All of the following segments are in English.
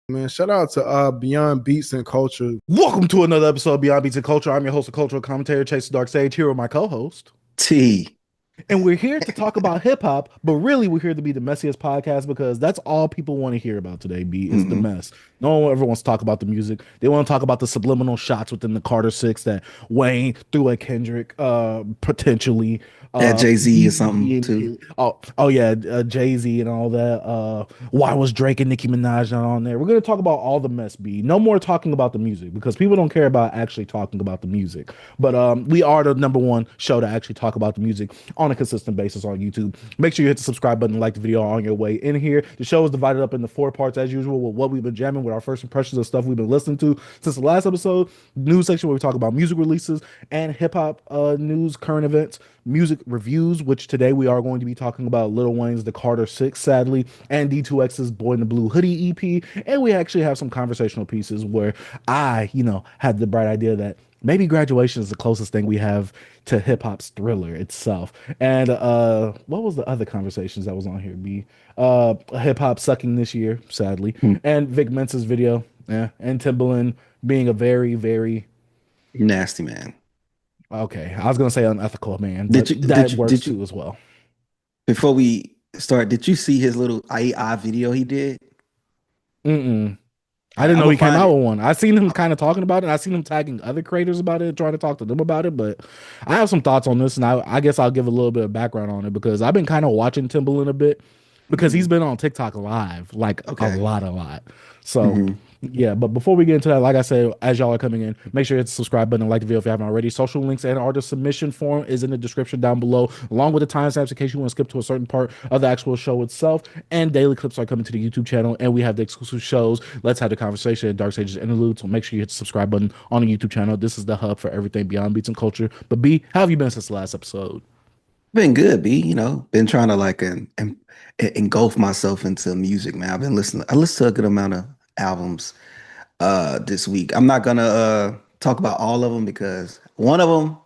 Man, shout out to Beyond Beats and Culture. Welcome to another episode of Beyond Beats and Culture. I'm your host of cultural commentator, Chase the Dark Sage, here with my co-host. T. And we're here to talk about hip hop, but really we're here to be the messiest podcast because that's all people want to hear about today, B, is the mess. No one ever wants to talk about the music. They want to talk about the subliminal shots within the Carter Six that Wayne threw at Kendrick, potentially. At Jay-Z or something too. Yeah, Jay-Z and all that. Why was Drake and Nicki Minaj not on there? We're going to talk about all the mess, B. No more talking about the music because people don't care about actually talking about the music. But we are the number one show to actually talk about the music on a consistent basis on YouTube. Make sure you hit the subscribe button and like the video on your way in here. The show is divided up into 4 parts as usual with what we've been jamming, with our first impressions of stuff we've been listening to since the last episode. News section where we talk about music releases and hip-hop news, current events, music reviews, which today we are going to be talking about Lil Wayne's The Carter Six, sadly, and D2X's Boy in the Blue Hoodie EP. And we actually have some conversational pieces where I, had the bright idea that maybe Graduation is the closest thing we have to hip hop's Thriller itself. And what was the other conversations that was on here? Hip hop sucking this year, sadly, and Vic Mensa's video, and Timbaland being a very, very nasty man. Okay, I was gonna say unethical man. Did you works too as well. Before we start, did you see his little AI video he did? I didn't know he came out with one. I seen him kind of talking about it. I seen him tagging other creators about it, trying to talk to them about it. But I have some thoughts on this, and I guess I'll give a little bit of background on it because I've been kind of watching Timbaland a bit because he's been on TikTok live, like a lot. So yeah, but before we get into that, like I said, as y'all are coming in, make sure you hit the subscribe button and like the video if you haven't already. Social links and artist submission form is in the description down below, along with the timestamps in case you want to skip to a certain part of the actual show itself. And daily clips are coming to the YouTube channel, and we have the exclusive shows. Let's have the conversation and Dark Sages interlude. So make sure you hit the subscribe button on the YouTube channel. This is the hub for everything Beyond Beats and Culture. But B, how have you been since the last episode? Been good, B. Been trying to like engulf myself into music, man. I listened to a good amount of albums this week. I'm not gonna talk about all of them because one of them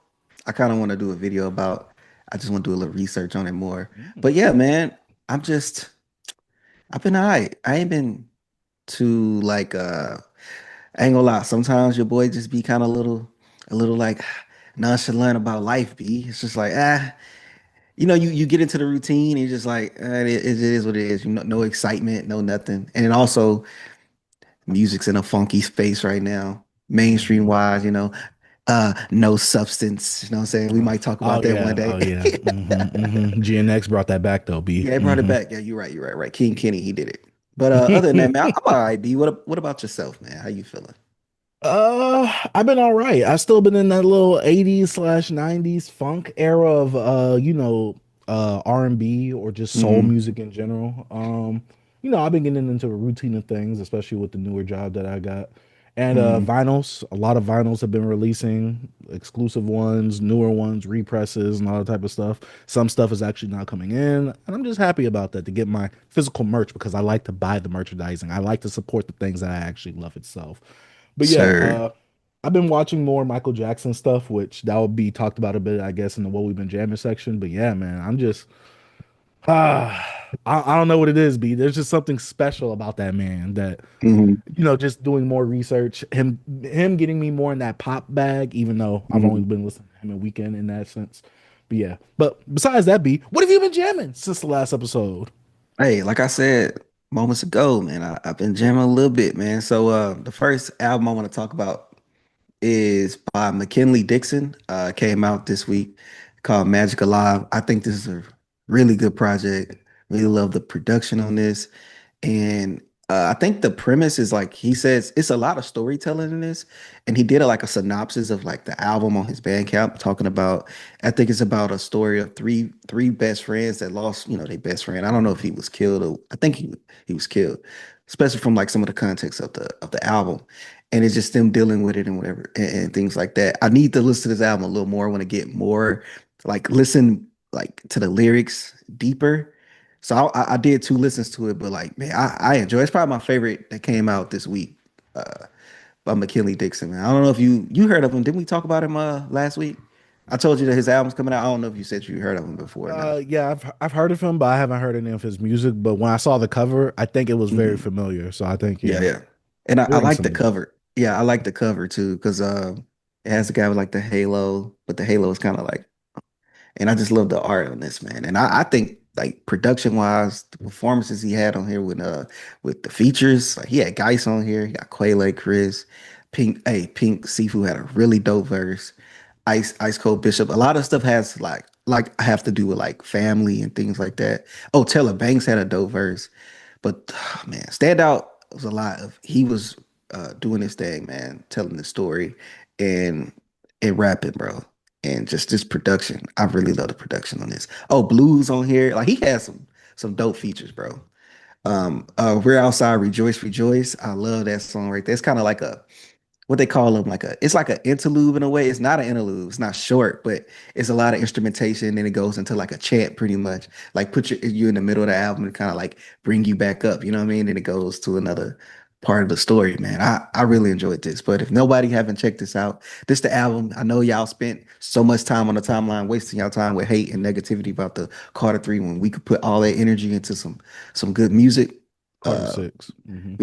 I kind of want to do a video about. I just want to do a little research on it more. But yeah, man, I've been all right. I ain't been too like I ain't gonna lie. Sometimes your boy just be kind of a little like nonchalant about life, B. It's just like you get into the routine and you're just like it is what it is. No excitement, no nothing. And then also music's in a funky space right now, mainstream wise, no substance. You know what I'm saying? We might talk about that one day. Oh yeah. GNX brought that back though, B. Yeah, he brought it back. Yeah, you're right. King Kenny, he did it. But other than that, man, I'm all right, B. What about yourself, man? How you feeling? I've been all right. I've still been in that little 80s/90s funk era of R&B or just soul music in general. I've been getting into a routine of things, especially with the newer job that I got. And vinyls, a lot of vinyls have been releasing, exclusive ones, newer ones, represses, and all that type of stuff. Some stuff is actually not coming in, and I'm just happy about that to get my physical merch because I like to buy the merchandising. I like to support the things that I actually love itself. But yeah, I've been watching more Michael Jackson stuff, which that will be talked about a bit, I guess, in the What We've Been Jamming section. But yeah, man, I'm just I don't know what it is, B. There's just something special about that man that just doing more research, him getting me more in that pop bag, even though I've only been listening to him a weekend in that sense. But yeah. But besides that, B, what have you been jamming since the last episode? Hey, like I said moments ago, man, I've been jamming a little bit, man. So the first album I want to talk about is by McKinley Dixon. Came out this week called Magic Alive. I think this is a really good project. Really love the production on this. And I think the premise is like he says it's a lot of storytelling in this. And he did a synopsis of like the album on his Bandcamp, talking about I think it's about a story of three best friends that lost, their best friend. I don't know if he was killed or I think he was killed, especially from like some of the context of the album. And it's just them dealing with it and whatever and things like that. I need to listen to this album a little more. I want to get more listen to the lyrics deeper. So I did 2 listens to it, but like, man, I enjoy it. It's probably my favorite that came out this week by McKinley Dixon, man. I don't know if you heard of him. Didn't we talk about him last week? I told you that his album's coming out. I don't know if you said you heard of him before. Yeah, I've heard of him, but I haven't heard any of his music. But when I saw the cover, I think it was very familiar. So I think yeah. And I Very like the similar. cover. Yeah, I like the cover too, because it has the guy with like the halo, but the halo is kind of like, and I just love the art on this, man. And I think like production wise, the performances he had on here with the features, like he had Geis on here, he got Quayle, Chris, Pink, hey, Pink Seafood had a really dope verse. Ice Cold Bishop. A lot of stuff has like have to do with like family and things like that. Oh, Taylor Banks had a dope verse. But man, standout was a lot of he was doing his thing, man, telling the story and rapping, bro. And just this production. I really love the production on this. Oh, blues on here. Like he has some dope features, bro. We're outside, rejoice, rejoice. I love that song right there. It's kind of like a what they call them, like it's like an interlude in a way. It's not an interlude, it's not short, but it's a lot of instrumentation and it goes into like a chant pretty much. Like put you in the middle of the album and kind of like bring you back up, you know what I mean? And it goes to another part of the story, man. I really enjoyed this. But if nobody haven't checked this out, this the album. I know y'all spent so much time on the timeline wasting y'all time with hate and negativity about the Carter 3 when we could put all that energy into some good music. Carter Uh, 6.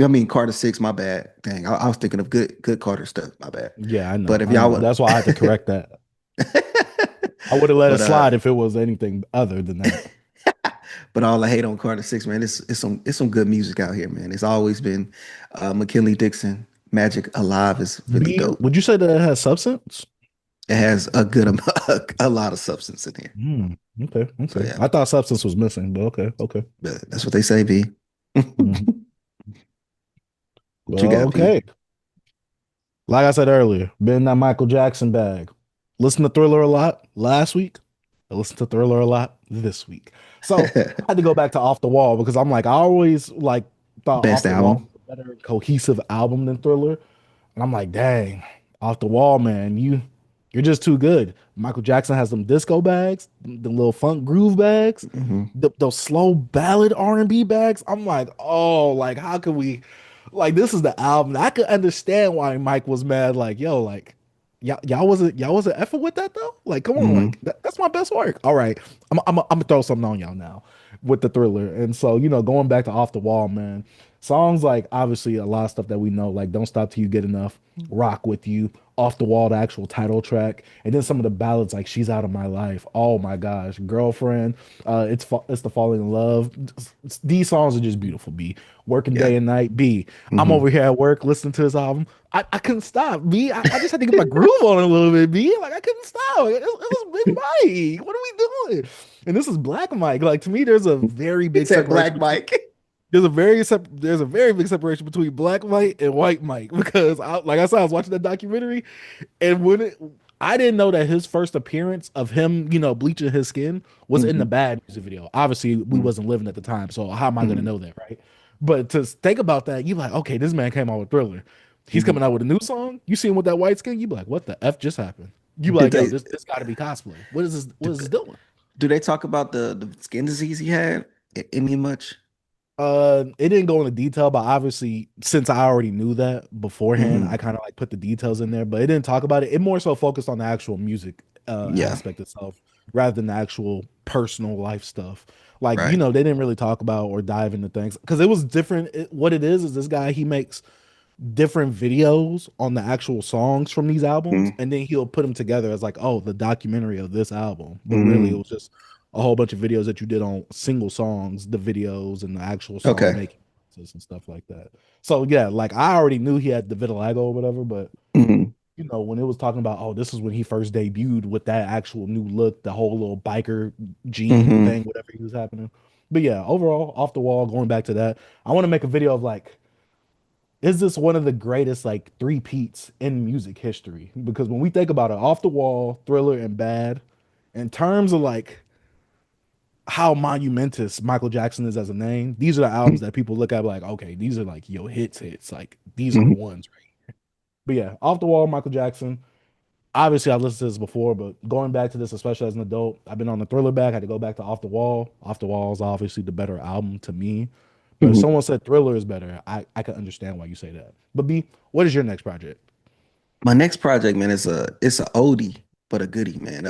I mean, Carter 6, my bad. Dang, I was thinking of good Carter stuff, my bad. Yeah, I But know. if I y'all know. would, That's why I had to correct that. I would have let it but slide if it was anything other than that. but all I hate on Carter 6, man, it's some good music out here, man. It's always been McKinley Dixon, Magic Alive is really B, dope. would you say that it has substance? It has a good a lot of substance in here. Hmm. Okay. So Okay. yeah, I thought substance was missing, but okay. Okay. but that's what they say, B. Mhm. What you got, B? Okay. Like I said earlier, been in that Michael Jackson bag. Listen to Thriller a lot last week. I listened to Thriller a lot this week. So I had to go back to Off the Wall because I'm like, I always like thought Best Off the Wall album. was a better cohesive album than Thriller. And I'm like, dang, Off the Wall, man, you're just too good. Michael Jackson has them disco bags, the little funk groove bags, Hmm. those slow ballad R&B bags. I'm like, oh, like how could we like this is the album. I could understand why Mike was mad. Like, yo, like y'all wasn't effing with that though. Like, come on, like Hmm. that's my best work. All right, I'm gonna throw something on y'all now with the Thriller. And so going back to Off the Wall, man, songs like obviously a lot of stuff that we know, like Don't Stop Till You Get Enough, Rock With You, Off the Wall, the actual title track, and then some of the ballads like She's Out of My Life. Oh my gosh, Girlfriend, it's the Falling in Love. These songs are just beautiful. B, working Yeah. day and night. B, I'm Hmm. over here at work listening to this album. I couldn't stop. B, I just had to get my groove on it a little bit. B, like I couldn't stop. Like, it was Big Mike. What are we doing? And this is Black Mike. Like to me, there's a very He big said separation Black between Mike. there's a very big separation between Black Mike and White Mike because like I said, I was watching that documentary and I didn't know that his first appearance of him, bleaching his skin was in the Hmm. Bad music video. Obviously, we wasn't living at the time, so how am I gonna Hmm. know that, right? But to think about that, you like, okay, this man came out with Thriller. He's Hmm. coming out with a new song. You see him with that white skin, you be like, what the F just happened? You be Did like, yo, they this gotta be cosplay. What is this? What is did, this doing? do they talk about the skin disease he had? Any much? It didn't go into detail, but obviously, since I already knew that beforehand, I Hmm. kind of like put the details in there, but it didn't talk about it. It more so focused on the actual music Yeah. aspect itself rather than the actual personal life stuff. Like, Right. they didn't really talk about or dive into things because it was different. What it is this guy, he makes different videos on the actual songs from these albums, Mm-hmm. and then he'll put them together as like, oh, the documentary of this album. But really, it Mm-hmm. was just a whole bunch of videos that you did on single songs, the videos and the actual song Okay. making process and stuff like that. So yeah, like I already knew he had the vitiligo or whatever, but Hmm. when it was talking about, oh, this is when he first debuted with that actual new look, the whole little biker jean Hmm. thing, whatever he was happening. But yeah, overall, Off the Wall, going back to that, I want to make a video of like, is this one of the greatest like three peats in music history? Because when we think about it, Off the Wall, Thriller, and Bad, in terms of like how monumentous Michael Jackson is as a name, these are the albums that people look at like, okay, these are like hits. Like these are the Hmm. ones, right? But yeah, Off the Wall, Michael Jackson. Obviously, I've listened to this before, but going back to this, especially as an adult, I've been on the Thriller back. I had to go back to Off the Wall. Off the Wall is obviously the better album to me. But if Hmm. someone said Thriller is better, I can understand why you say that. But B, what is your next project? My next project, man, is it's a oldie but a goodie, man.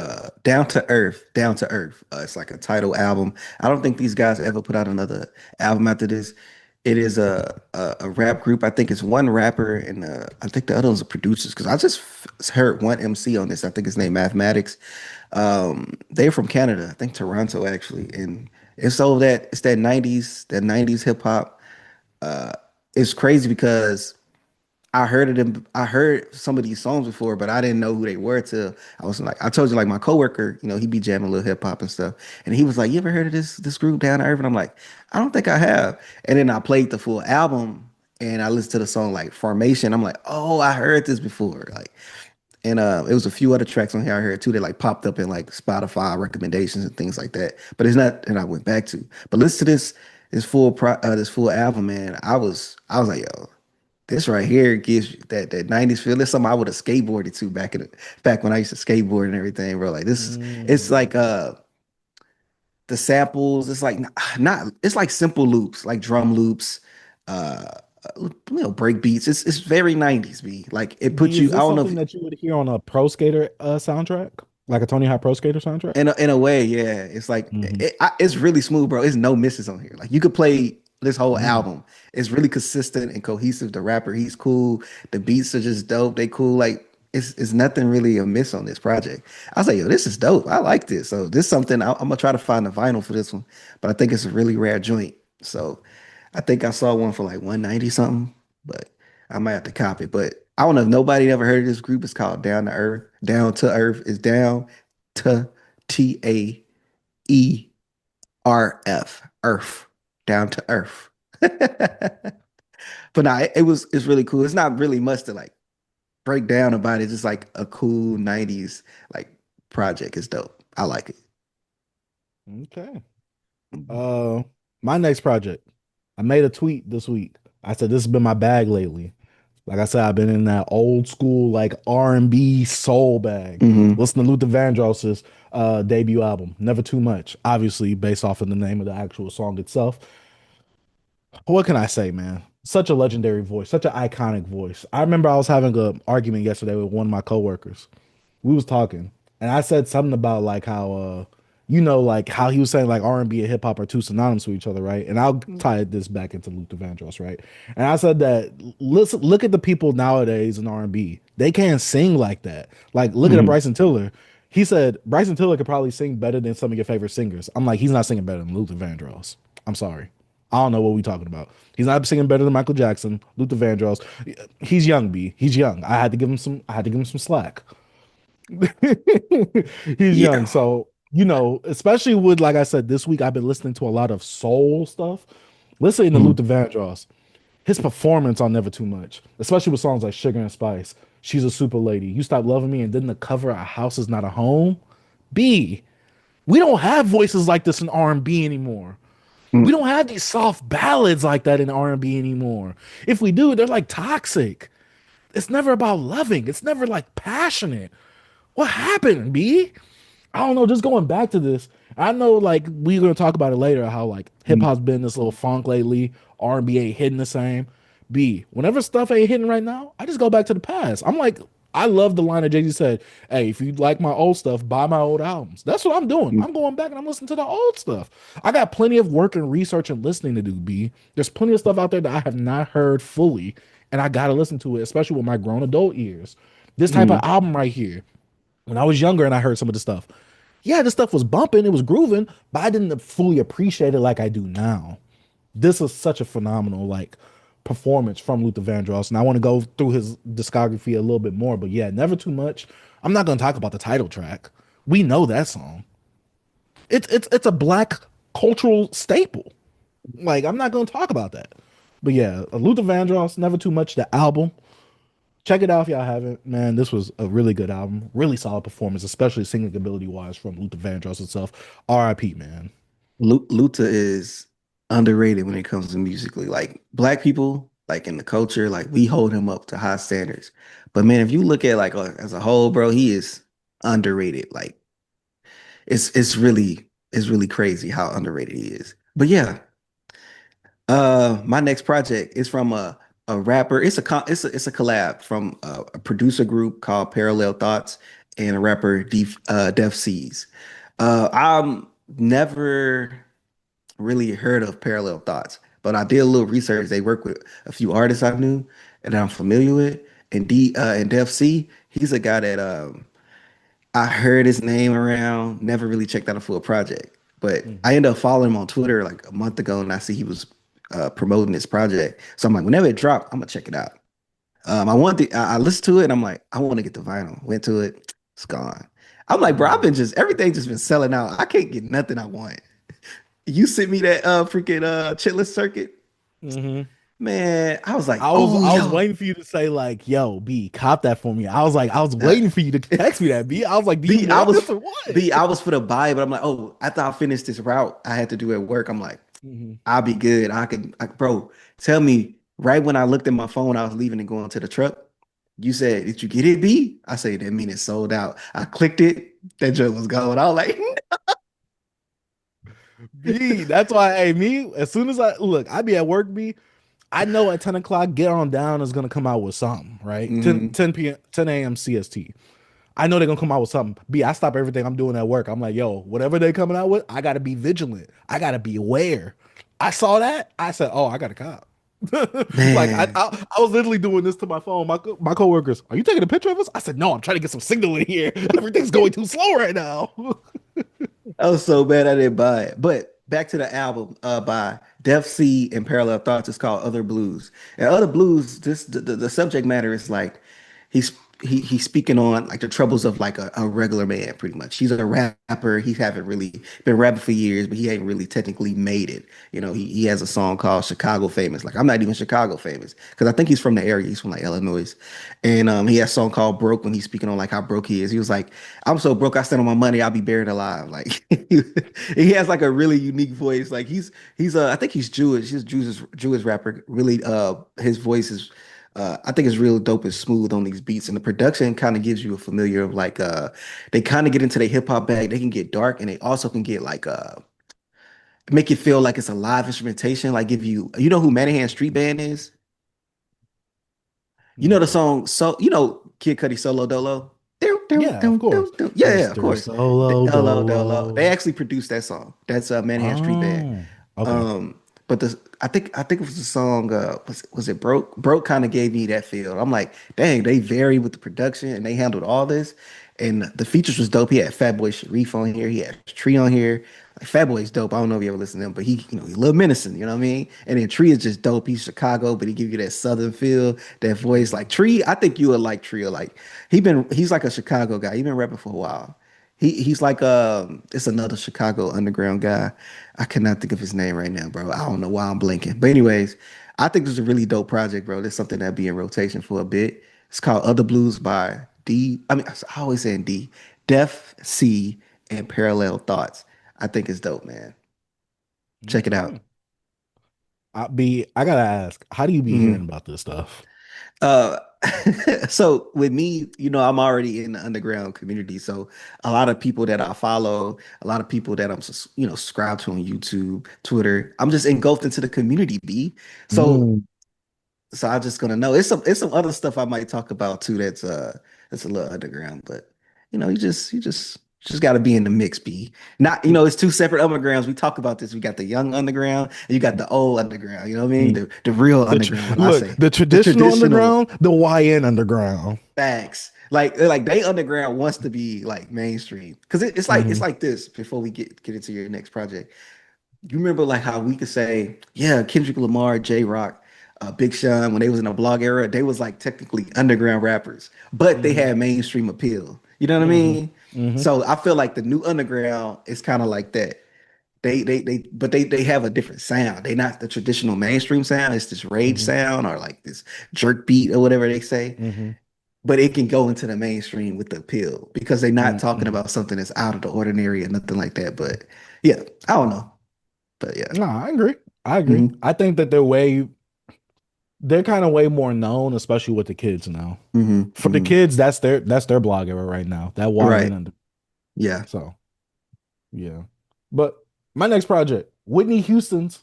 Down to Earth, Down to Earth. It's like a title album. I don't think these guys ever put out another album after this. It is a rap group. I think it's one rapper and I think the other ones are producers because I just heard one MC on this. I think his name Mathematics. They're from Canada. I think Toronto actually, and it's that 90s hip hop. Uh, it's crazy because I heard some of these songs before, but I didn't know who they were till I was like, I told you, like my coworker, he be jamming a little hip hop and stuff, and he was like, "You ever heard of this group Down to Earth?" And I'm like, "I don't think I have." And then I played the full album and I listened to the song like Formation. I'm like, "Oh, I heard this before." Like, and it was a few other tracks on here I heard too that like popped up in like Spotify recommendations and things like that. But it's not, and I went back to. But listen to this full album, man. I was like, yo. This right here gives you that 90s feel. It's something I would have skateboarded to back when I used to skateboard and everything, bro. Like it's like Mm. the samples, it's like not it's like simple loops, like drum loops, uh break beats. It's very 90s, B. Like it B, puts is you, I this don't know something if that you would hear on a Pro Skater soundtrack, like a Tony Hawk Pro Skater soundtrack? in a way, yeah. It's like Hmm. it's really smooth, bro. It's no misses on here. Like you could play this whole Mm. album. It's really consistent and cohesive. The rapper, he's cool. The beats are just dope. They cool. Like it's nothing really amiss on this project. I was like, yo, this is dope. I like this. So this is something I'm gonna try to find the vinyl for this one. But I think it's a really rare joint. So I think I saw one for like 190 something, but I might have to cop it. But I don't know if nobody ever heard of this group. It's called Down to Earth. Down to Earth is down to TAERF. Earth. Down to Earth. But nah, it's really cool. It's not really much to like break down about it. It's just like a cool 90s like project. It's dope. I like it. Okay. Uh, my next project. I made a tweet this week. I said this has been my bag lately. Like I said, I've been in that old school like R&B soul bag. Hmm. Listen to Luther Vandross's debut album, Never Too Much. Obviously, based off of the name of the actual song itself. What can I say, man? Such a legendary voice, such an iconic voice. I remember I was having an argument yesterday with one of my coworkers. We was talking, and I said something about like how like how he was saying like R&B and hip hop are too synonymous with each other, right? And I'll tie this back into Luther Vandross, right? And I said that listen, look at the people nowadays in R&B. They can't sing like that. Like look at a Hmm. Bryson Tiller. He said Bryson Tiller could probably sing better than some of your favorite singers. I'm like, he's not singing better than Luther Vandross. I'm sorry. I don't know what we talking about. He's not singing better than Michael Jackson, Luther Vandross. He's young, B. He's young. I had to give him some. I had to give him some slack. He's young, Yeah. so especially with like I said, this week I've been listening to a lot of soul stuff. Listening to Hmm. Luther Vandross, his performance on Never Too Much, especially with songs like Sugar and Spice, She's a Super Lady, You Stop Loving Me, and then the cover, A House Is Not a Home. B, we don't have voices like this in R&B anymore. We don't have these soft ballads like that in R&B anymore. If we do, they're like toxic. It's never about loving. It's never like passionate. What happened, B? I don't know. Just going back to this, I know like we're gonna talk about it later. How like hip hop's been this little funk lately. R&B ain't hitting the same. B, whenever stuff ain't hitting right now, I just go back to the past. I'm like, I love the line that Jay Z said. Hey, if you like my old stuff, buy my old albums. That's what I'm doing. I'm going back and I'm listening to the old stuff. I got plenty of work and research and listening to do. B, there's plenty of stuff out there that I have not heard fully, and I gotta listen to it, especially with my grown adult ears. This type of Hmm. album right here when I was younger and I heard some of the stuff. Yeah, this stuff was bumping, it was grooving, but I didn't fully appreciate it like I do now. This is such a phenomenal like performance from Luther Vandross, and I want to go through his discography a little bit more. But yeah, Never Too Much. I'm not going to talk about the title track. We know that song. It's a black cultural staple. Like I'm not going to talk about that. But yeah, Luther Vandross, Never Too Much, the album. Check it out if y'all haven't. Man, this was a really good album. Really solid performance, especially singing ability wise from Luther Vandross itself. R.I.P. Man. Luta is underrated when it comes to musically. Like black people, like in the culture, like we hold him up to high standards. But man, if you look at like as a whole, bro, he is underrated. Like it's really crazy how underrated he is. But yeah, my next project is from a rapper. It's a collab from a producer group called Parallel Thoughts and a rapper Defcees. I'm never really heard of Parallel Thoughts, but I did a little research. They work with a few artists I knew and I'm familiar with. And Defcee, he's a guy that I heard his name around, never really checked out a full project. But I ended up following him on Twitter like a month ago, and I see he was promoting this project. So I'm like, whenever it dropped, I'm gonna check it out. I listened to it, and I'm like, I want to get the vinyl. Went to it, it's gone. I'm like, bro, everything just been selling out. I can't get nothing I want. You sent me that freaking chitless circuit, Mm-hmm. man. I was like, I oh, was yo, waiting for you to say like, "Yo, B, cop that for me." I was uh, waiting for you to text me that, B. I was like, "Do you I want was this or what?" I was for the buy, but I'm like, oh, after I finished this route I had to do at work. I'm like, Mm-hmm. I'll be good. Bro, tell me right when I looked at my phone, I was leaving and going to the truck. You said, did you get it, B? I said, that mean it's sold out. I clicked it, that joke was gone. I was like, B, that's why, hey, me, as soon as I be at work, B, I know at 10 o'clock, Get On Down is gonna come out with something, right? 10 mhm. 10 p.m. 10 a.m. CST. I know they're gonna come out with something. B, I stop everything I'm doing at work. I'm like, yo, whatever they coming out with, I gotta be vigilant. I gotta be aware. I saw that. I said, oh, I got a cop. Like Man. I was literally doing this to my phone. My coworkers, are you taking a picture of us? I said, no, I'm trying to get some signal in here. Everything's going too slow right now. I was so bad I didn't buy it. But back to the album by Def C and Parallel Thoughts. It's called Other Blues. And Other Blues, the subject matter is like he's he's speaking on like the troubles of like a regular man, pretty much. He's a rapper. He haven't really been rapping for years, but he ain't really technically made it. You know, he has a song called Chicago Famous. Like I'm not even Chicago famous because I think he's from the area. He's from like Illinois. And he has a song called Broke when he's speaking on like how broke he is. He was like, I'm so broke, I stand on my money, I'll be buried alive. Like he has like a really unique voice. Like he's I think he's Jewish. He's a Jewish rapper. Really his voice is I think it's real dope and smooth on these beats. And the production kind of gives you a familiar of like they kind of get into the hip hop bag. They can get dark and they also can get like make you feel like it's a live instrumentation. Like if you know who Manahan Street Band is? You know the No. song Kid Cudi Solo Dolo? Do, do, Yeah, of do, do, course. do. Yeah, yeah, of Mr. course. Solo Dolo Dolo. They Dolo. actually produced that song. That's Manhattan Street Band. Oh, okay. Um, but I think it was the song was it Broke? Broke kind of gave me that feel. I'm like, dang, they vary with the production and they handled all this. And the features was dope. He had Fatboy Sharif on here. He had Tree on here. Like Fatboy's dope. I don't know if you ever listen to him, but he's a little menacing, you know what I mean? And then Tree is just dope. He's Chicago, but he give you that southern feel, that voice. Like Tree, I think you would like Tree. Like he's like a Chicago guy. He been rapping for a while. He's like it's another Chicago underground guy. I cannot think of his name right now, bro. I don't know why I'm blinking. But anyways, I think this is a really dope project, bro. There's something that'll be in rotation for a bit. It's called Other Blues by D. I mean, I always saying D. Def C and Parallel Thoughts. I think it's dope, man. Check it out. Okay. I gotta ask, how do you be hearing Mhm. about this stuff? Uh, so with me, I'm already in the underground community. So a lot of people that I follow, a lot of people that subscribed to on YouTube, Twitter, I'm just engulfed into the community, B. So Mm. so I'm just gonna know. It's some other stuff I might talk about too that's a little underground, but you just gotta be in the mix, B. Not, it's two separate undergrounds. We talk about this. We got the young underground and you got the old underground, you know what I mean? Mm. The real underground, what I Look, say. the The traditional traditional underground, the YN underground. facts. Like they underground wants to be like mainstream. Cause it's Hmm. like this before we get into your next project. You remember like how we could say, yeah, Kendrick Lamar, J Rock, Big Sean, when they was in the blog era, they was like technically underground rappers, but they Hmm. had mainstream appeal. You know what I Hmm. mean? Hmm. So I feel like the new underground is kind of like that. But they have a different sound. They not the traditional mainstream sound. It's this rage Hmm. sound or like this jerk beat or whatever they say. Hmm. But it can go into the mainstream with the appeal because they're not talking Hmm. about something that's out of the ordinary or nothing like that. But yeah, I don't know. But yeah. No, I agree. I agree. Hmm. I think that they're kind of way more known, especially with the kids now. Hmm. For the Hmm. kids, that's their blog era right now. That YN Right. under. Yeah. So yeah. But my next project, Whitney Houston's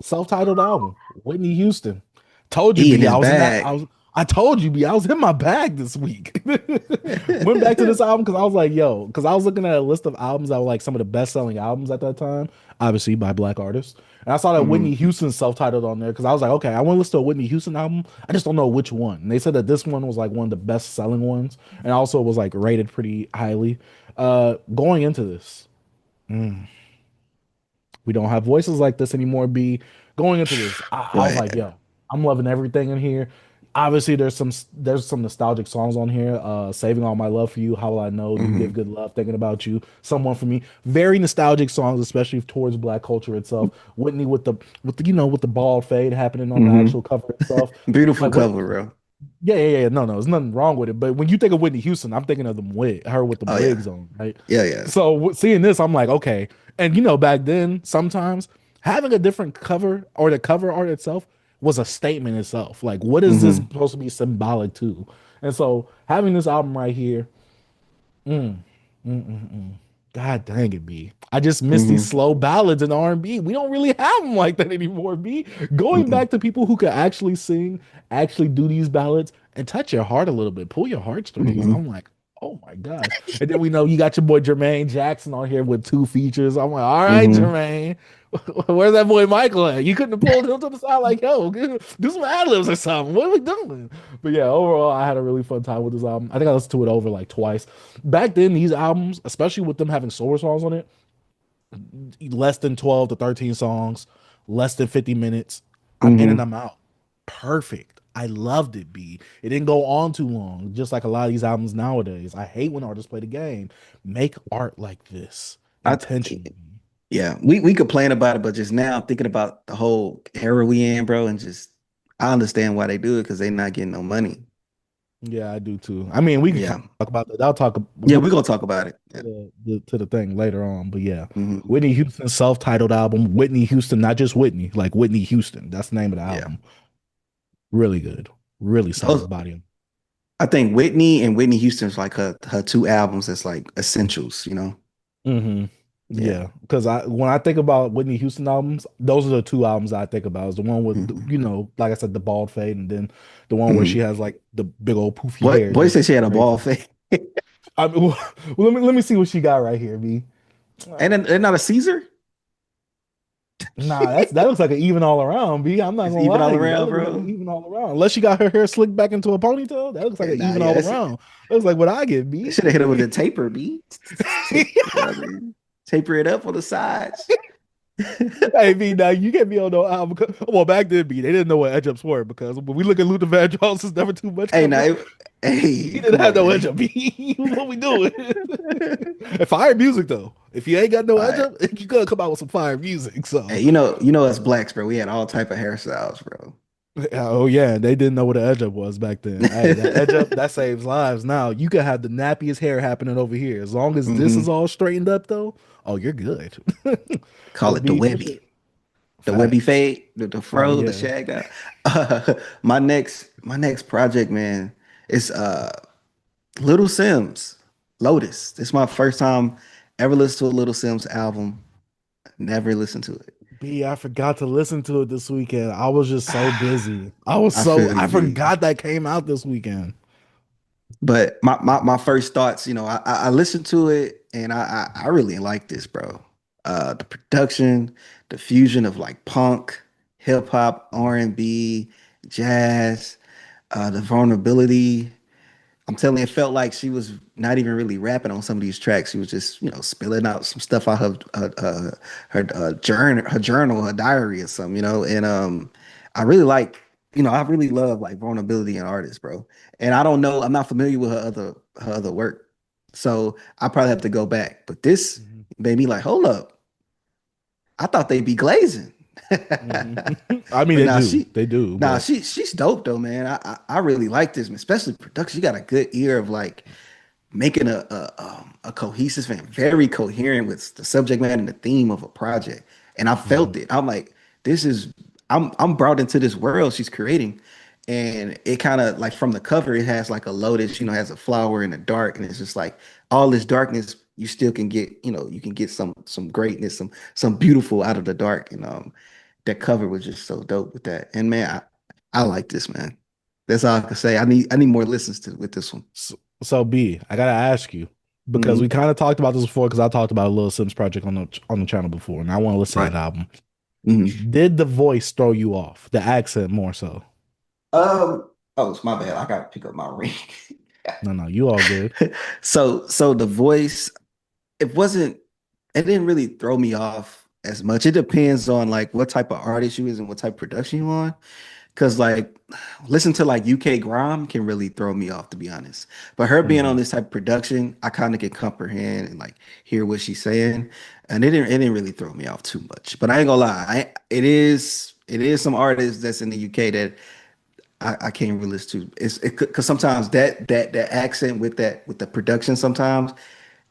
self-titled album. Whitney Houston. Told you, He in B. his bag. I told you, B, I was in my bag this week. Went back to this album because I was like, yo, because I was looking at a list of albums that were like some of the best selling albums at that time, obviously by black artists. And I saw that Mhm. Whitney Houston self-titled on there because I was like, okay, I want to listen to a Whitney Houston album. I just don't know which one. And they said that this one was like one of the best selling ones and also was like rated pretty highly. Going into this, we don't have voices like this anymore. B going into this, I was like, Right. yo, I'm loving everything in here. Obviously, there's some nostalgic songs on here. Saving All My Love for You, How Will I Know, You Give Mhm. Good Love, Thinking About You, Someone for Me. Very nostalgic songs, especially towards black culture itself. Whitney with the bald fade happening on the Mhm. actual cover itself. Beautiful Like what? cover, bro. Yeah. No, there's nothing wrong with it. But when you think of Whitney Houston, I'm thinking of her with the Oh yeah. wigs on, right? Yeah, yeah. So seeing this, I'm like, okay. And back then, sometimes having a different cover or the cover art itself was a statement itself. Like, what is this Hmm. supposed to be symbolic to? And so having this album right here, mm, God dang it, B. I just miss these Hmm. slow ballads in R&B. We don't really have them like that anymore, B. Going Hmm. back to people who could actually sing, actually do these ballads and touch your heart a little bit, pull your heartstrings. Hmm. I'm like, oh my gosh. And then we know you got your boy Jermaine Jackson on here with 2 features. I'm like, all right, Hmm. Jermaine. Where's that boy Michael at? You couldn't have pulled him to the side like, yo, do some ad-libs or something. What are we doing? But yeah, overall, I had a really fun time with this album. I think I listened to it over like twice. Back then, these albums, especially with them having solo songs on it, less than 12 to 13 songs, less than 50 minutes. I'm in and Hmm. I'm out. Perfect. I loved it, B. It didn't go on too long, just like a lot of these albums nowadays. I hate when artists play the game. Make art like this I intentionally. Yeah, we complain about it, but just now thinking about the whole era we in, bro, and just I understand why they do it because they not getting no money. Yeah, I do too. I mean, we could Yeah. talk about that. I'll talk. Yeah, We'll we're gonna talk about it. Yeah. to the thing later on. But yeah, Hmm. Whitney Houston's self-titled album, Whitney Houston, not just Whitney, like Whitney Houston. That's the name of the Yeah. album. Really good, really Those solid body. I think Whitney and Whitney Houston's like her two albums that's like essentials, you know? Hmm. Yeah. Yeah, because when I think about Whitney Houston albums, those are the two albums I think about. Is the one with Hmm. like I said, the bald fade, and then the one where she Hmm. has like the big old poofy Boy, hair. boy Just said she had a ball crazy. face. I mean, well, let me see what she got right here, B. And then they're not a Caesar. Nah, that looks like an even all around, B. I'm not It's gonna even lie all to you. That around, looks like an bro. even all around. Unless she got her hair slicked back into a ponytail, that looks like an Nah, even yeah, all around. That looks like what I get, they B. should have hit her with a taper, B. You know what I mean? Taper it up on the sides. Hey, B, now you get me on no album. Well, back then, B, they didn't know what edge ups were because when we look at Luther Vandross, it's never too much Hey, cover. now, He hey, didn't come have on, no edge man. up. B. What we doing? Fire music though. If you ain't got no All edge right. up, you gotta come out with some fire music. So, Hey, us blacks, bro. We had all type of hairstyles, bro. oh yeah, they didn't know what an edge up was back then. Hey, that edge up that saves lives. Now you can have the nappiest hair happening over here as long as this is Hmm. all straightened up though. Oh, you're good. Call But it the B, Webby, the Webby facts. fade, the Oh fro, the yeah. shag down. My next project, man, is Little Sims, Lotus. It's my first time ever listened to a Little Sims album. Never listened to it. B, I forgot to listen to it this weekend. I was just so busy. I feel I you, B. forgot that came out this weekend. But my first thoughts, I listened to it and I really like this, bro. The production, the fusion of like punk, hip hop, R&B, jazz, the vulnerability. I'm telling you, it felt like she was not even really rapping on some of these tracks. She was just, spilling out some stuff out of her journal, her diary or something, And I really I really love like vulnerability in artists, bro. And I don't know, I'm not familiar with her other work, so I probably have to go back. But this Mhm. made me like, hold up, I thought they'd be glazing. Mhm. I mean, But they now do, she, they do, now but she's dope though, man. I really like this, man. Especially production. You got a good ear of like making a cohesive and very coherent with the subject matter and the theme of a project. And I Mhm. felt it. I'm like, this is I'm brought into this world she's creating. And it kind of like from the cover, it has like a lotus, has a flower in the dark, and it's just like all this darkness, you still can get, you can get some greatness, some beautiful out of the dark. And that cover was just so dope with that. And man, I like this, man. That's all I can say. I need more listens to with this one. So B, I gotta ask you because we Hmm. kind of talked about this before because I talked about a Little Simz project on the channel before, and I want to listen to Right. that album. Hmm. Did the voice throw you off? The accent more so? Oh, it's my bad. I gotta pick up my ring. No, no, you all good. So the voice, it wasn't, it didn't really throw me off as much. It depends on like what type of artist you is and what type of production you on. Cause like listen to like UK Grime can really throw me off to be honest. But her being on Mhm. this type of production, I kind of can comprehend and like hear what she's saying. And it didn't really throw me off too much. But I ain't gonna lie, it is some artists that's in the UK that I can't really listen to. Because sometimes that accent with the production sometimes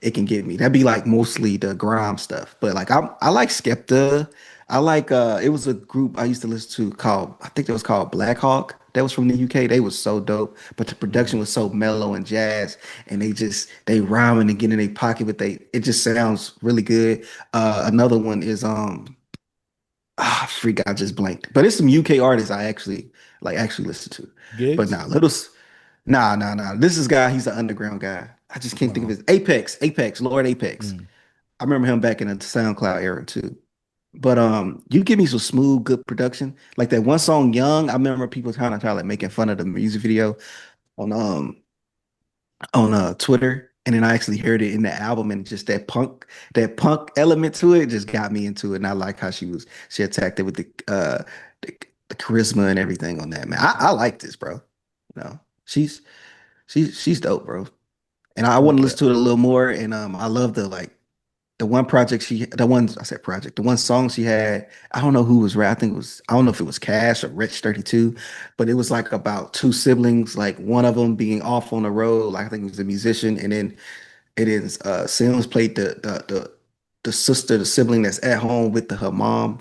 it can get me. That'd be like mostly the grime stuff. But like I like Skepta. I like it was a group I used to listen to called I think it was called Black Hawk. That was from the UK. They was so dope, but the production Mhm. was so mellow and jazz, and they rhyming and get in their pocket, but it just sounds really good. Another one is freak, I just blanked. But it's some UK artists I actually listen to. But Gigs? nah, nah. This is guy, he's an underground guy. I just can't think of No. his Apex, Lord Apex. Mm. I remember him back in the SoundCloud era too. But you give me some smooth, good production. Like that one song Young, I remember people kind of like making fun of the music video on Twitter. And then I actually heard it in the album and just that punk element to it just got me into it. And I like how she attacked it with the, the charisma and everything on that, man. I like this, bro. You know, she's dope, bro. And I want to Okay. listen to it a little more. And I love the one project the one I said project, the one song she had. I don't know who was rap. I don't know if it was Cash or Rich 32, but it was like about two siblings, like one of them being off on the road. Like I think it was a musician, and then it is Simz played the sister, the sibling that's at home with her mom.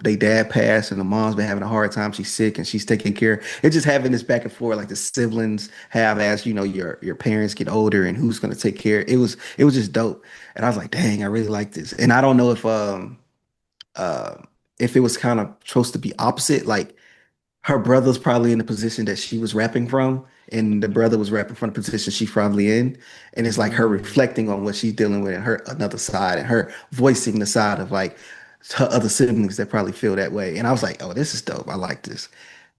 They dad passed, and the mom's been having a hard time. She's sick, and she's taking care. It's just having this back and forth, like the siblings have as your parents get older, and who's gonna take care. It was just dope, and I was like, dang, I really like this. And I don't know uh if it was kind of supposed to be opposite, like her brother's probably in the position that she was rapping from, and the brother was rapping from the position she's probably in. And it's like her Mm. reflecting on what she's dealing with and her another side and her voicing the side of like her other siblings that probably feel that way. And I was like, oh, this is dope. I like this.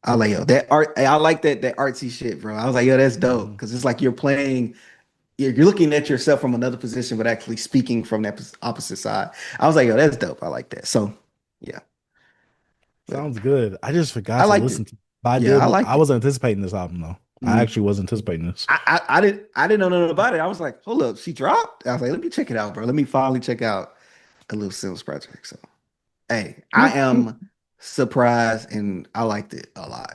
I like yo, that art, I like that artsy shit, bro. I was like, yo, that's dope. Mhm. Cause it's like you're looking at yourself from another position, but actually speaking from that opposite side. I was like, yo, that's dope. I like that. So yeah, but Sounds good. I just I forgot to liked listen it. to. But I Yeah, I did. liked I it. was anticipating this album though. I Mhm. actually was anticipating this. I didn't know nothing about it. I was like, hold up, she dropped. I was like, let me check it out, bro. Let me finally check out a little Sims project. So, hey, I am surprised and I liked it a lot.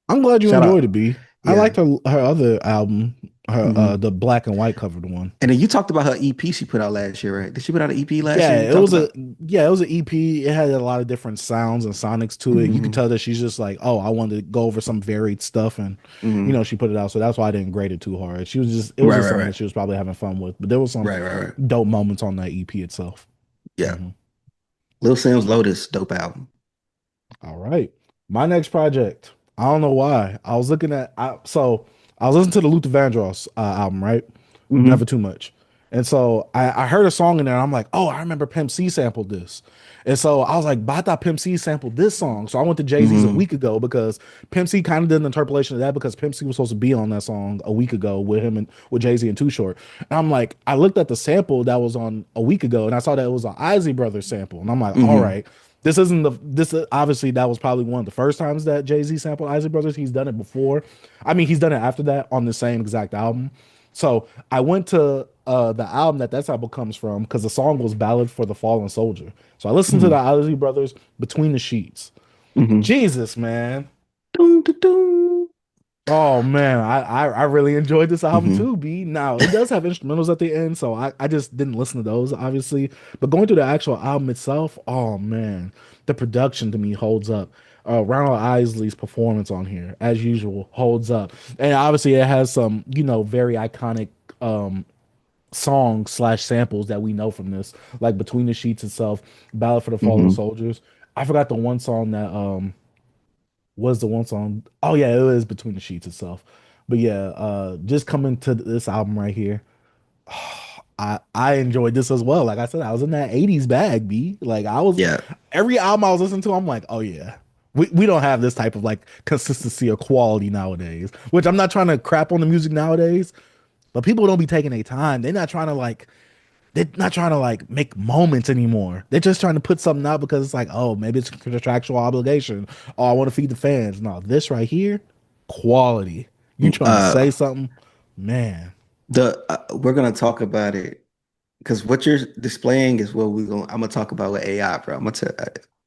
I'm glad you Shout enjoyed it, out, B. I yeah. liked her other album, her Mhm. the black and white covered one. And then you talked about her EP she put out last year, right? Did she put out an EP last year? Yeah, You it talked was a about. yeah, it was an EP. It had a lot of different sounds and sonics to it. You could Hmm. tell that she's just like, oh, I wanted to go over some varied stuff, and Hmm. she put it out. So that's why I didn't grade it too hard. It was Right, just right, something right, that she was probably having fun with. But there was some right. dope moments on that EP itself. Yeah, Mhm. Lil Sim's Lotus, dope album. All right. My next project. I don't know why. I was listening to the Luther Vandross album, right? Never Hmm. Too Much. And so I heard a song in there. And I'm like, oh, I remember Pimp C sampled this. And so I was like, but I thought Pimp C sampled this song. So I went to Jay-Z's a Hmm. week ago because Pimp C kind of did an interpolation of that because Pimp C was supposed to be on that song a week ago with him and with Jay-Z and Too Short. And I'm like, I looked at the sample that was on a week ago and I saw that it was an Isley Brothers sample. And I'm like, all Hmm. right. Obviously that was probably one of the first times that Jay-Z sampled Isley Brothers. He's done it before. I mean, he's done it after that on the same exact album. So I went to the album that sample comes from because the song was Ballad for the Fallen Soldier. So I listened to the Hmm. Isley Brothers Between the Sheets. Hmm. Jesus, man. Dun, dun, dun. Oh man, I really enjoyed this album Hmm. too, B. Now it does have instrumentals at the end, so I just didn't listen to those, obviously. But going through the actual album itself, oh man, the production to me holds up. Ronald Isley's performance on here, as usual, holds up. And obviously it has some, very iconic songs slash samples that we know from this, like Between the Sheets itself, Ballad for the Fallen Hmm. Soldiers. I forgot the one song that Was the one song? Oh yeah, it was Between the Sheets itself. But yeah, just coming to this album right here. I enjoyed this as well. Like I said, I was in that 80s bag, B. Like I was Yeah. every album I was listening to, I'm like, oh yeah. We don't have this type of like consistency or quality nowadays. Which I'm not trying to crap on the music nowadays, but people don't be taking their time. They're not trying to like make moments anymore. They're just trying to put something out because it's like, oh, maybe it's a contractual obligation. Oh, I want to feed the fans. No, this right here, quality. You trying to say Uh, something, man? the we're gonna talk about it because what you're displaying is what we're going. I'm gonna talk about with AI, bro. I'm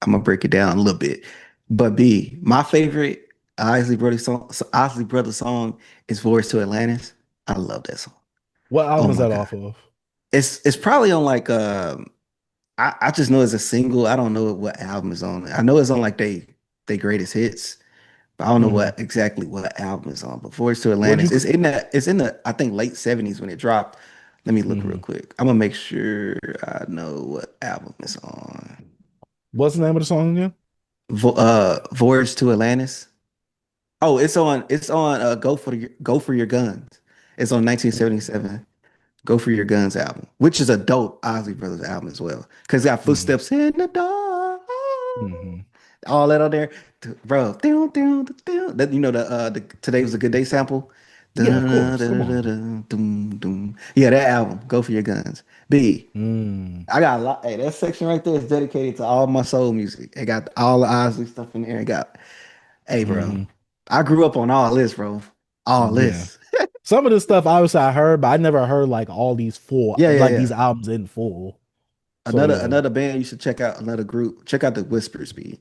gonna break it down a little bit. But B, my favorite Isley Brothers song is "Voice to Atlantis." I love that song. What Oh album is my that god, off of? it's probably on like I just know it's a single. I don't know what album is on it. I know it's on like they greatest hits, but I don't know Hmm. what exactly what album is on. But "Voice to Would Atlantis" you? it's in the I think late 70s when it dropped. Let me look real Hmm. quick. I'm gonna make sure I know what album it's on. What's the name of the song again? Voyage to Atlantis. Oh, it's on Go for Your Guns. It's on 1977 Go for Your Guns album, which is a dope Ozzy Brothers album as well. Cause it got Hmm. footsteps in the dark. Hmm. All that on there. Bro. That you know the Today Was a Good Day sample. Yeah, of course. Come on. Yeah, that album. Go for Your Guns. B. Mm. I got a lot. Hey, that section right there is dedicated to all my soul music. It got all the Ozzy stuff in there. It got, hey, bro. Hmm. I grew up on all this, bro. All Yeah. this. Some of this stuff obviously I heard, but I never heard like all these full, Yeah, yeah, like these yeah. albums in full. So Another yeah. another band you should check out. Another group. Check out the Whispers. B.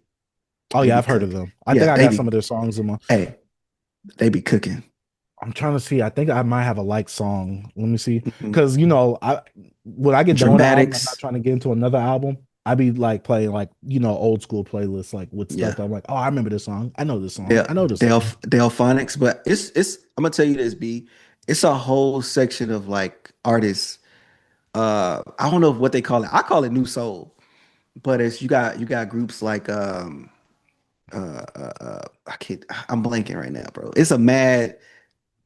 Oh They yeah, be I've heard of cooking. them. I Yeah, think I they got some be. of their songs in my. Hey, they be cooking. I'm trying to see. I think I might have a like song. Let me see. Mhm. Because I when I get done with an album, I'm not Dramatics. trying to get into another album. I be like playing like old school playlists like with stuff Yeah. that I'm like, oh, I remember this song. I know this song. I know this song. Delphonics, but it's I'm gonna tell you this, B. It's a whole section of like artists. I don't know what they call it. I call it new soul, but it's you got groups like I can't I'm blanking right now, bro. It's a mad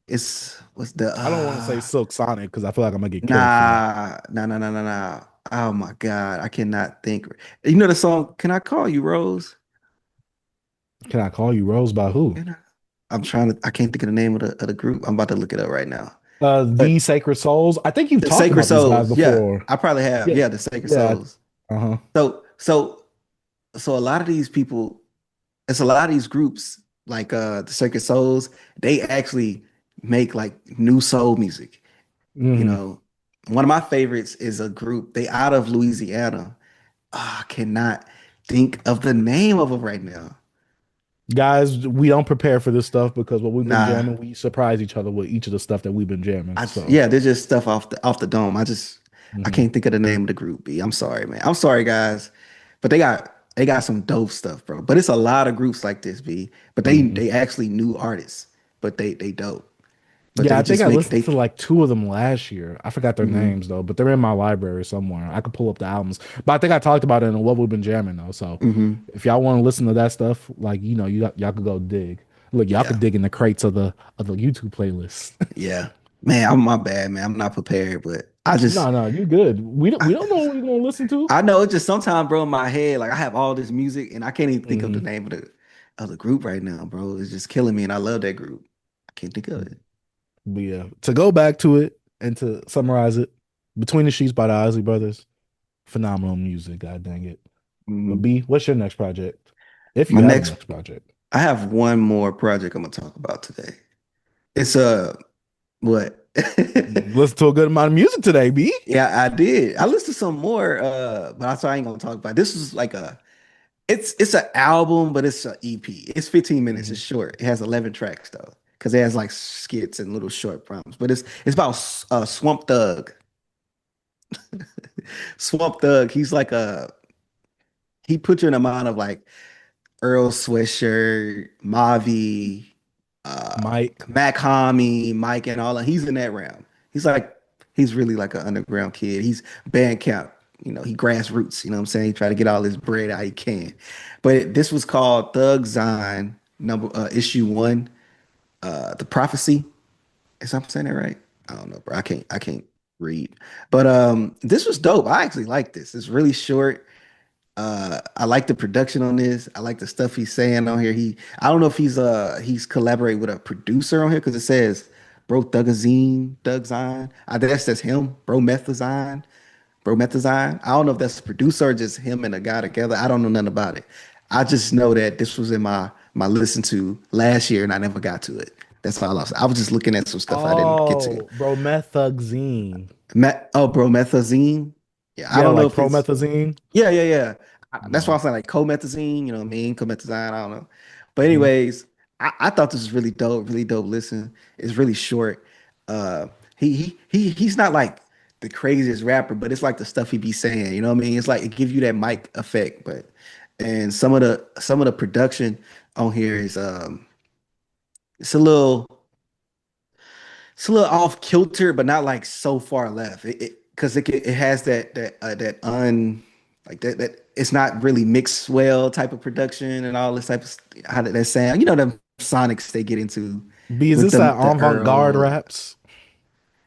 it's what's the I don't want to say Silk Sonic because I feel like I'm gonna get killed for that. nah. Oh my God, I cannot think. You know the song "Can I Call You Rose"? Can I call you Rose by who? Can I? I can't think of the name of the group. I'm about to look it up right now. But The Sacred Souls. I think you've the talked Sacred about these guys Souls, yeah, before. I probably have. Yeah. Yeah, the Sacred Yeah. Souls. Uh-huh. So so so a lot of these people, it's a lot of these groups like the Sacred Souls, they actually make like new soul music. You Hmm. know, one of my favorites is a group, they out of Louisiana. I cannot think of the name of it right now. Guys, we don't prepare for this stuff because what we've been Nah, jamming, we surprise each other with each of the stuff that we've been jamming. So, yeah, there's just stuff off the dome. I mhm, can't think of the name of the group. B. I'm sorry, man. I'm sorry, guys, but they got some dope stuff, bro. But it's a lot of groups like this, B. But they mhm. they actually new artists, but they dope. But Yeah, they I think just I make listened they. to like two of them last year. I forgot their Mhm, names though, but they're in my library somewhere. I could pull up the albums. But I think I talked about it in what we've been jamming though. So mhm. if y'all want to listen to that stuff, like y'all could go dig. Look, y'all could Yeah, dig in the crates of the YouTube playlist. yeah, man. I'm my bad, man. I'm not prepared, but I just No, no, you good. We don't know what we're gonna listen to. I know it's just sometimes, bro, in my head, like I have all this music and I can't even think of the Hmm. name of the group right now, bro. It's just killing me, and I love that group. I can't think of it. But yeah, to go back to it and to summarize it, Between the Sheets by the Isley Brothers, phenomenal music. God dang it. But Mhm. B, what's your next project? If you My have a next, next project. I have one more project I'm gonna talk about today. It's what? Listen to a good amount of music today, B. Yeah, I did. I listened to some more, but I ain't gonna talk about it. This is like it's an album, but it's an EP. It's 15 minutes. It's Mhm. short. It has 11 tracks though, because it has like skits and little short problems. But it's about Swamp Thug. Swamp Thug. He put you in a mind of like Earl Sweatshirt, Mavi, Mike. Mac Homie, Mike, and all that. He's in that realm. He's really like an underground kid. He's Bandcamp. He grassroots. You know what I'm saying? He try to get all his bread out he can. But this was called Thug Zine. number issue 1, the prophecy. Is I'm saying that right? I don't know, bro. I can't read. But this was dope. I actually like this. It's really short. I like the production on this. I like the stuff he's saying on here. I don't know if he's collaborated with a producer on here because it says Bro Thugazine. I guess that's him, Methazine. I don't know if that's a producer or just him and a guy together. I don't know nothing about it. I just know that this was in my listen to last year and I never got to it. That's all I was just looking at some stuff I didn't get to. Oh, bro, Methazine. Bro, Methazine. Yeah, I Yeah, don't know like if it's promethazine. yeah. That's why No. I'm saying like comethazine, you know what I mean? Comethazine, I don't know. But Mhm. anyways, I thought this was really dope listen. It's really short. He's not like the craziest rapper, but it's like the stuff he be saying, you know what I mean? It's like it gives you that mic effect, but and some of the production on here is it's a little it's a little off kilter, but not like so far left. It has that like that it's not really mixed well type of production and all this type of how did that sound? You know them sonics they get into B, is with this that the avant-garde Earl. raps?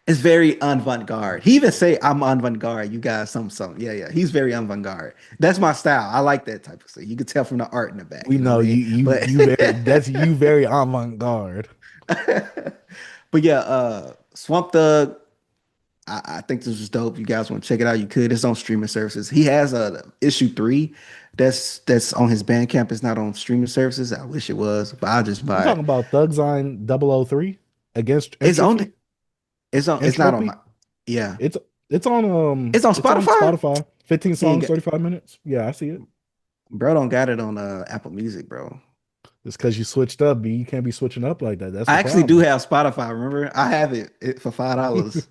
It's very avant-garde. He even say I'm avant-garde. You guys some. Yeah. He's very avant-garde. That's my style. I like that type of stuff. You can tell from the art in the back. We You know what know I mean? you very that's you very avant-garde. But yeah, Swamp Thug. I think this was dope. You guys want to check it out? You could. It's on streaming services. He has a issue 3 that's on his Bandcamp. It's not on streaming services. I wish it was, but I'll just You buy talking it. about Thugzine 003 against It's on. entropy? It's not on my. Entropy? Yeah, It's it's on it's on it's on Spotify. Spotify. 15 He ain't songs, 35 minutes. Yeah, I see it. bro. Don't got it on Apple Music, bro. It's because you switched up, B. You can't be switching up like that. That's the I actually do problem. have Spotify. Remember, I have it for $5.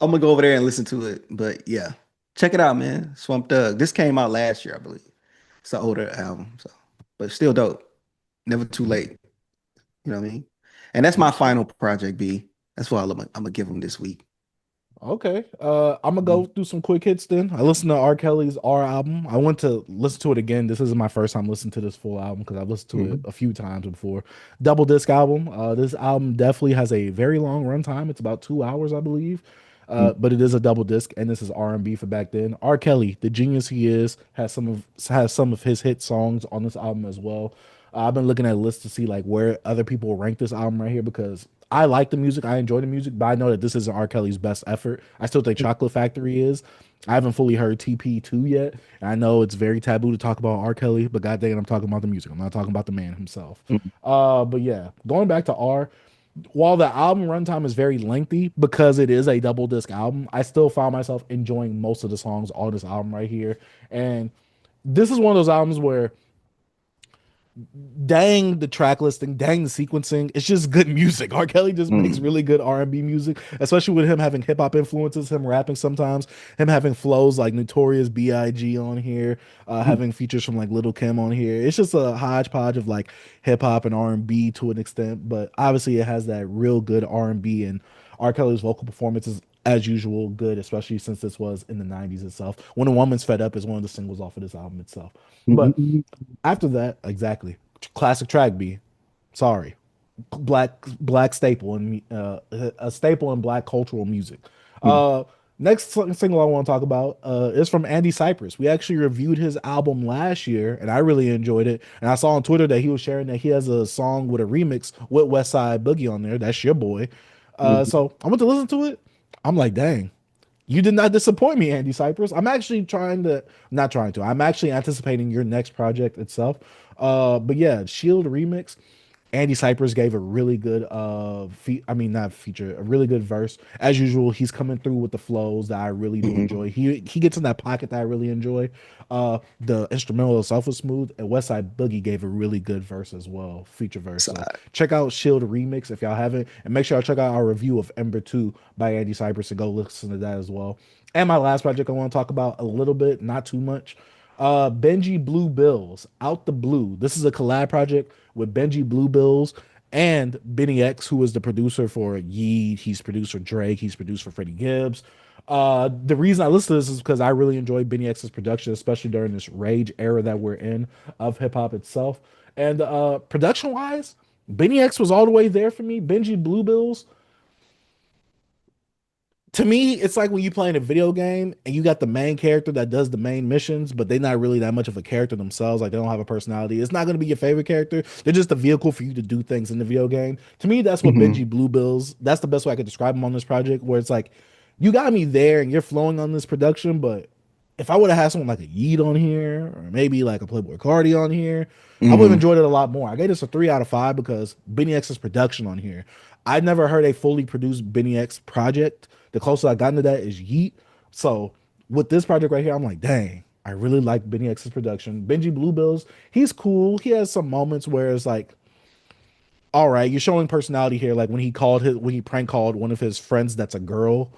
I'm gonna go over there and listen to it. But yeah, check it out, man. Swamp Thug. This came out last year, I believe. It's an older album, so but still dope. Never too late. You know what I mean? And that's my Yes, sir. final project, B. That's what I'm gonna give him this week. Okay. I'm gonna Mhm. go through some quick hits then. I listened to R. Kelly's R album. I went to listen to it again. This isn't my first time listening to this full album because I've listened to it Mhm. a few times before. Double disc album. This album definitely has a very long runtime. It's about 2 hours, I believe. But it is a double disc, and this is R&B for back then. R. Kelly, the genius he is, has some of his hit songs on this album as well. I've been looking at lists to see like where other people rank this album right here because I like the music, I enjoy the music, but I know that this isn't R. Kelly's best effort. I still think Chocolate Factory is. I haven't fully heard TP2 yet. And I know it's very taboo to talk about R. Kelly, but god dang it, I'm talking about the music. I'm not talking about the man himself. Mhm. But yeah, going back to R, while the album runtime is very lengthy because it is a double disc album, I still found myself enjoying most of the songs on this album right here. And this is one of those albums where dang the track listing, dang the sequencing. It's just good music. R. Kelly just makes Mhm. really good R&B music, especially with him having hip hop influences, him rapping sometimes, him having flows like Notorious B.I.G. on here, having features from like Little Kim on here. It's just a hodgepodge of like hip hop and R&B to an extent, but obviously it has that real good R&B and R. Kelly's vocal performances as usual good, especially since this was in the 90s itself. When a Woman's Fed Up is one of the singles off of this album itself. But Mhm. after that, exactly. Classic track B. Sorry. Black staple in a staple in black cultural music. Mhm. Uh next single I want to talk about is from Andy Cypress. We actually reviewed his album last year and I really enjoyed it. And I saw on Twitter that he was sharing that he has a song with a remix with West Side Boogie on there. That's your boy. Mhm. So I went to listen to it. I'm like, dang, you did not disappoint me, Andy Cypress. I'm actually not trying to. I'm actually anticipating your next project itself. But yeah, Shield remix. Andy Cypress gave a really good I mean not feature, a really good verse. As usual, he's coming through with the flows that I really do Mhm. enjoy. He gets in that pocket that I really enjoy. The instrumental itself was smooth, and Westside Boogie gave a really good verse as well, feature verse. So Side. check out Shield remix if y'all haven't, and make sure y'all check out our review of Ember 2 by Andy Cypress and go listen to that as well. And my last project I want to talk about a little bit, not too much. Benji Blue Bills, Out the Blue. This is a collab project with Benji Blue Bills and Benny X, who is the producer for Yeet. He's produced for Drake. He's produced for Freddie Gibbs. The reason I listen to this is because I really enjoy Benny X's production, especially during this rage era that we're in of hip hop itself. And production wise, Benny X was all the way there for me. Benji Bluebills, to me, it's like when you playing a video game and you got the main character that does the main missions, but they're not really that much of a character themselves. Like they don't have a personality. It's not going to be your favorite character. They're just a vehicle for you to do things in the video game. To me, that's what Hmm. Benji Bluebills. That's the best way I could describe him on this project. Where it's like, you got me there and you're flowing on this production, but if I would have had someone like a Yeet on here, or maybe like a Playboy Cardi on here, I would have Hmm. enjoyed it a lot more. I gave this a 3 out of 5 because Benny X's production on here. I never heard a fully produced Benny X project. The closest I got into that is Yeet. So with this project right here, I'm like, dang, I really like Benny X's production. Benji Bluebills, he's cool. He has some moments where it's like, all right, you're showing personality here. Like when he prank called one of his friends that's a girl,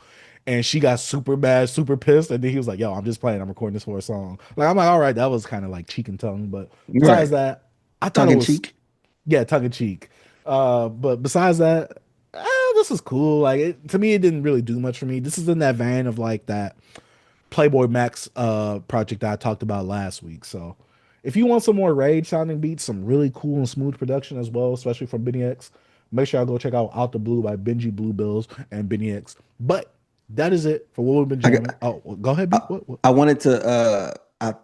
and she got super bad, super pissed, and then he was like, "Yo, I'm just playing. I'm recording this for a song." Like I'm like, all right, that was kind of like cheek and tongue, but besides Right. that, I thought Tongue it in was, cheek. yeah, tongue in cheek. But besides that, this is cool. Like to me, it didn't really do much for me. This is in that vein of like that Playboy Max project that I talked about last week. So if you want some more rage sounding beats, some really cool and smooth production as well, especially from Benny X, make sure I go check out the Blue by Benji Bluebills and Benny X. But that is it for what we've been I, jamming. Oh, well, go ahead, B. I, What? I wanted to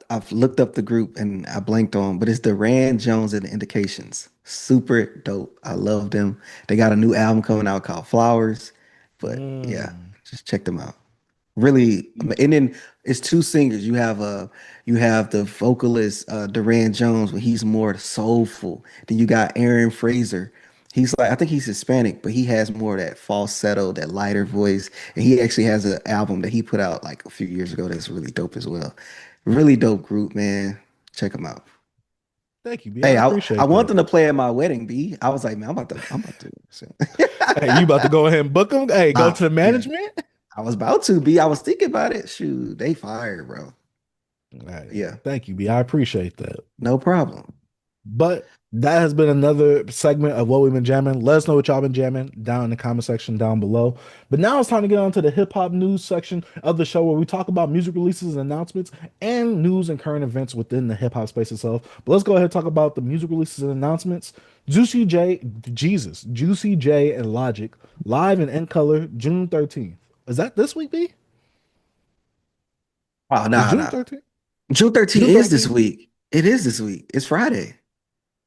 I've looked up the group and I blanked on, but it's the Rand Jones and the Indications. Super dope. I love them. They got a new album coming out called Flowers. But yeah, Mm. just check them out. Really, and then it's two singers. You have the vocalist Duran Jones, but he's more soulful. Then you got Aaron Fraser. He's like, I think he's Hispanic, but he has more of that falsetto, that lighter voice. And he actually has an album that he put out like a few years ago that's really dope as well. Really dope group, man. Check them out. Thank you, B. I Hey, I appreciate want that. them to play at my wedding, B. I was like, man, I'm about to. Hey, you about to go ahead and book them? Hey, go Nah, to the yeah. management. I was about to be. I was thinking about it. Shoot, they fired, bro. Hey, Yeah, thank you, B. I appreciate that. no problem. But that has been another segment of what we've been jamming. Let us know what y'all been jamming down in the comment section down below. But now it's time to get on to the hip hop news section of the show where we talk about music releases and announcements and news and current events within the hip hop space itself. But let's go ahead and talk about the music releases and announcements. Juicy J and Logic live and in color June 13th. Is that this week, B? Oh, Is nah, June nah. 13th? June 13th June is this 13th? week. It is this week. It's Friday.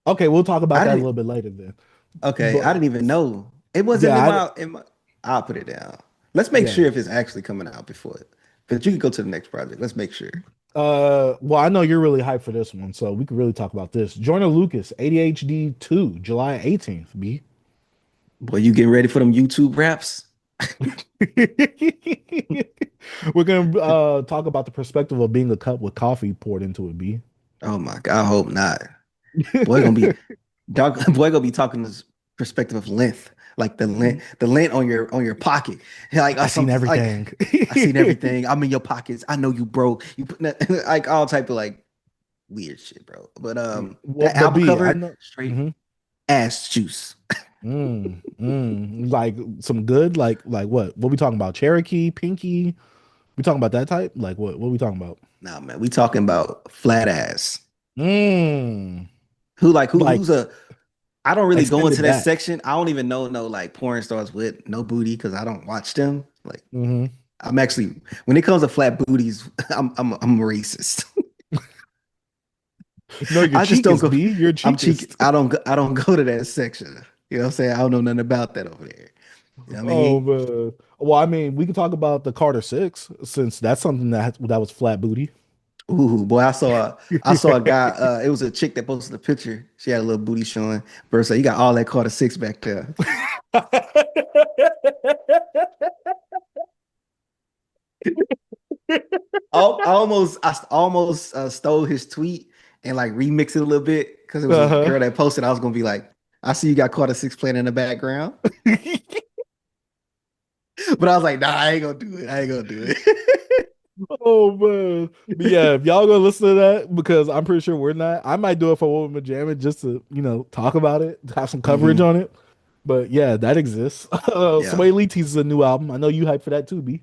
Okay, we'll talk about I that a didn't. little bit later then. Okay, I But didn't even know. It wasn't yeah, in my. I'll put it down. Let's make yeah. sure if it's actually coming out before it. But you can go to the next project. Let's make sure. Well, I know you're really hyped for this one, so we could really talk about this. Joyner Lucas, ADHD 2, July 18th, B. Boy, you getting ready for them YouTube raps? We're gonna talk about the perspective of being a cup with coffee poured into it, B. Oh my God, I hope not. Boy, gonna be dog. Boy, gonna be talking this perspective of length, like the length on your pocket, like or I seen something like. everything. I seen everything. I'm in your pockets. I know you broke. You put that, like all type of like weird shit, bro. But Well, that but album B, I cover know. straight Mhm. ass juice. Like some good, like what? What we talking about? Cherokee, Pinky? We talking about that type? Like what? What we talking about? Nah, man, we talking about flat ass. Mm, like Who's a I don't really go extended into that back. section. I don't even know no like porn stars with no booty because I don't watch them. Like Hmm. I'm actually when it comes to flat booties, I'm racist. No, your I just cheek don't is go. B. Your I'm cheek cheeky. is. I don't go to that section. You know what I'm saying? I don't know nothing about that over there. You know what I Oh mean? man. Well, I mean, we can talk about the Carter Six since that's something that was flat booty. Ooh, boy, I saw a guy, it was a chick that posted a picture. She had a little booty showing. Bro, so you got all that Carter six back there. I almost stole his tweet and like remixed it a little bit because it was a Uh-huh. girl that posted. I was gonna be like, I see you got Carter six playing in the background, but I was like, nah, I ain't gonna do it. I ain't gonna do it. Oh man. But yeah, if y'all gonna listen to that, because I'm pretty sure we're not, I might do it for Woman Jamming just to, talk about it, have some coverage Hmm. on it. But yeah, that exists. Yeah. Sway Lee teases a new album. I know you hyped for that too, B.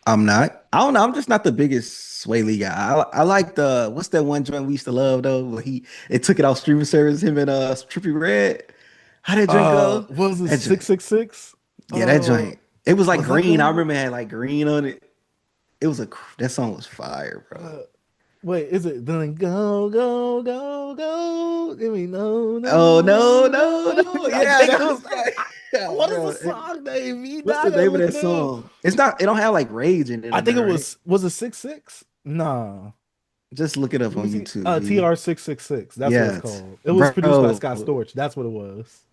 I'm not. I don't know. I'm just not the biggest Sway Lee guy. I like the what's that one joint we used to love though? Where it took it off streaming service. Him and Trippy Red. How that joint go? What was it, That joint. 666? Yeah, that joint. It was like Was that green. I the remember it had like green on it. It was that song was fire, bro. wait, is it then go, go, go, go? Give me no, Oh no, no, no, no, no. no. I Yeah, think that it was was like, yeah, what bro. is the song name? What's I the gotta name of look that it up. song? It's not, it don't have like rage in it I on think there, it right? was it 6 6? Nah. Just look it up Let me on see. YouTube, B. TR 666. That's what it's Yes. called. It was produced by Bro. Scott Storch. That's what it was.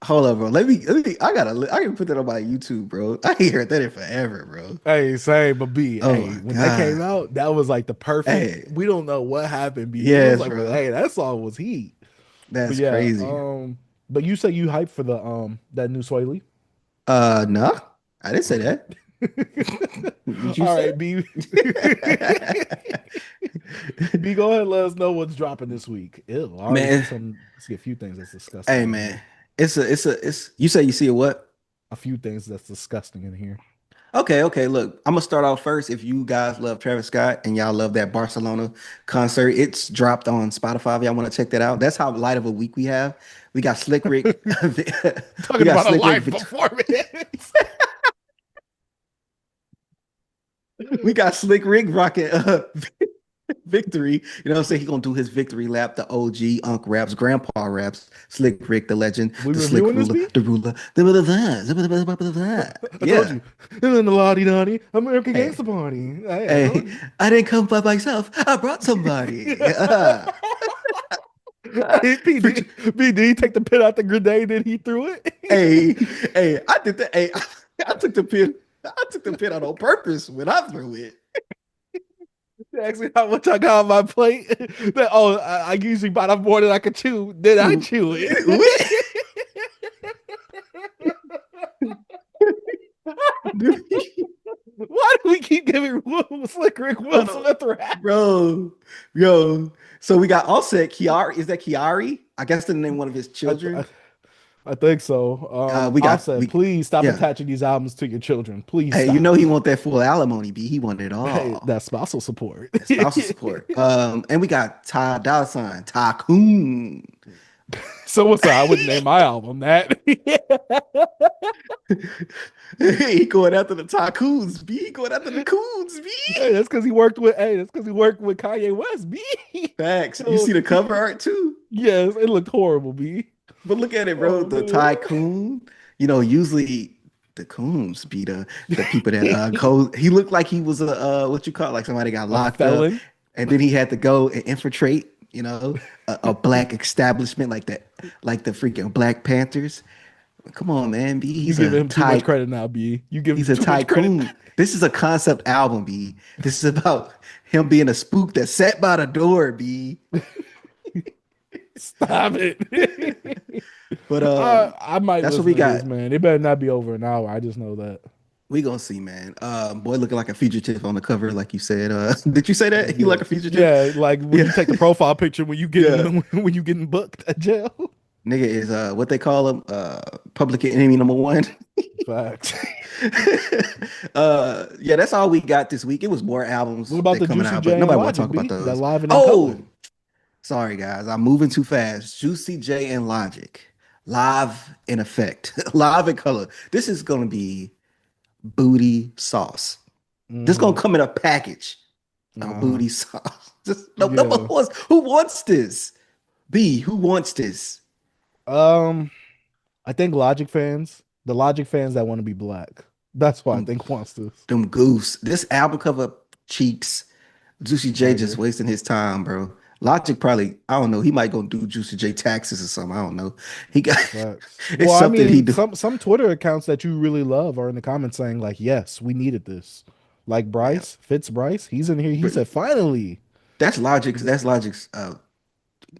Hold on, bro. I can put that on my YouTube, bro. I ain't heard that in forever, bro. Hey, same, but B, Oh hey, my when that came God. out, that was like the perfect. Hey, We don't know what happened, B. It was yes, like, well, bro. hey, that song was heat. But That's yeah, crazy. but you say you hyped for the that new Swaley. No, I didn't say Okay. that. What you All said? right, B. B, go ahead and let us know what's dropping this week. Ew, I already see Man, some see a few things that's disgusting hey in man. here. It's you say you see a what? A few things that's disgusting in here. Okay. Look, I'm gonna start off first. If you guys love Travis Scott and y'all love that Barcelona concert, it's dropped on Spotify. If y'all want to check that out. That's how light of a week we have. We got Slick Rick. We Talking got about a Slick Rick. live performance. We got Slick Rick rocking Victory. You know what I'm saying? He gonna do his victory lap, the OG Unc raps, Grandpa raps, Slick Rick, the legend, We the Slick reviewing this, ruler, B? the ruler, I told yeah. you. And then the Lottie Dottie, American Hey, Gangster Party. Hey, I hey, told you. I didn't come by myself. I brought somebody. Hey, P, Preacher. did he take the pin out the grenade and he threw it? Hey, hey, I did that. Hey, I took the pin. I took the pin out on purpose when I threw it. They asked me how much I got on my plate. I usually bite off more than I could chew. Then I chew it. Why do we keep giving Slick Rick Wilson a threat? Bro, yo. So we got Offset Kiari. Is that Kiari? I guess the name of one of his I, children. I, I think so. We got Offset, we please stop yeah. attaching these albums to your children. Please Hey, you stop. know he want that full alimony, B. He want it Hey, all. that's spousal support. That spousal support. And we got Ty Dolla Sign, Tycoon. So what's that? I wouldn't name my album that. He going after the Tycoons, B. He going after the Coons, B. Hey, that's because he worked with. Hey, that's because he worked with Kanye West. B. Facts. You So, see the cover art too? yes, it looked horrible. B. But look at it, bro. Oh The man. Tycoon. Usually the coons be the people that go. He looked like he was a what you call it, like somebody got A locked up, felon. and then he had to go and infiltrate. A black establishment like that, like the freaking Black Panthers. Come on, man. B. You giving him too much credit now, B. You give him He's a too much credit. tycoon. This is a concept album, B. This is about him being a spook that sat by the door, B. Stop it. But I might that's what listen we to this, got. man. It better not be over an hour. I just know that. We gonna see, man. Boy looking like a fugitive on the cover, like you said. Did you say that? He Yeah. like a fugitive? Yeah, like when you Yeah. take the profile picture when you Yeah. getting when you getting booked at jail. Nigga is what they call him, public enemy number one. Facts. Yeah, that's all we got this week. It was more albums What about that the coming Juicy out, but J and nobody want to Logic talk about B? That those. live and in color. Oh, sorry guys, I'm moving too fast. Juicy J and Logic, live in effect, live in color. This is gonna be booty sauce. This gonna come in a package of booty sauce. Just nobody Yeah. wants. Who wants this? B. Who wants this? I think Logic fans, the Logic fans that want to be black. That's why I think wants this. Them goose. This album cover cheeks. Juicy J I just agree. wasting his time, bro. Logic probably, I don't know. He might go do Juicy J taxes or something. I don't know. He got Facts. it's Well, I something he mean, do. some Twitter accounts that you really love are in the comments saying like, "Yes, we needed this." Like Yeah. Bryce, he's in here. He But said, "Finally." that's Logic's. That's Logic's.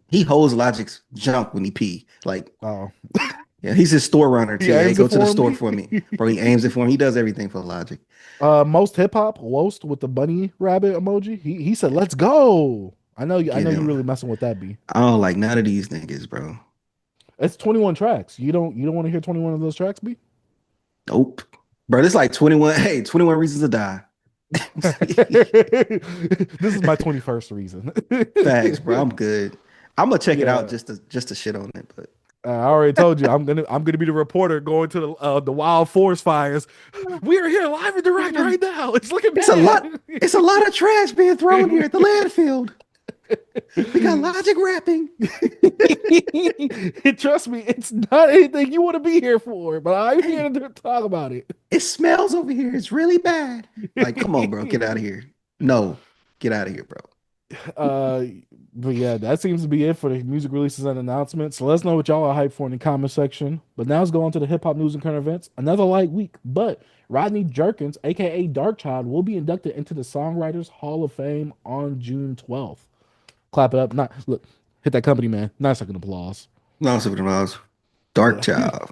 He holds Logic's junk when he pee. Like, Oh, yeah, he's his store runner he too. Hey, aims it go to the for store me. for me, bro. He aims it for him. He does everything for Logic. Most hip hop, Wost with the bunny rabbit emoji. He said, "Let's go." I Get know you him. really messing with that. B. I don't like none of these niggas, bro. It's 21 tracks. You don't want to hear 21 of those tracks, B? Nope. Bro, this like 21. Hey, 21 Reasons to Die. This is my 21st reason. Facts, bro. I'm good. I'm gonna check it out Yeah. just to shit on it, but I already told you I'm gonna be the reporter going to the wild forest fires. We are here live and direct right now. It's looking it's a lot. bad. It's a lot of trash being thrown here at the landfill. We got logic rapping. Trust me, it's not anything you want to be here for, but I'm here to talk about it. It smells over here. It's really bad. Like, come on, bro. Get out of here. No, get out of here, bro. Uh, but yeah, that seems to be it for the music releases and announcements. So let's know what y'all are hyped for in the comment section. But now let's go on to the hip hop news and current events. Another light week, but Rodney Jerkins, aka Darkchild, will be inducted into the Songwriters Hall of Fame on June 12th. Clap it up. Not look, hit that company, man. 9-second applause. No, $7. Dark Yeah. Child.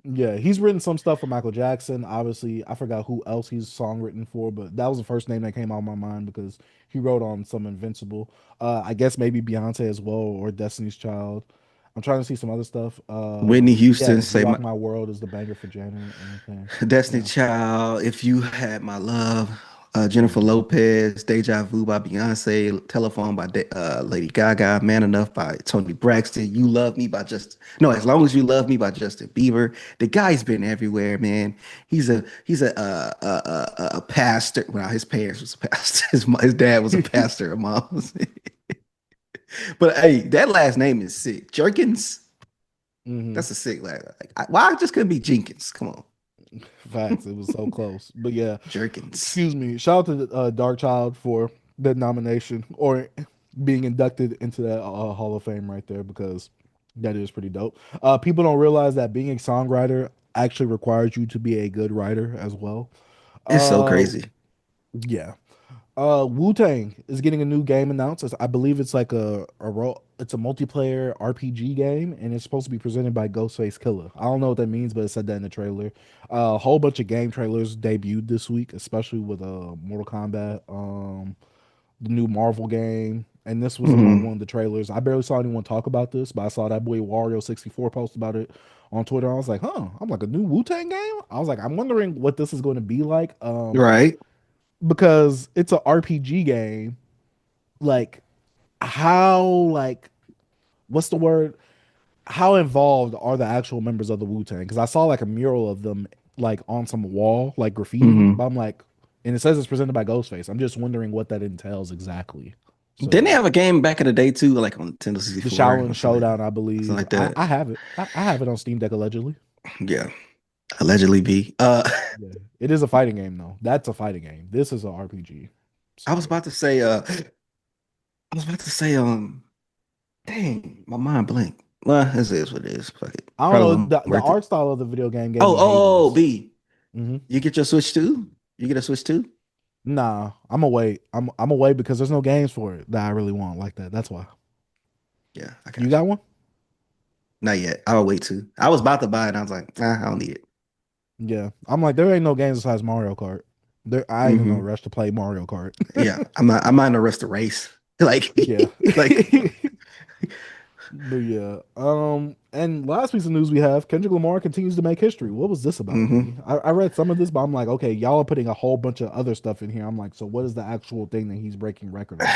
Yeah, he's written some stuff for Michael Jackson. Obviously, I forgot who else he's songwritten for, but that was the first name that came out of my mind because he wrote on some Invincible. I guess maybe Beyonce as well or Destiny's Child. I'm trying to see some other stuff. Whitney Yeah, Houston You say Rock my My World is the banger for Janet. Destiny Yeah. Child. If you had my love. Jennifer Lopez, Deja Vu by Beyonce, Telephone by Lady Gaga, Man Enough by Tony Braxton, You Love Me by As Long as You Love Me by Justin Bieber. The guy's been everywhere, man. He's a pastor. Well, his parents was a pastor. His dad was a pastor. Her mom was. But hey, that last name is sick. Jerkins. That's a sick last. Why it just couldn't be Jenkins? Come on. Facts. It was so close. But yeah. Jerkins. Excuse me. Shout out to Darkchild for that nomination or being inducted into that Hall of Fame right there because that is pretty dope. People don't realize that being a songwriter actually requires you to be a good writer as well. It's so crazy. Yeah. Wu-Tang is getting a new game announced. I believe it's like it's a multiplayer RPG game, and it's supposed to be presented by Ghostface Killer. I don't know what that means, but it said that in the trailer. A whole bunch of game trailers debuted this week, especially with Mortal Kombat, the new Marvel game, and this was among one of the trailers. I barely saw anyone talk about this, but I saw that boy Wario64 post about it on Twitter. I was like, huh, I'm like a new Wu-Tang game? I was like, I'm wondering what this is going to be like. Right. Because it's an RPG game, like what's the word? How involved are the actual members of the Wu-Tang? Because I saw like a mural of them like on some wall, like graffiti. But I'm like, and it says it's presented by Ghostface. I'm just wondering what that entails exactly. So, didn't they have a game back in the day too, like on Nintendo 64? the Shaolin Showdown, I believe. Something like that. I have it. I have it on Steam Deck allegedly. Yeah. Allegedly be. Yeah. It is a fighting game though. That's a fighting game. This is an RPG. So, I was about to say dang, my mind blanked. Well, this is what it is. Fuck it. I don't know the art style of the video game. B. Mm-hmm. You get your Switch too? You get a Switch too? Nah, I'm away. I'm away because there's no games for it that I really want like that. That's why. Yeah, You got one? Not yet. I'll wait too. I was about to buy it. And I was like, I don't need it. Yeah, I'm like, there ain't no games besides Mario Kart. I ain't in no rush to play Mario Kart. Yeah, I'm not in a rush to race. Like, yeah, like. But yeah, and last piece of news we have: Kendrick Lamar continues to make history. What was this about? I read some of this, but I'm like, okay, y'all are putting a whole bunch of other stuff in here. I'm like, so what is the actual thing that he's breaking record on?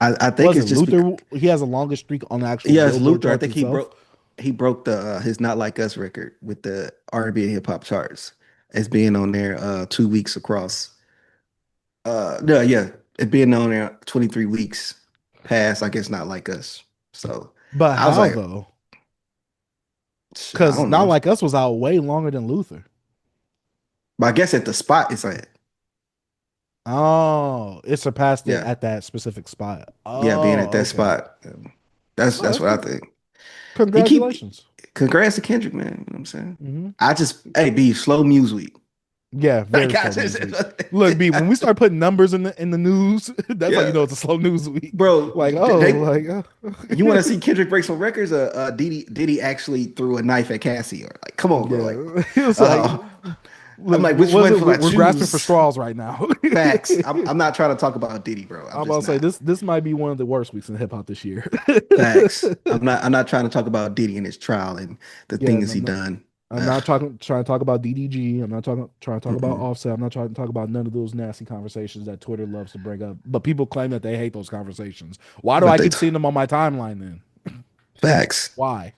I think it's just Luther. He has the longest streak on the actual. Yeah, it's Billboard Luther. I charts think itself. he broke the his Not Like Us record with the R&B and hip hop charts as being on there 2 weeks across. No, yeah, it being on there 23 weeks past, I guess Not Like Us. So, but I was how like, though? Because Not Like Us was out way longer than Luther. But I guess at the spot it's like, oh, it surpassed it Yeah. at that specific spot. Oh, yeah, being at that okay. spot. That's what I think. Congratulations. Congrats to Kendrick, man. You know what I'm saying? Mm-hmm. I just, hey, B, slow music week. Yeah, very Like, slow news week. Look, B, when we start putting numbers in the news, that's how you know it's a slow news week, bro. Like, you want to see Kendrick break some records? Diddy actually threw a knife at Cassie? Or like, come on, bro. Like, it was like, I'm like, which one? We're grasping for straws right now. Facts. I'm not trying to talk about Diddy, bro. I'm about to say this might be one of the worst weeks in hip hop this year. Facts. I'm not trying to talk about Diddy and his trial and the things he done. I'm not trying to talk about DDG. I'm not trying to talk about Mm-mm. Offset. I'm not trying to talk about none of those nasty conversations that Twitter loves to bring up. But people claim that they hate those conversations. Why do But I they keep seeing them on my timeline then? facts, Why?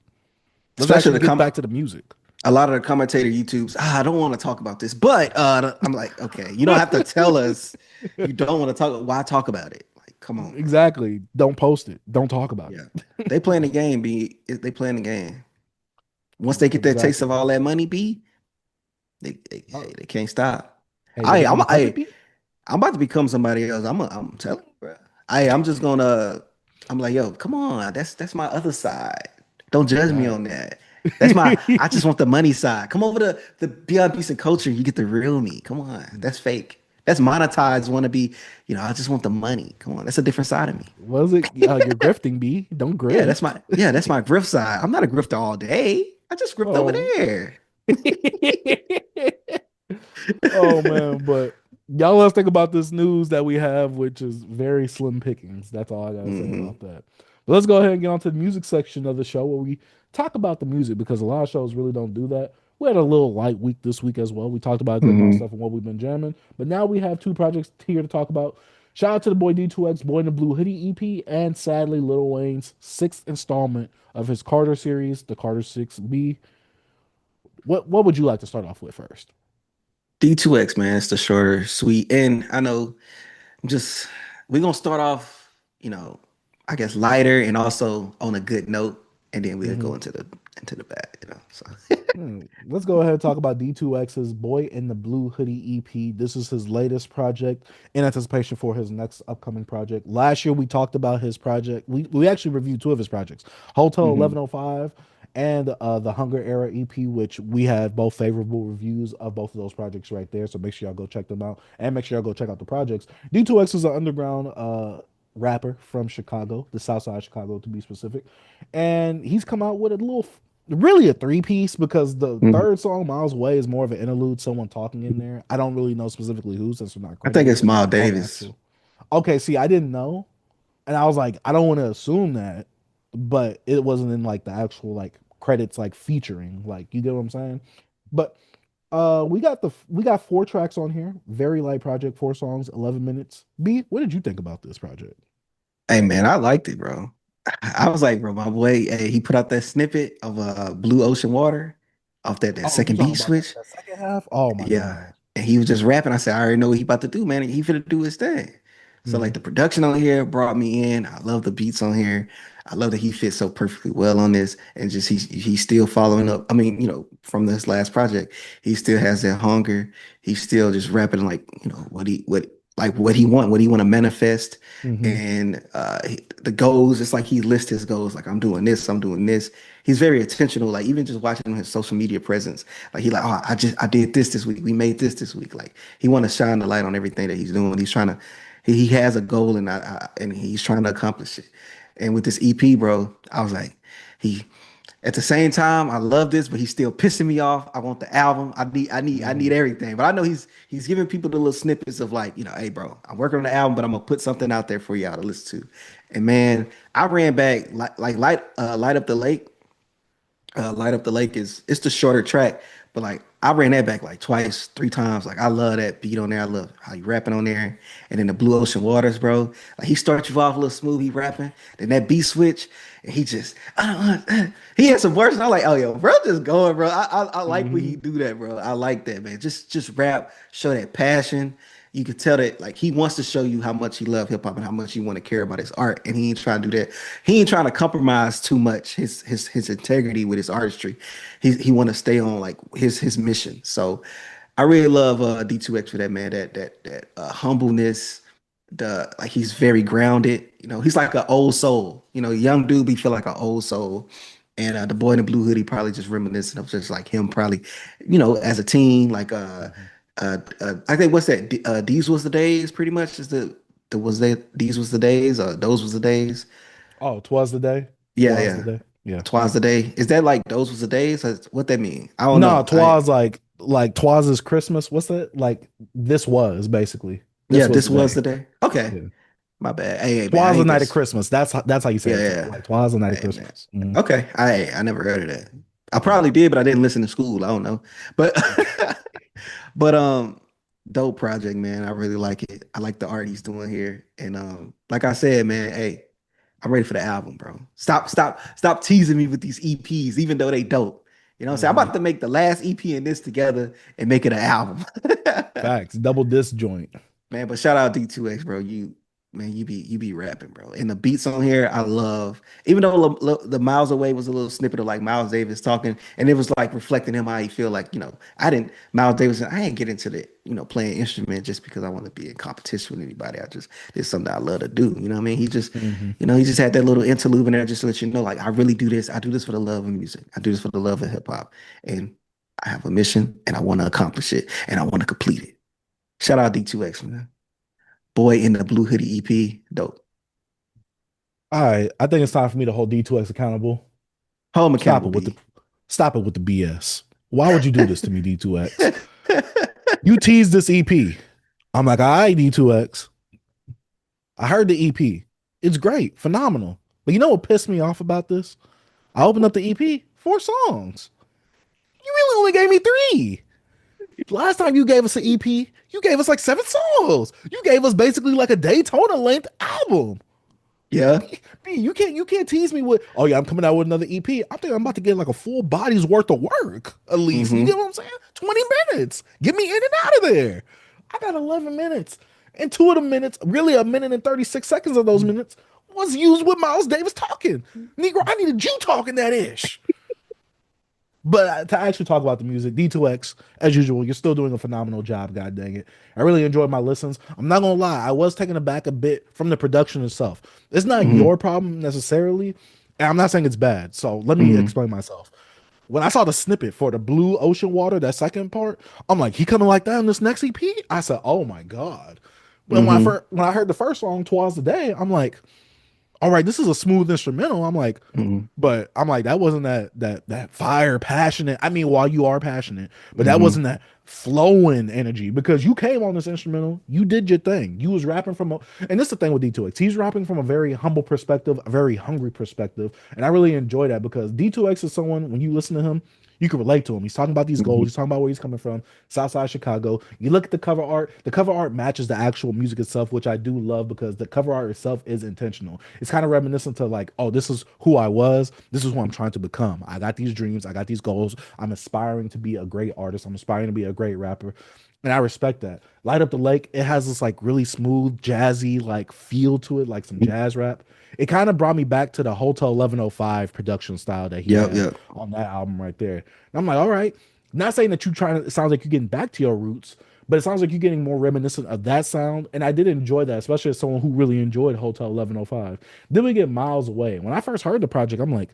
Let's especially actually the get comment. back to the music. A lot of the commentator YouTubes, I don't want to talk about this, but I'm like, okay, you don't have to tell us you don't want to talk. Why talk about it? Like, come on, bro. Exactly. Don't post it. Don't talk about Yeah, it. they playing the game. They playing the game. Once they get that taste of Exactly. all that money, Oh, they can't stop. hey, would it be perfect, I B? I'm about to become somebody else. I'm telling you, bro. I'm just gonna. I'm like, yo, come on. That's my other side. Don't judge me Right. on that. That's my. I just want the money side. Come over to the Beyond Beats and Culture. You get the real me. Come on. That's fake. That's monetized. Want to be. I just want the money. Come on. That's a different side of me. Was it? You're grifting, B. Don't Yeah, that's grift. my. Yeah, that's my grift side. I'm not a grifter all day. I just grift over Oh. there. Oh man, but y'all let's think about this news that we have, which is very slim pickings. That's all I gotta say Hmm. about that. But let's go ahead and get on to the music section of the show where we talk about the music because a lot of shows really don't do that. We had a little light week this week as well. We talked about good amount of Hmm. stuff and what we've been jamming, but now we have two projects here to talk about. Shout out to the boy D2X, Boy in the Blue Hoodie EP, and sadly Lil Wayne's sixth installment of his Carter series, the Carter 6B. What would you like to start off with first? D2X, man. It's the shorter, sweet, and I know just we're gonna start off, I guess lighter and also on a good note, and then we'll go into the bad. So Let's go ahead and talk about D2X's Boy in the Blue Hoodie EP. This is his latest project in anticipation for his next upcoming project. Last year we talked about his project. We actually reviewed two of his projects, Hotel mhm. 1105 and the Hunger Era EP, which we have both favorable reviews of both of those projects right there. So make sure y'all go check them out and make sure y'all go check out the projects. D2X is an underground rapper from Chicago, the South Side of Chicago to be specific. And he's come out with a little really a three piece because the Mhm. third song, Miles Away, is more of an interlude, someone talking in there. I don't really know specifically who since we're not I think credited it's Miles on the Davis. actual. Okay, see, I didn't know. And I was like, I don't want to assume that, but it wasn't in like the actual like credits like featuring. Like, you get what I'm saying? But we got four tracks on here. Very light project, four songs, 11 minutes. B, what did you think about this project? Hey man, I liked it, bro. I was like, bro, my boy, hey, he put out that snippet of Blue Ocean Water off that Oh, you second beat talking about switch. that second half? Oh my Yeah. God. And he was just rapping. I said, I already know what he about to do, man. He finna do his thing. So like Mhm. the production on here brought me in. I love the beats on here. I love that he fits so perfectly well on this. And just he's still following up. I mean, from this last project, he still has that hunger. He's still just rapping like, what he want to manifest. Mhm. And the goals, it's like he lists his goals, like I'm doing this, I'm doing this. He's very intentional, like even just watching his social media presence. Like he like, oh, I did this week. We made this week. Like he want to shine the light on everything that he's doing. He's trying to, he has a goal and he's trying to accomplish it. And with this EP, bro, I was like, he at the same time, I love this, but he's still pissing me off. I want the album. I need Mhm. everything. But I know he's giving people the little snippets of like, hey, bro, I'm working on the album, but I'm gonna put something out there for y'all to listen to. And man, I ran back like light up the lake. Light Up the Lake is it's the shorter track, but like I ran that back like twice, three times. Like I love that beat on there. I love how you rapping on there. And then the Blue Ocean Waters, bro. Like he starts you off a little smooth, he rapping. Then that beat switch, and he just he had some words. And I'm like, oh yo, bro, just going, bro. I like when he Mhm. do that, bro. I like that, man. Just rap, show that passion. You could tell that like he wants to show you how much he love hip hop and how much he want to care about his art, and he ain't trying to do that. He ain't trying to compromise too much his integrity with his artistry. He want to stay on like his mission. So I really love D2X for that, man. That humbleness. The like he's very grounded. He's like an old soul. Young dude be feel like an old soul. And the boy in the blue hoodie probably just reminiscent of just like him probably, as a teen, like Mhm. I think what's that? These was the days, pretty much. Is the was that these was the days, or those was the days? Oh, twas the day. Yeah, Twas the yeah. day. Yeah. Twas the day. Is that like those was the days? What that mean? I don't No, know. twas like twas is Christmas. What's that? Like this was basically. This Yeah, was this the was day. the day. Okay, Yeah. my bad. Hey, man, I Twas the ain't night of this. Christmas. That's how you say Yeah, it. yeah. Like twas the night of Hey, man. Christmas. Mhm. Okay, I never heard of that. I probably did, but I didn't listen to school. I don't know. But but dope project, man. I really like it. I like the art he's doing here. And like I said, man, hey, I'm ready for the album, bro. Stop teasing me with these EPs, even though they dope. You know what I'm saying? I'm about to make the last EP and this together and make it an album. Facts, double disc joint. Man, but shout out D2X, bro. You be rapping, bro. And the beats on here, I love. Even though the Miles Away was a little snippet of like Miles Davis talking, and it was like reflecting him how he feel like, I didn't Miles Davis, I ain't get into the, playing instrument just because I want to be in competition with anybody. It's something I love to do. You know what I mean? He just, he just had that little interlude in there just to let you know, like, I really do this. I do this for the love of music. I do this for the love of hip hop. And I have a mission and I want to accomplish it and I want to complete it. Shout out D2X, man. Boy in the Blue Hoodie EP, dope. All right, I think it's time for me to hold D2X accountable. Hold him Stop accountable. Stop it with the BS. Why would you do this to me, D2X? You teased this EP. I'm like, all right, D2X. I heard the EP. It's great, phenomenal. But you know what pissed me off about this? I opened up the EP, 4 songs. You really only gave me 3. Last time you gave us an EP, you gave us like 7 songs. You gave us basically like a Daytona length album. Yeah. B, you can't tease me with, oh yeah, I'm coming out with another EP. I think I'm about to get like a full body's worth of work, at least. You get what I'm saying? 20 minutes. Get me in and out of there. I got 11 minutes. And 2 of the minutes, really a minute and 36 seconds of those minutes, was used with Miles Davis talking. Negro, I needed you talking that ish. But to actually talk about the music, D2X, as usual, you're still doing a phenomenal job, god dang it. I really enjoyed my listens. I'm not gonna lie, I was taken aback a bit from the production itself. It's not your problem necessarily, and I'm not saying it's bad. So let me explain myself. When I saw the snippet for the Blue Ocean Water, that second part, I'm like, he coming like that in this next EP? I said, oh my God. When I heard the first song, Twas the Day, I'm like, all right, this is a smooth instrumental. I'm like, but I'm like, that wasn't that fire, passionate. I mean, while you are passionate, but that wasn't that flowing energy, because you came on this instrumental, you did your thing. You was rapping and this is the thing with D2X. He's rapping from a very humble perspective, a very hungry perspective. And I really enjoy that, because D2X is someone, when you listen to him, you can relate to him. He's talking about these goals. He's talking about where he's coming from, Southside Chicago. You look at the cover art. The cover art matches the actual music itself, which I do love, because the cover art itself is intentional. It's kind of reminiscent to like, oh, this is who I was. This is who I'm trying to become. I got these dreams. I got these goals. I'm aspiring to be a great artist. I'm aspiring to be a great rapper. And I respect that. Light Up the Lake, it has this like really smooth, jazzy like feel to it, like some jazz rap. It kind of brought me back to the Hotel 1105 production style that he had on that album right there. And I'm like, all right, not saying that it sounds like you're getting back to your roots, but it sounds like you're getting more reminiscent of that sound. And I did enjoy that, especially as someone who really enjoyed Hotel 1105. Then we get Miles Away. When I first heard the project, I'm like,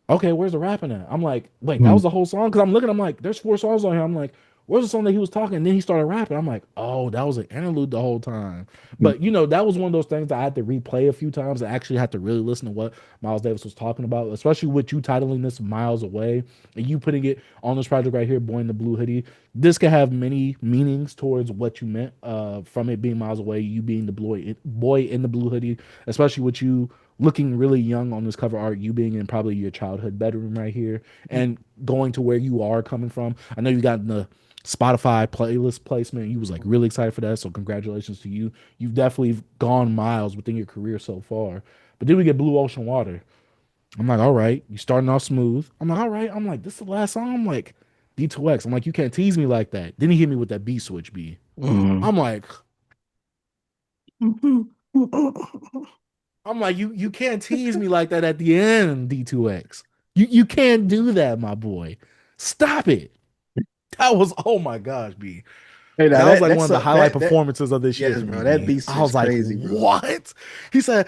okay, where's the rapping at? I'm like, wait, that was the whole song? Because I'm like, there's 4 songs on here. I'm like, where's the song that he was talking? And then he started rapping. I'm like, oh, that was an interlude the whole time. But, that was one of those things that I had to replay a few times. I actually had to really listen to what Miles Davis was talking about, especially with you titling this Miles Away and you putting it on this project right here, Boy in the Blue Hoodie. This could have many meanings towards what you meant from it being Miles Away, you being the boy in the blue hoodie, especially with you looking really young on this cover art, you being in probably your childhood bedroom right here and going to where you are coming from. I know you got in the Spotify playlist placement. You was like really excited for that. So congratulations to you. You've definitely gone miles within your career so far. But then we get Blue Ocean Water. I'm like, all right, you starting off smooth. I'm like, all right. I'm like, this is the last song. I'm like, D2X. I'm like, you can't tease me like that. Then he hit me with that beat switch B. I'm like, you can't tease me like that at the end, D2X. You can't do that, my boy. Stop it. That was, oh my gosh, B. Hey, that was like one of the highlight performances of this year, bro. That beat I was crazy, like, bro. What? He said,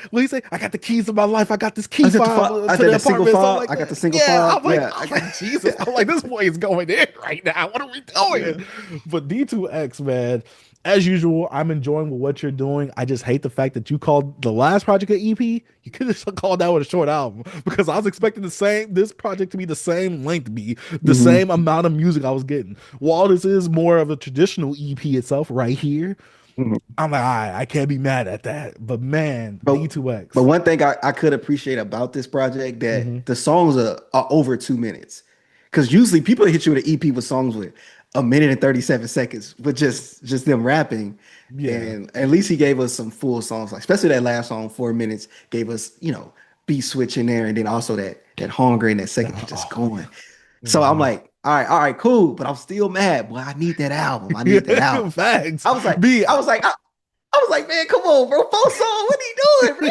I got the keys to my life. I got this key fob to the apartment. I got the single fob. I'm like, Jesus. I'm like, this boy is going in right now. What are we doing? But D2X, man, as usual, I'm enjoying what you're doing. I just hate the fact that you called the last project an EP. You could have called that one a short album, because I was expecting this project to be the same length, the same amount of music I was getting. While this is more of a traditional EP itself right here, Mhm. I'm like, all right, I can't be mad at that. But man, But D2X. but one thing I could appreciate about this project Hmm. that the songs are over 2 minutes. Because usually people hit you with an EP with songs with a minute and 37 seconds with just them rapping. Yeah. And at least he gave us some full songs, like especially that last song, 4 minutes, gave us, beat switch in there, and then also that hunger in that second beat just Oh going. yeah. So I'm Hmm. like, all right, cool, but I'm still mad. Boy, I need that album. I need that album. Facts. I was like, B. I was like, I was like, man, come on, bro. 4 songs. What are you doing, bro?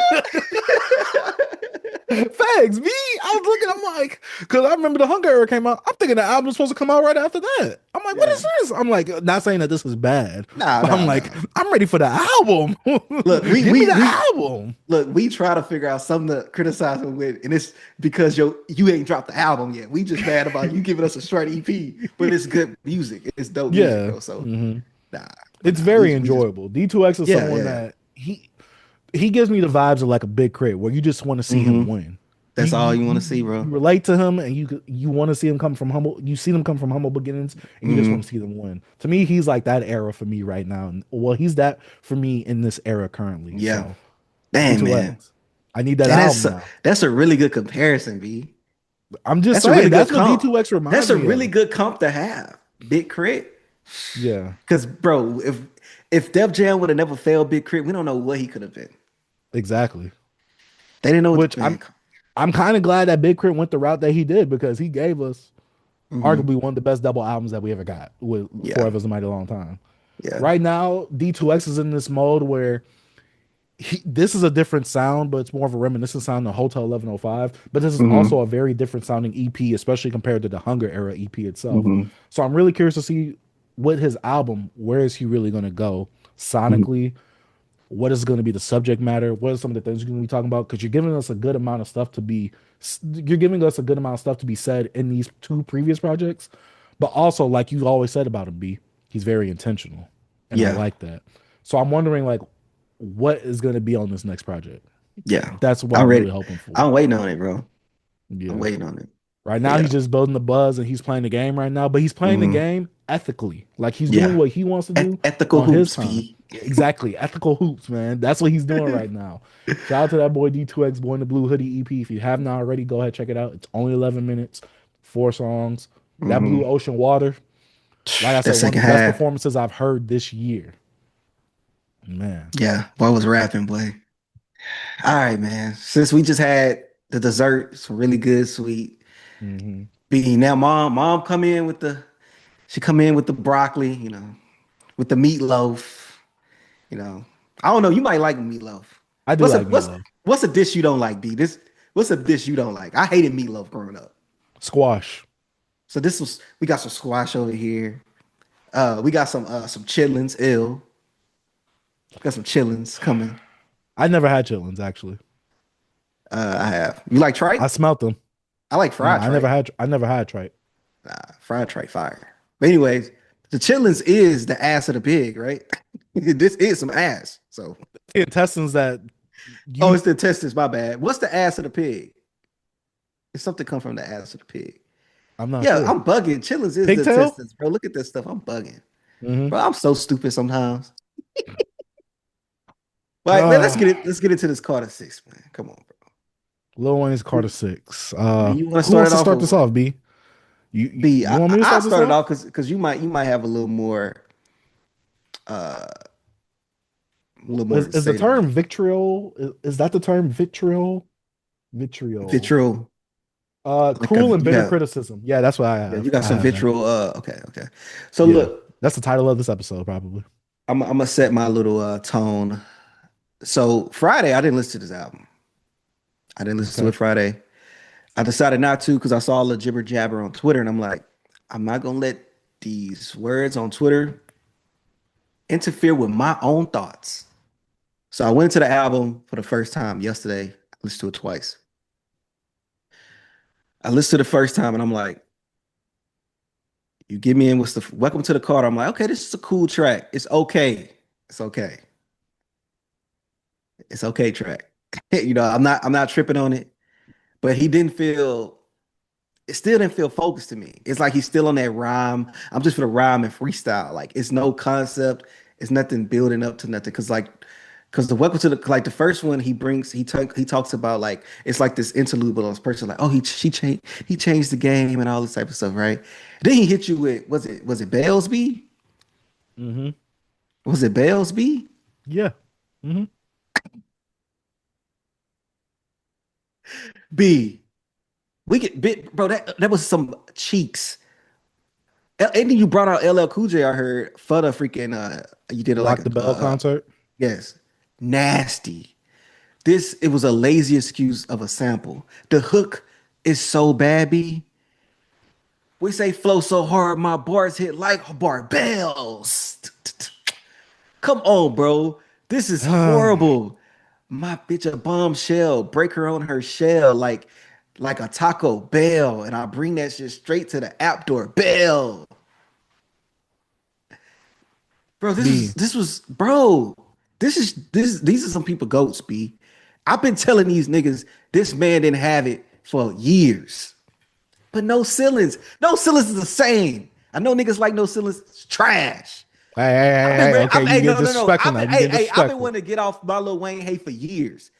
Facts. Me, I was looking, I'm like, because I remember the Hunger Era came out. I'm thinking the album was supposed to come out right after that. I'm like, what Yeah. is this? I'm like, not saying that this is bad, Nah, but I'm nah, like, nah. I'm ready for the album. Look, Give me the album. we try to figure out something to criticize him with, and it's because you ain't dropped the album yet. We just mad about you giving us a short EP, but it's good music. It's dope music, Yeah. bro. So Hmm. nah, but It's nah, very we just enjoyable. D2X is yeah, someone yeah. that he gives me the vibes of like a Big Crit where you just want to see him Hmm. win. You That's all you you want you, to see, bro. you relate to him and you want to see him come from humble. You see them come from humble beginnings and you just want Hmm. to see them win. To me, he's like that era for me right now. And well, he's that for me in this era currently. Yeah. So Damn, man. D2X, I need that And album now. that's a really good comparison, B. I'm just That's a saying really good that's what comp. D2X That's reminds a me really of. good comp to have. Big Crit. Yeah, Because, bro, if Def Jam would have never failed Big Crit, we don't know what he could have been. exactly. They didn't know what Which to man. I'm kind of glad that Big Crit went the route that he did because he gave us Hmm. arguably one of the best double albums that we ever got with Yeah, Forever's a Mighty Long Time. yeah. Right now, D2X is in this mode where this is a different sound, but it's more of a reminiscent sound of Hotel 1105. But this is Hmm. also a very different sounding EP, especially compared to the Hunger Era EP itself. Hmm. So I'm really curious to see what his album, where is he really going to go sonically? What is going to be the subject matter? What are some of the things you're going to be talking about? Because you're giving us a good amount of stuff to be, you're giving us a good amount of stuff to be said in these two previous projects. But also, like you always said about him, B, he's very intentional, and I Yeah, like that. So I'm wondering, like, what is going to be on this next project? yeah. That's what I'm I'm really ready. hoping for. I'm waiting on it, bro. I'm Yeah. waiting on it. Right But now, yeah. he's just building the buzz and he's playing the game right now, but he's playing the Hmm. game ethically. Like he's doing Yeah. what he wants to do Ethical on his hoops, time. B. Exactly. Ethical hoops, man. That's what he's doing right now. Shout out to that boy D2X, Boy in the Blue Hoodie EP. If you have not already, go ahead, check it out. It's only 11 minutes, 4 songs. That Blue Hmm. Ocean Water, like I That said, one of second the best half. performances I've heard this year. Man. Yeah. Boy was rapping, boy. All right, man. Since we just had the dessert, some really good sweet. Hmm. B, now mom she come in with the broccoli, with the meatloaf, you know. I don't know, you might like meatloaf. I do What's a like what's meatloaf. what's a dish you don't like, B? What's a dish you don't like? I hated meatloaf growing up. Squash. So we got some squash over here. We got some chitlins, ill. Got some chitlins coming. I never had chitlins, actually. I have. You like I tripe? smelt them. I like No, fried tripe. I never had tripe. Nah, fried tripe fire. But anyways, the chitlins is the ass of the pig, right? This is some ass. So, The intestines that oh, you it's the intestines. My bad. What's the ass of the pig? It's something come from the ass of the pig. I'm not Yeah, sure. I'm bugging. Chitlins is the Pigtail? intestines, bro. Look at this stuff. I'm bugging, Hmm. bro. I'm so stupid sometimes. Like, man, let's Uh, get it. Let's get into this Carter Six, man. Come on, bro. Lil Wayne's Carter Six. You want to Who start wants it to off start or this what? off, B? B, You want me to I start this started off? off because you might have uh a little more to Is the say than term me. vitriol? Is that the term vitriol? Vitriol. Vitriol, like Cruel and you bitter have. criticism. Yeah, that's what I Yeah, you have. got I some have that. vitriol. Okay, okay. So Yeah, look, that's the title of this episode, probably. I'm gonna set my little tone. So Friday, I didn't listen to this album. I didn't listen to Okay. it Friday. I decided not to because I saw all the jibber jabber on Twitter, and I'm like, I'm not gonna let these words on Twitter interfere with my own thoughts. So I went to the album for the first time yesterday. I listened to it twice. I listened to the first time, and I'm like, you get me in with the Welcome to the Carter. I'm like, okay, this is a cool track. It's okay. It's okay. It's okay track. I'm not tripping on it, but it still didn't feel focused to me. It's like he's still on that rhyme. I'm just for the rhyme and freestyle. Like it's no concept. It's nothing building up to nothing. Cause the welcome to the first one he talks about like it's like this interlude with this person like, oh, he changed the game and all this type of stuff, right? Then he hit you with was it Bellsby? Mm-hmm. Was it Bellsby? Yeah. Mm-hmm. B. We get bit, bro. That was some cheeks. And then you brought out LL Cool J. I heard for the freaking you did it like Rock the Bell concert. Yes, nasty. It was a lazy excuse of a sample. The hook is so bad, B. We say flow so hard, my bars hit like barbells. Come on, bro. This is horrible. My bitch a bombshell, break her on her shell like a Taco Bell, and I bring that shit straight to the app door bell. Bro, these are some people goats, B. I've been telling these niggas this man didn't have it for years. But no ceilings. No ceilings is the same. I know niggas like no ceilings. It's trash. Hey, okay, you get disrespectful now. I've been wanting to get off my Lil Wayne hate for years.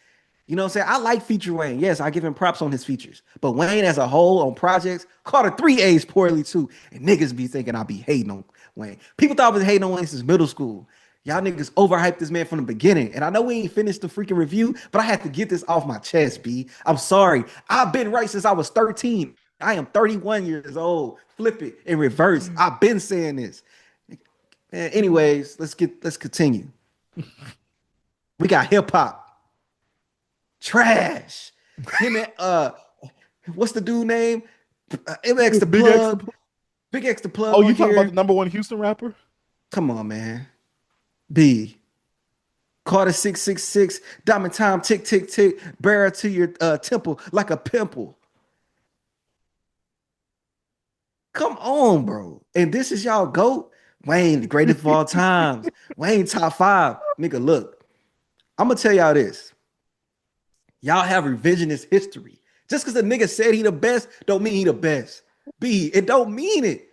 You know what I'm saying? I like feature Wayne. Yes, I give him props on his features. But Wayne as a whole on projects caught a 3 A's poorly too. And niggas be thinking I be hating on Wayne. People thought I was hating on Wayne since middle school. Y'all niggas overhyped this man from the beginning. And I know we ain't finished the freaking review, but I had to get this off my chest, B. I'm sorry. I've been right since I was 13. I am 31 years old. Flip it in reverse. I've been saying this. Anyways, let's continue. We got hip hop. Trash. Him and what's the dude name? MX the plug. Big X the plug. Oh, you talking about the #1 Houston rapper? Come on, man. B. Carter 666. Diamond time. Tick tick tick. Bear to your temple like a pimple. Come on, bro. And this is y'all GOAT. Wayne, the greatest of all times. Wayne, top 5. Nigga, look. I'm going to tell y'all this. Y'all have revisionist history. Just because a nigga said he the best, don't mean he the best. B, it don't mean it.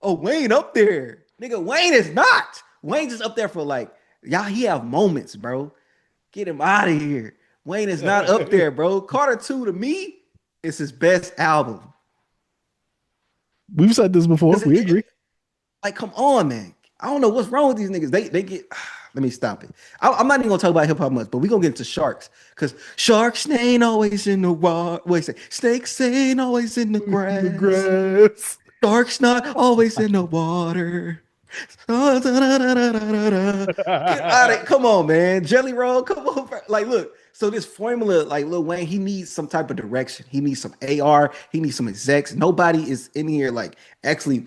Oh, Wayne up there. Nigga, Wayne is not. Wayne just up there for like, y'all, he have moments, bro. Get him out of here. Wayne is not up there, bro. Carter 2 to me is his best album. We've said this before. We agree. Like, come on, man. I don't know what's wrong with these niggas. They get. Let me stop it. I'm not even gonna talk about hip hop much, but we're gonna get into sharks because sharks ain't always in the water. Wait, say snakes ain't always in the grass. Sharks not always in the water. Get out of it. Come on, man. Jelly Roll. Come on, bro. Like, look. So this formula, like Lil Wayne, he needs some type of direction. He needs some AR. He needs some execs. Nobody is in here like actually.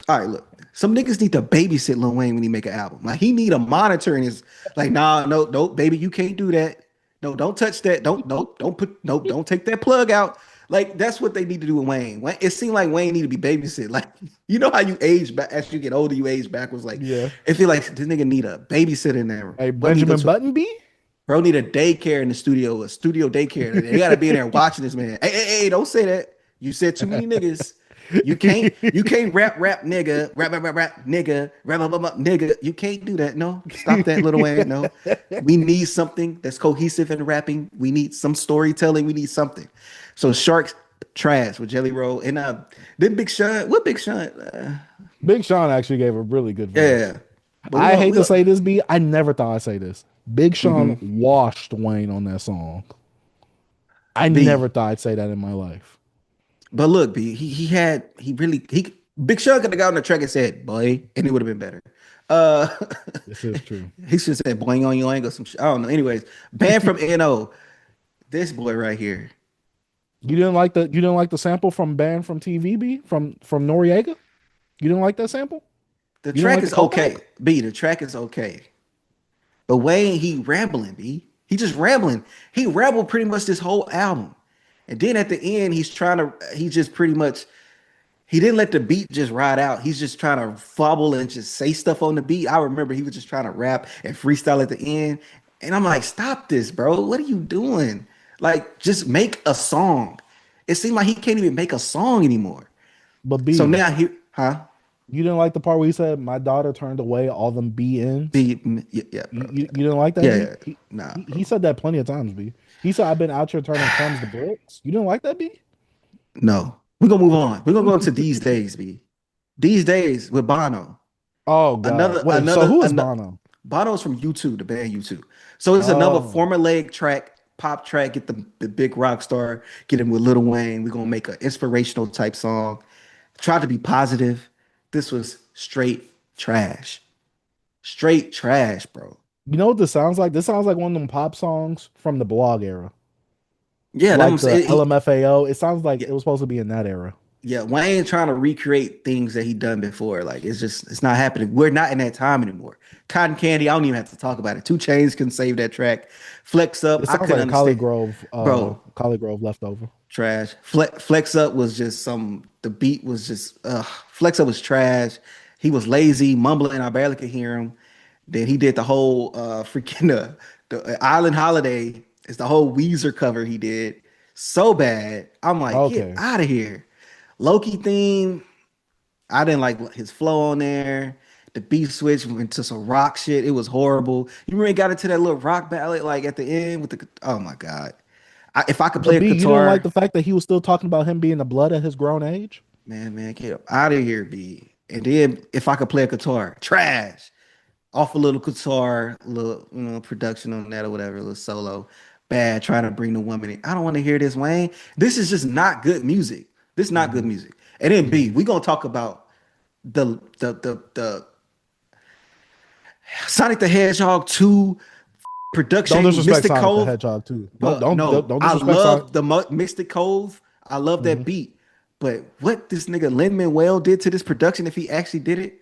All right, look. Some niggas need to babysit Lil Wayne when he make an album. Like he need a monitor in his like, nah, no, baby, you can't do that. No, don't touch that. Don't take that plug out. Like that's what they need to do with Wayne. It seemed like Wayne need to be babysit. Like you know how you age back as you get older, you age backwards. Like yeah, it feel like this nigga need a babysitter in there. Hey, Benjamin Buttonby. Bro need a daycare in the studio, a studio daycare. They gotta be in there watching this man. Hey, don't say that. You said too many niggas. You can't rap nigga, rap nigga, rap nigga. You can't do that. No, stop that, Lil Wayne. No, we need something that's cohesive in rapping. We need some storytelling. We need something. So Sharks trash with Jelly Roll and then Big Sean. What Big Sean? Big Sean actually gave a really good voice. Yeah. But I hate to say this, B. I never thought I'd say this. Big Sean washed Wayne on that song. I never thought I'd say that in my life. But look, B, Big Sean could have got on the track and said, boy, and it would have been better. This is true. He should have said, boing on your angle, some shit. I don't know. Anyways, banned from NO. This boy right here. You didn't like the sample from Banned from TVB from Noriega? You didn't like that sample? The track is okay. B, the track is okay. But Wayne, he rambling, B. He just rambling. He rambled pretty much this whole album. And then at the end, he didn't let the beat just ride out. He's just trying to fumble and just say stuff on the beat. I remember he was just trying to rap and freestyle at the end. And I'm like, stop this, bro. What are you doing? Like, just make a song. It seemed like he can't even make a song anymore. But B, so now he, huh? You didn't like the part where he said, "My daughter turned away all them BNs." Yeah, bro. You didn't like that, Yeah, B? yeah. He, Nah, he bro. he said that plenty of times, B. He said, "I've been out here turning crumbs to bricks." You didn't like that, B? No. We're gonna move on. We're gonna go into these days, B. These days with Bono. Oh God. Another, Wait. So another, who is another. Bono? Bono's from U2, the band U2. So it's another Oh, formulaic track, pop track. Get the big rock star, get him with Lil Wayne. We're gonna make an inspirational type song. Try to be positive. This was straight trash. Straight trash, bro. you know what this sounds like? This sounds like one of them pop songs from the blog era, Yeah, that like was the it. LMFAO. It sounds like Yeah, it was supposed to be in that era. yeah, Wayne trying to recreate things that he done before. Like it's not happening. We're not in that time anymore. Cotton Candy, I don't even have to talk about it. Two Chains can save that track. Flex Up, It I sounds couldn't like a understand. Bro, Collie Grove leftover. trash. Flex Up was just some. The beat was just. Flex Up was trash. He was lazy, mumbling. I barely could hear him. Then he did the whole freaking the Island Holiday. It's the whole Weezer cover he did. So bad. I'm like, get Okay. out of here. Loki theme. I didn't like his flow on there. The beat switch went to some rock shit. It was horrible. You remember he got into that little rock ballad like at the end with the. Oh my god. If I could But play a B, you didn't like guitar. the fact that he was still talking about him being the blood at his grown age? Man, get out of here, B. And then if I could play a guitar, trash. Off a little guitar, a little, production on that or whatever, a little solo. Bad, trying to bring the woman in. I don't want to hear this, Wayne. This is just not good music. This is not good Hmm. music. And then Hmm. B, we gonna talk about the Sonic the Hedgehog 2 Don't production, disrespect Mystic Sonic the Cove. Hedgehog too. Don't But don't don't, no, don't I disrespect Sonic. love the Mystic Cove. I love that Hmm. beat. But what this nigga Lin-Manuel did to this production, if he actually did it,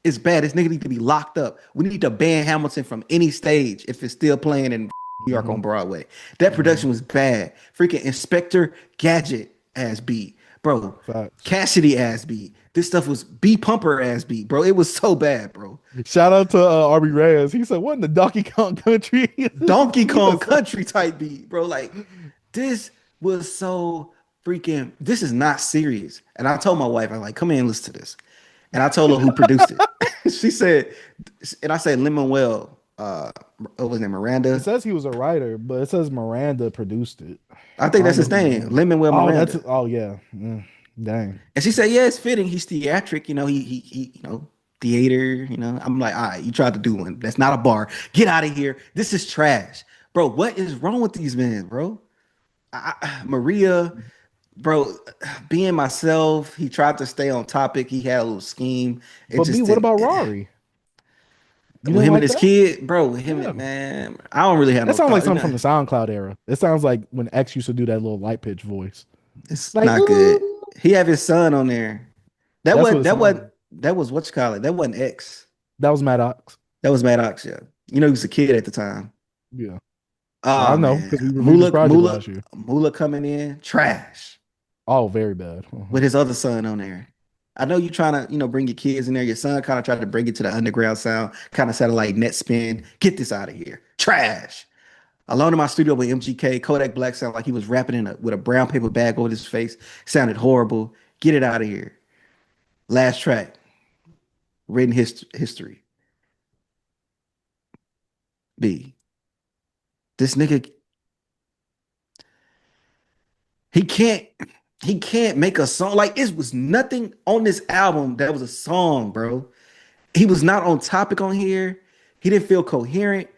is bad. This nigga need to be locked up. We need to ban Hamilton from any stage if it's still playing in New York Hmm. on Broadway. That Hmm. production was bad. Freaking Inspector Gadget ass beat, bro. Facts. Cassidy ass beat. This stuff was B Pumper ass beat, bro. It was so bad, bro. Shout out to RB Reyes. He said, "What in the Donkey Kong Country?" Donkey Kong Yes. Country type beat, bro. Like this was so freaking. This is not serious. And I told my wife, I'm like, come in and listen to this. And I told her who produced it. She said, and I said, Lin-Manuel, what was his name, It Miranda? says he was a writer, but it says Miranda produced it. I I think that's don't know his who name, Miranda. Lin-Manuel Oh, that's Miranda. oh yeah. Dang. And she said, yeah, it's fitting. He's theatric, he theater, I'm like, all right, you tried to do one. That's not a bar. Get out of here. This is trash. Bro, what is wrong with these men, bro? Maria, bro, being myself, he tried to stay on topic. He had a little scheme. It But B, just what didn't. about Rory? You With didn't him and like his that? kid, bro, Yeah. man, I don't really have That no sounds like thought. something from the SoundCloud era. It sounds like when X used to do that little light pitch voice. It's Like, not good. ooh. He have his son on there. That That's what wasn't it that sounds wasn't like. that was what you call it. That wasn't X. That was Maddox. That was Maddox. Yeah, he was a kid at the time. Yeah. I Oh know man, because we reviewed his project last year. Mula coming in trash Oh, very bad. with his other son on there. I know you trying to bring your kids in there. Your son kind of tried to bring it to the underground sound, kind of sounded like net spin. Get this out of here, trash. Alone in my studio with MGK, Kodak Black sounded like he was rapping with a brown paper bag over his face. Sounded horrible. Get it out of here. Last track, written history. B. This nigga, he can't he can't make a song. Like it was nothing on this album that was a song, bro. He was not on topic on here. He didn't feel coherent.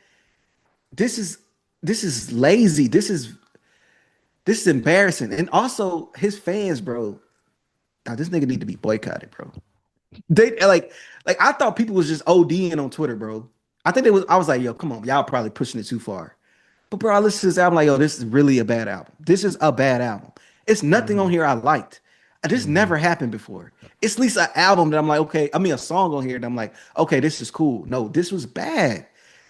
This is this is lazy. This is embarrassing. And also his fans, bro. Now this nigga need to be boycotted, bro. They like I thought people was just ODing on Twitter, bro. I was like, yo, come on, y'all probably pushing it too far. But bro, I listened to this album like, yo, this is really a bad album. This is a bad album. It's nothing on Hmm. here I liked. This Hmm. never happened before. It's at least an album that I'm like, okay, I mean a song on here that I'm like, okay, this is cool. No, this was bad.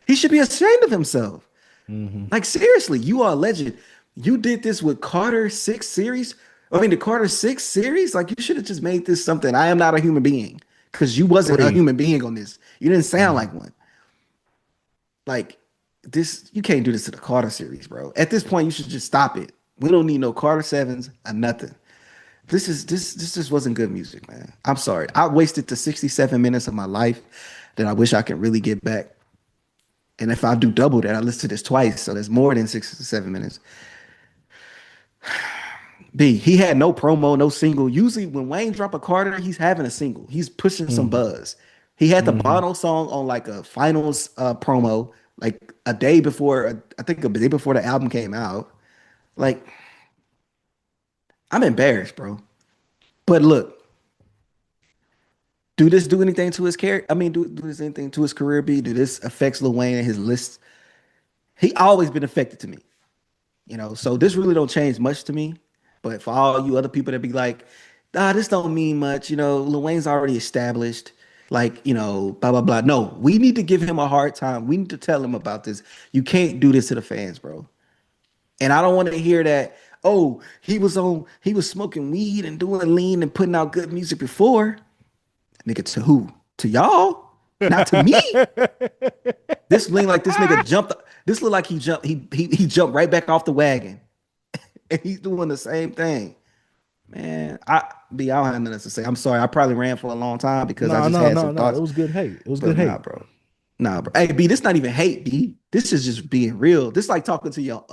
He should be ashamed of himself. Hmm. Like seriously, you are a legend. You did this with Carter 6 series. I mean, the Carter 6 series, like you should have just made this something. I am not a human being because you wasn't a 3. human being on this. You didn't sound Hmm. like one. Like this, you can't do this to the Carter series, bro. At this point, you should just stop it. We don't need no Carter sevens or nothing. This just wasn't good music, man. I'm sorry. I wasted the 67 minutes of my life that I wish I could really get back. And if I do double that, I listen to this twice, so there's more than 67 minutes. B, he had no promo, no single. Usually when Wayne drop a Carter, he's having a single. He's pushing some Mm-hmm. buzz. He had the Mm-hmm. Bono song on like a finals promo, like a day before, I think a day before the album came out. Like, I'm embarrassed, bro. But look, do this do anything to his character? I mean, do this anything to his career, B? Do this affects Lil Wayne and his list? He always been affected to me. So this really don't change much to me. But for all you other people that be like, this don't mean much, Lil Wayne's already established, like, blah blah blah. No, we need to give him a hard time. We need to tell him about this. You can't do this to the fans, bro. And I don't want to hear that, oh, he was smoking weed and doing lean and putting out good music before. Nigga, to who? To y'all? Not to me. This lean like this nigga jumped. This look like he jumped. He jumped right back off the wagon, and he's doing the same thing. Man, I don't have nothing to say. I'm sorry. I probably ran for a long time because I No, just no, had no, some no. thoughts. It was good hate. It was But good hate. nah, bro. Nah, bro. Hey, B, this not even hate, B. This is just being real. This like talking to your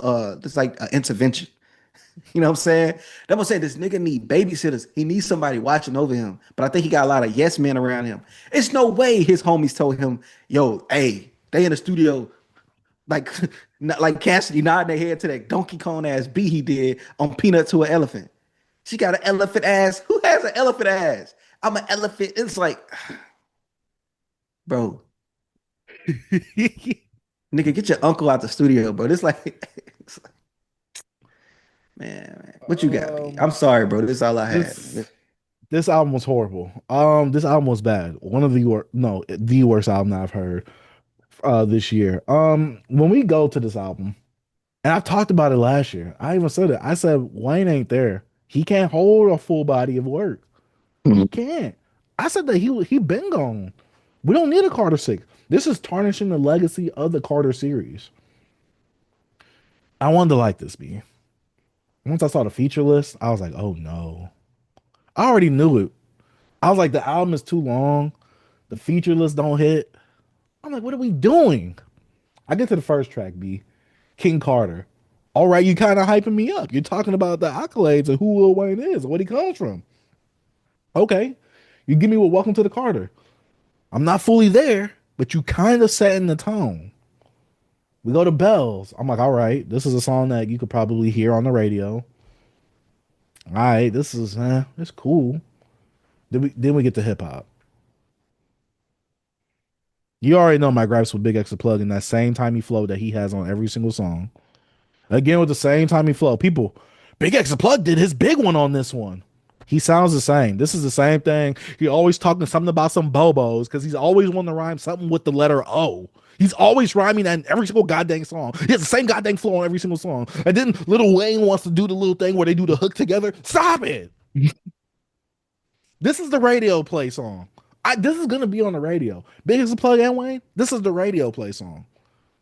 this like an intervention. You know what I'm saying? That's what I'm saying. This nigga need babysitters. He needs somebody watching over him. But I think he got a lot of yes men around him. It's no way his homies told him, yo, hey, they in the studio, like not like Cassidy nodding their head to that Donkey Kong ass beat he did on Peanut to an Elephant. She got an elephant ass. Who has an elephant ass? I'm an elephant. It's like, bro, nigga, get your uncle out the studio, bro. It's like man, what you got, B? I'm sorry, bro. This is all I had. This album was horrible. This album was bad. One of the no, the worst album I've heard this year. When we go to this album, and I've talked about it last year. I even said it. I said Wayne ain't there. He can't hold a full body of work. He can't. I said that he been gone. We don't need a Carter 6. This is tarnishing the legacy of the Carter series. I wanted to like this, B. Once I saw the feature list, I was like, oh no. I already knew it. I was like, the album is too long. The feature list don't hit. I'm like, what are we doing? I get to the first track, B. King Carter. All right, you kind of hyping me up. You're talking about the accolades of who Lil Wayne is and what he comes from. Okay. You give me what Welcome to the Carter. I'm not fully there, but you kind of setting the tone. We go to Bells. I'm like, all right, this is a song that you could probably hear on the radio. All right, this is it's cool. Then we get to hip hop. You already know my gripes with Big X the Plug and that same timey flow that he has on every single song. Again with the same timey flow. People, Big X the Plug did his big one on this one. He sounds the same. This is the same thing. He always talking something about some bobos because he's always wanting to rhyme something with the letter O. He's always rhyming that in every single goddamn song. He has the same goddamn flow on every single song. And then Lil Wayne wants to do the little thing where they do the hook together. Stop it. This is the radio play song. This is going to be on the radio. Big as a Plug and Wayne, this is the radio play song.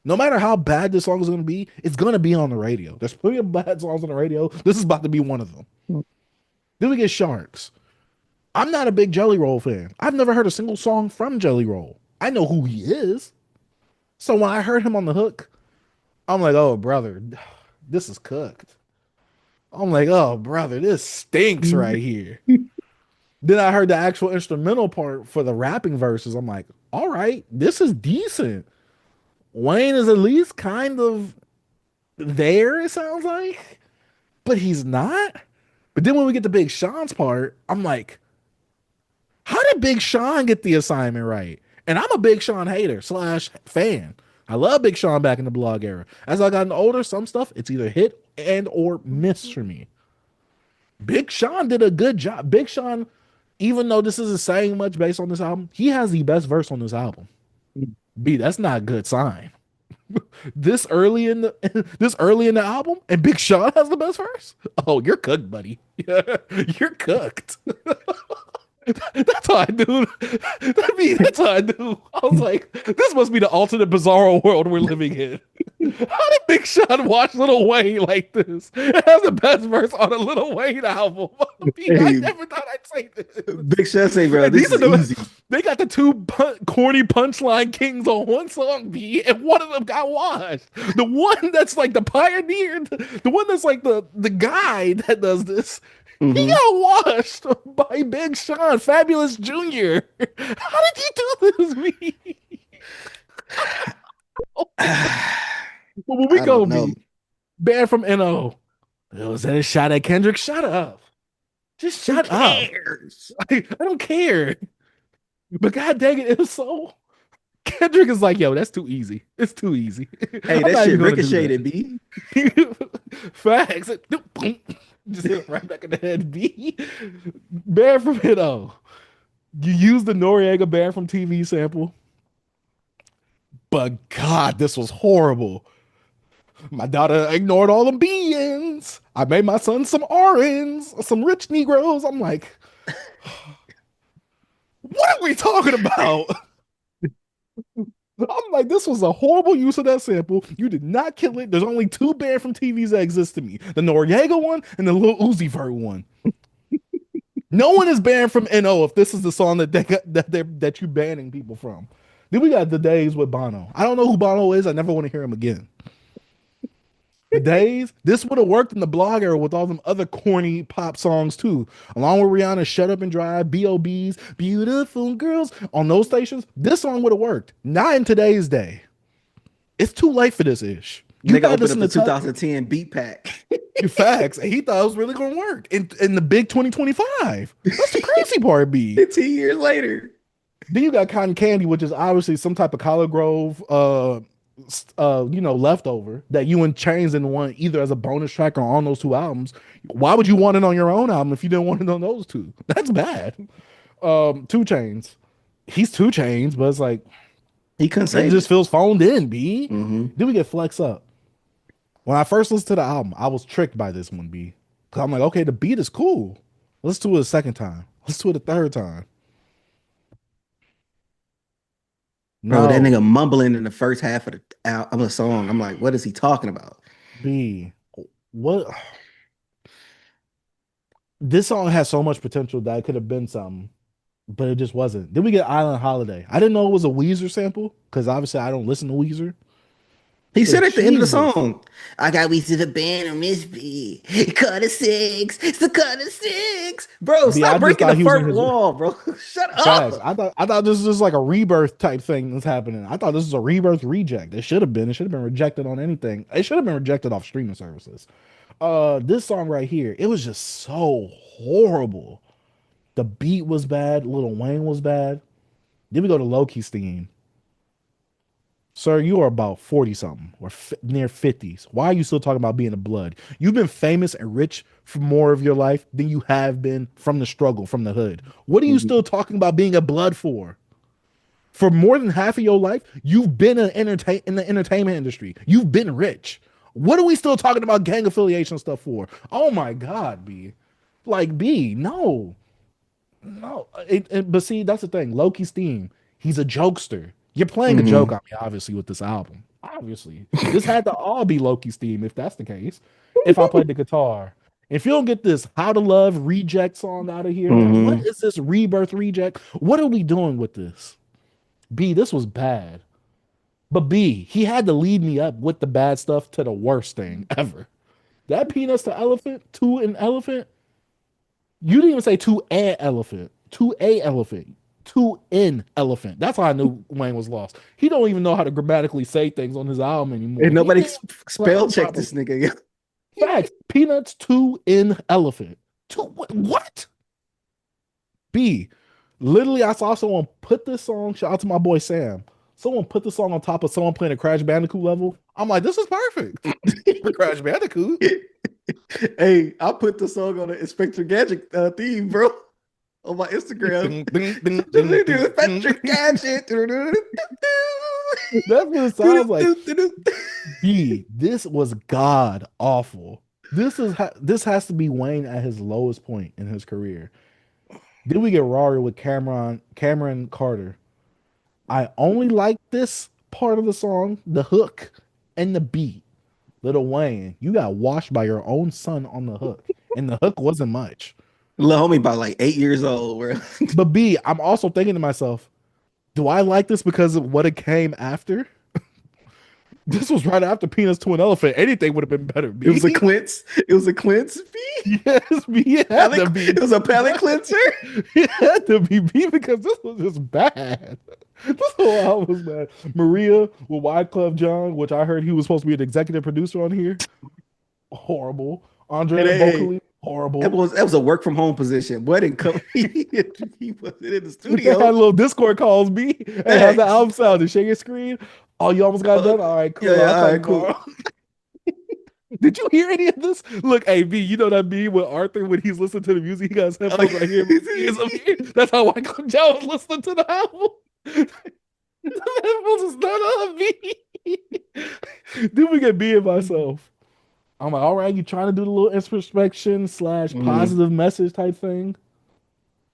No matter how bad this song is going to be, it's going to be on the radio. There's plenty of bad songs on the radio. This is about to be one of them. Then we get Sharks. I'm not a big Jelly Roll fan. I've never heard a single song from Jelly Roll. I know who he is. So when I heard him on the hook, I'm like, oh, brother, this is cooked. I'm like, oh, brother, this stinks right here. Then I heard the actual instrumental part for the rapping verses. I'm like, all right, this is decent. Wayne is at least kind of there, it sounds like, but he's not. But then when we get to Big Sean's part, I'm like, how did Big Sean get the assignment right? And I'm a Big Sean hater / fan. I love Big Sean back in the blog era. As I gotten older, some stuff, it's either hit and or miss for me. Big Sean did a good job. Big Sean, even though this isn't saying much based on this album, he has the best verse on this album. B, that's not a good sign. This early in the album, and Big Sean has the best verse. Oh, you're cooked, buddy. You're cooked. That's how I do. That's how I do. I was like, this must be the alternate bizarro world we're living in. How did Big Sean watch Lil Wayne like this? It has the best verse on a Lil Wayne album. I Hey, never thought I'd say this. Big Sean say, bro, And this these are is easy. they got the two corny punchline kings on one song, B, and one of them got washed. The one that's like the pioneer, the one that's like the guy that does this, he Mhm. got washed by Big Sean, Fabulous Jr. How did you do this, B? But when we I go, don't know. B, banned from NO. Was that a shot at Kendrick? Shut up. Just Who shut up. cares? I don't care. But god dang it, it was so. Kendrick is like, yo, that's too easy. It's too easy. Hey, I'm that not shit even gonna do ricocheted, B. that. Facts. Just hit him right back in the head. B. Bear from NO. You use the Noriega Bear from TV sample. But God, this was horrible. My daughter ignored all the beans. I made my son some orange, some rich Negroes. I'm like, what are we talking about? I'm like, this was a horrible use of that sample. You did not kill it. There's only two banned from TVs that exist to me: the Noriega one and the Lil Uzi Vert one. No one is banned from NO if this is the song that that you banning people from. Then we got The Days with Bono. I don't know who Bono is. I never want to hear him again. The Days, this would have worked in the blog era with all them other corny pop songs too. Along with Rihanna's Shut Up and Drive, B.O.B.'s Beautiful Girls on those stations, this song would have worked. Not in today's day. It's too late for this ish. You Nigga gotta opened up listen the to 2010 beat pack. facts. And he thought it was really gonna work in the big 2025. That's the crazy part, B. 15 years later. Then you got Cotton Candy, which is obviously some type of Collard Grove leftover that you and Chains didn't want either as a bonus track or on those two albums. Why would you want it on your own album if you didn't want it on those two? That's bad. 2 Chains. He's 2 Chains, but it's like He couldn't say it just feels phoned in, B. Mhm. Then we get Flex Up. When I first listened to the album, I was tricked by this one, B. Because I'm like, okay, the beat is cool. Let's do it a second time. Let's do it a third time. Bro, that No, nigga mumbling in the first half of the song. I'm like, what is he talking about? B. What? This song has so much potential that it could have been something, but it just wasn't. Then we get Island Holiday. I didn't know it was a Weezer sample because obviously I don't listen to Weezer. He But said at the end of the Jesus. song, I got we to the band on Miss B. Cut a 6. It's the cut a 6. Bro, B, I stop just breaking thought the he was in fourth his wall, bro. Shut facts. up. I thought this was just like a rebirth type thing that's happening. I thought this was a rebirth reject. It should have been. It should have been rejected on anything. It should have been rejected off streaming services. This song right here, it was just so horrible. The beat was bad. Lil Wayne was bad. Then we go to Loki's theme. Sir, you are about 40 something or near 50s. Why are you still talking about being a blood? You've been famous and rich for more of your life than you have been from the struggle, from the hood. What are you still talking about being a blood for? For more than half of your life, you've been in the entertainment industry. You've been rich. What are we still talking about gang affiliation stuff for? Oh my God, B. Like, B, no. No. But see, that's the thing. Loki's theme, he's a jokester. You're playing a joke on me, obviously, with this album. Obviously. This had to all be Loki's theme if that's the case. If I played the guitar. If you don't get this How to Love reject song out of here, man, what is this rebirth reject? What are we doing with this? B, this was bad. But B, he had to lead me up with the bad stuff to the worst thing ever. That Peanuts to Elephant, to an elephant, you didn't even say to an elephant, to a elephant, to an elephant. That's how I knew Wayne was lost. He don't even know how to grammatically say things on his album anymore. And nobody He spell check this nigga. facts. Peanuts to an elephant. To what? B. Literally, I saw someone put this song. Shout out to my boy Sam. Someone put the song on top of someone playing a Crash Bandicoot level. I'm like, this is perfect for Crash Bandicoot. Hey, I put the song on the Inspector Gadget theme, bro, on my Instagram. Inspector Gadget. That's what it sounds like. B, this was god awful. This has to be Wayne at his lowest point in his career. Then we get Rory with Cameron Carter. I only like this part of the song, the hook, and the beat, Lil Wayne, you got washed by your own son on the hook, and the hook wasn't much. Little homie about like 8 years old, bro. But B, I'm also thinking to myself, do I like this because of what it came after? This was right after Peanuts to an Elephant. Anything would have been better. B. It was a cleanse. It was a cleanse. B. Yes, B. It had to be. It was a palate cleanser. It had to be B because this was just bad. This whole album was bad. Maria with Wyclef Jean, which I heard he was supposed to be an executive producer on here. Horrible. Andre Vocally, horrible. That was a work from home position. Boy didn't come. He wasn't in the They studio. had little Discord calls, B. And have the album sound and share your screen. Oh, you almost got done? All right, cool. Yeah, I'll all right, come tomorrow. Did you hear any of this? Look, hey, B, you know that meme with Arthur when he's listening to the music, he got his headphones right here. He is up here. That's how Wyclef Jean was listening to the album. The headphones is not on me. Then we get B and myself. I'm like, all right, you trying to do the little introspection / positive message type thing?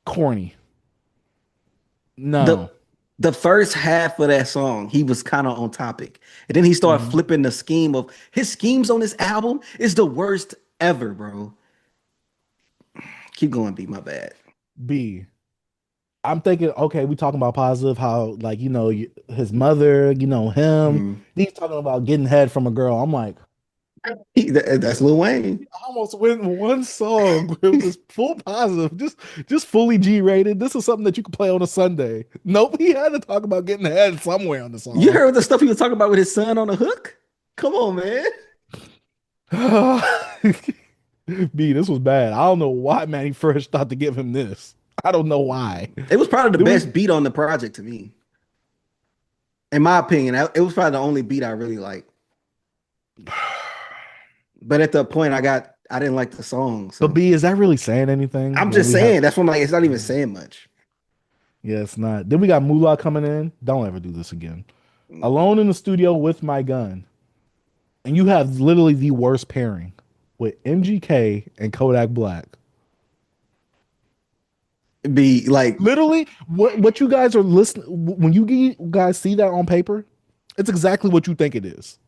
Corny. No. The first half of that song, he was kind of on topic. And then he started flipping the scheme of his schemes on this album is the worst ever, bro. Keep going, B, my bad. B. I'm thinking, okay, we talking about positive, how, like, you know, his mother, you know, him. He's talking about getting head from a girl. I'm like, That's Lil Wayne. I almost went in one song where it was full positive, just fully G-rated. This is something that you could play on a Sunday. Nope, he had to talk about getting head somewhere on the song. You heard the stuff he was talking about with his son on the hook? Come on, man. B, this was bad. I don't know why Manny Fresh thought to give him this. I don't know why. It was probably the best beat on the project to me. In my opinion, it was probably the only beat I really liked. But at the point I didn't like the song. So. But B, is that really saying anything? I'm just saying. That's what I'm like. It's not even saying much. Yeah, it's not. Then we got Moolah coming in. Don't ever do this again. Alone in the studio with my gun. And you have literally the worst pairing with MGK and Kodak Black. Be like literally what you guys are listening when you guys see that on paper, it's exactly what you think it is.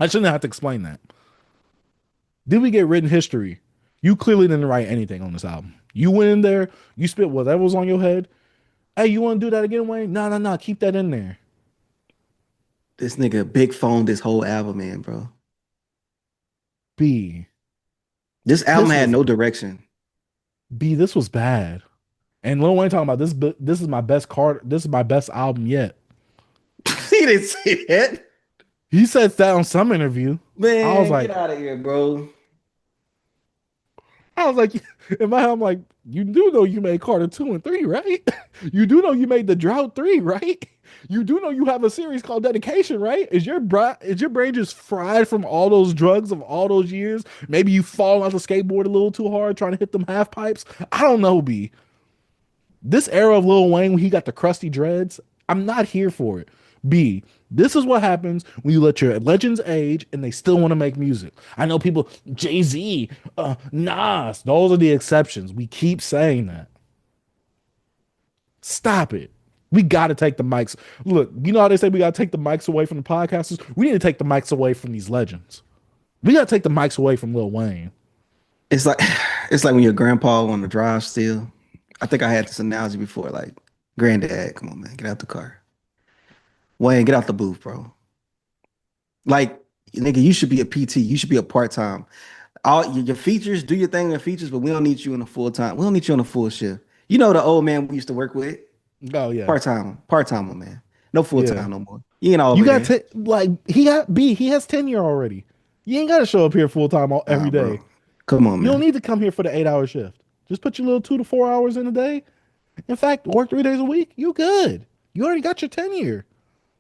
I shouldn't have to explain that. Did we get written history? You clearly didn't write anything on this album. You went in there, you spit whatever was on your head. Hey, you want to do that again, Wayne? No, keep that in there. This nigga big phone this whole album in, bro. B. This album had no direction. B, this was bad. And Lil Wayne talking about this. This is my best card. This is my best album yet. He didn't say that. He said that on some interview. Man, I was like, get out of here, bro. I was like, in my head, I'm like, you do know you made Carter 2 and 3, right? You do know you made The Drought 3, right? You do know you have a series called Dedication, right? Is your brain just fried from all those drugs of all those years? Maybe you fall off the skateboard a little too hard trying to hit them half pipes. I don't know, B. This era of Lil Wayne when he got the crusty dreads, I'm not here for it. B, this is what happens when you let your legends age and they still want to make music. I know people, Jay-Z, Nas, those are the exceptions. We keep saying that. Stop it. We got to take the mics. Look, you know how they say we got to take the mics away from the podcasters? We need to take the mics away from these legends. We got to take the mics away from Lil Wayne. It's like when your grandpa on the drive still. I think I had this analogy before, like, granddad, come on, man, get out the car. Wayne, get out the booth, bro. Like, nigga, you should be a PT. You should be a part-time. All your features, do your thing in the features, but we don't need you in a full-time. We don't need you on a full shift. You know the old man we used to work with? Oh, yeah. Part-time, man. No full-time no more. You ain't all you got he has tenure already. You ain't got to show up here full-time every day. Bro. Come on, man. You don't need to come here for the 8-hour shift. Just put your little 2 to 4 hours in a day. In fact, work 3 days a week. You good. You already got your tenure.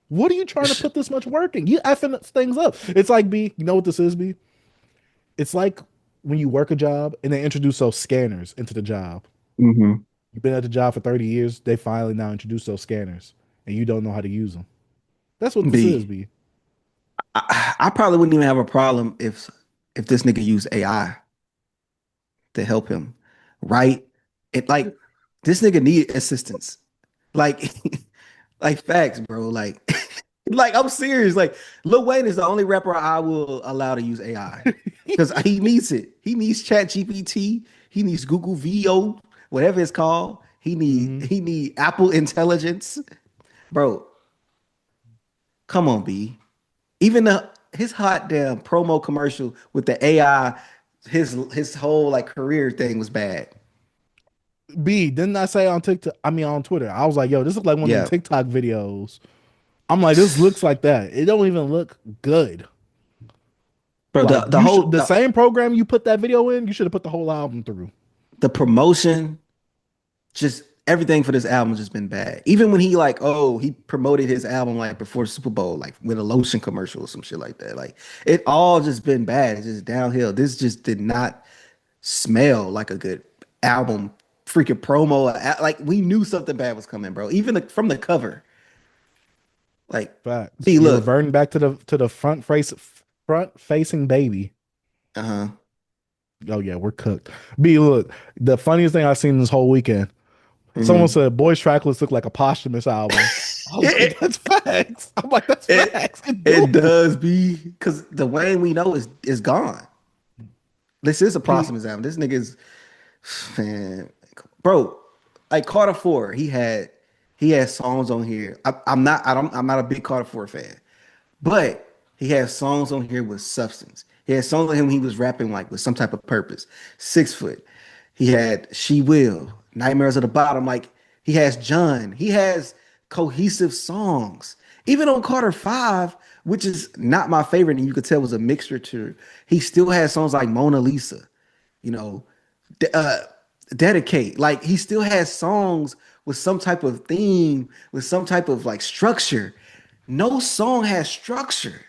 What are you trying to put this much work in? You effing things up. It's like, B, you know what this is, B? It's like when you work a job and they introduce those scanners into the job. Mm-hmm. You've been at the job for 30 years. They finally now introduce those scanners and you don't know how to use them. That's what this is, B. I probably wouldn't even have a problem if this nigga used AI to help him, right? Like, this nigga need assistance. Like facts, bro. Like, Like, I'm serious. Like, Lil Wayne is the only rapper I will allow to use AI because he needs it. He needs Chat GPT. He needs Google VO, whatever it's called. Mhm. He need Apple Intelligence, bro. Come on, B. Even his hot damn promo commercial with the AI, his whole like career thing was bad. B, didn't I say on TikTok? I mean on Twitter. I was like, yo, this looks like one of them Yeah, TikTok videos. I'm like, this looks like that. It don't even look good. bro. Like The you should whole the same program you put that video in, you should have put the whole album through. the promotion, just everything for this album has just been bad. Even when he like, oh, he promoted his album like before Super Bowl, like with a lotion commercial or some shit like that. Like it all just been bad. It's just downhill. This just did not smell like a good album. Freaking promo. Like we knew something bad was coming, bro. Even from the cover. Like, Facts. B, You're look. reverting back to the front facing baby. Uh-huh. Oh yeah, we're cooked. B, look, the funniest thing I've seen this whole weekend. Someone Mhm. said Boys Tracklist look like a posthumous album. I was like, it, that's facts. I'm like, that's it, facts. It it do. does be because the Wayne we know is gone. This is a B, posthumous album. This nigga is man, bro. Like Carter 4, he had songs on here. I'm not a big Carter 4 fan, but he had songs on here with substance. He had songs on him he was rapping like with some type of purpose. 6 foot. He had She Will, Nightmares at the Bottom. Like he has John. He has cohesive songs. Even on Carter 5, which is not my favorite, and you could tell was a mixture to, he still has songs like Mona Lisa, you know, de- uh, Dedicate. Like he still has songs with some type of theme, with some type of like structure. No song has structure.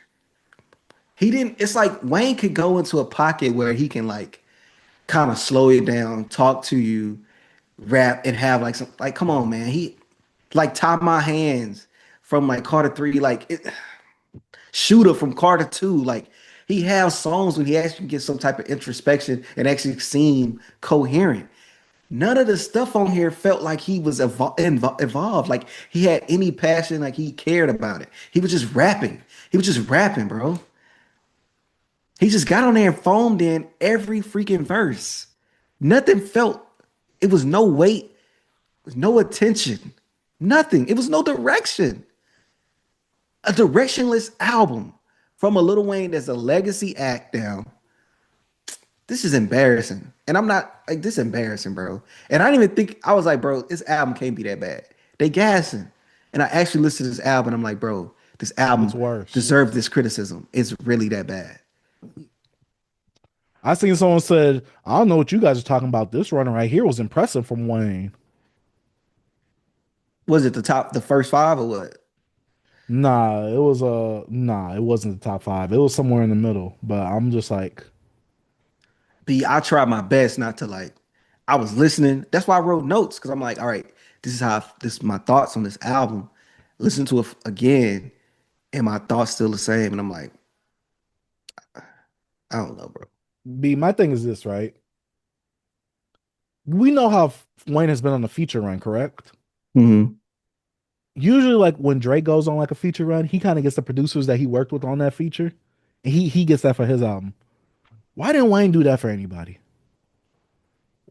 He didn't, it's like Wayne could go into a pocket where he can like kind of slow it down, talk to you, rap, and have like some like come on, man. He like Tie My Hands from like Carter 3, Shooter from Carter 2. Like he has songs when he actually gets some type of introspection and actually seem coherent. None of the stuff on here felt like he was evolved, like he had any passion, like he cared about it. He was just rapping. He was just rapping, bro. He just got on there and foamed in every freaking verse. Nothing felt, it was no weight, it was no attention, nothing. It was no direction. A directionless album from a Lil Wayne that's a legacy act down. This is embarrassing. And I'm not like this is embarrassing, bro. And I didn't even think I was like, bro, this album can't be that bad. They gassing. And I actually listened to this album and I'm like, bro, this it's album worse. deserved this criticism. It's really that bad. I seen someone said, I don't know what you guys are talking about. This runner right here was impressive from Wayne. Was it the first five or what? Nah, it wasn't the top five. It was somewhere in the middle. But I'm just like, B, I tried my best not to like. I was listening. That's why I wrote notes because I'm like, all right, this is my thoughts on this album. Listen to it again, and my thoughts still the same. And I'm like, I don't know, bro. B, my thing is this, right? We know how Wayne has been on the feature run, correct? Mm-hmm. Usually, like when Drake goes on like a feature run, he kind of gets the producers that he worked with on that feature. And he gets that for his album. Why didn't Wayne do that for anybody?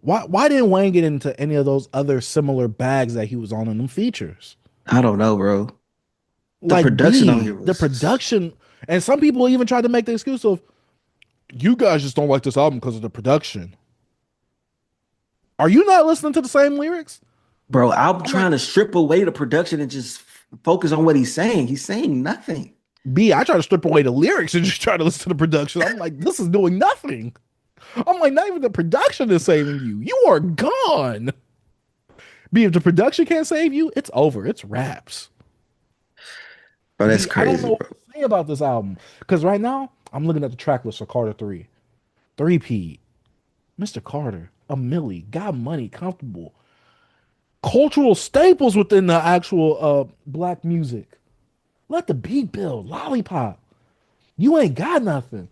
Why didn't Wayne get into any of those other similar bags that he was on in them features? I don't know, bro. The Like production on here the was, production, and some people even tried to make the excuse of you guys just don't like this album because of the production. Are you not listening to the same lyrics? bro. I'm I'm like, trying to strip away the production and just focus on what he's saying. He's saying nothing. B, I try to strip away the lyrics and just try to listen to the production. I'm like, this is doing nothing. I'm like, not even the production is saving you. You are gone. B, if the production can't save you, it's over. It's raps. Bro, that's B, I don't know crazy, what bro. to say about this album. Because right now, I'm looking at the track list for Carter 3. 3P, Mr. Carter, a Millie, Got Money, Comfortable. Cultural staples within the actual black music. Let the beat build, Lollipop. You ain't got nothing.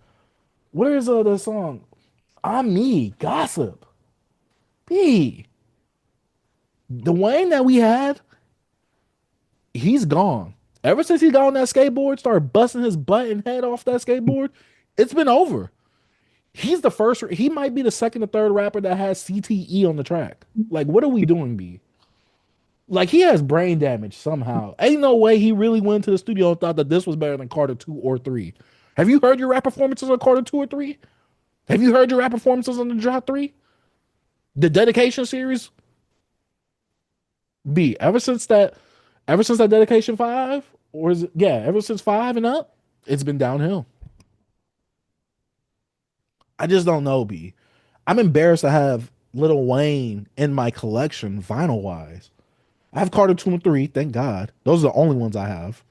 Where's the song? I'm Me, Gossip. B. The Wayne that we had, he's gone. Ever since he got on that skateboard, started busting his butt and head off that skateboard, it's been over. He's the first. He might be the second or third rapper that has CTE on the track. Like, what are we doing, B? Like, he has brain damage somehow. Ain't no way he really went to the studio and thought that this was better than Carter 2 or 3. Have you heard your rap performances on Carter 2 or 3? Have you heard your rap performances on the Drop 3? The dedication series? B, ever since that dedication 5, or is it, yeah, ever since 5 and up, it's been downhill. I just don't know, B. I'm embarrassed to have Lil Wayne in my collection vinyl wise. I have Carter 2 and 3, thank God. Those are the only ones I have.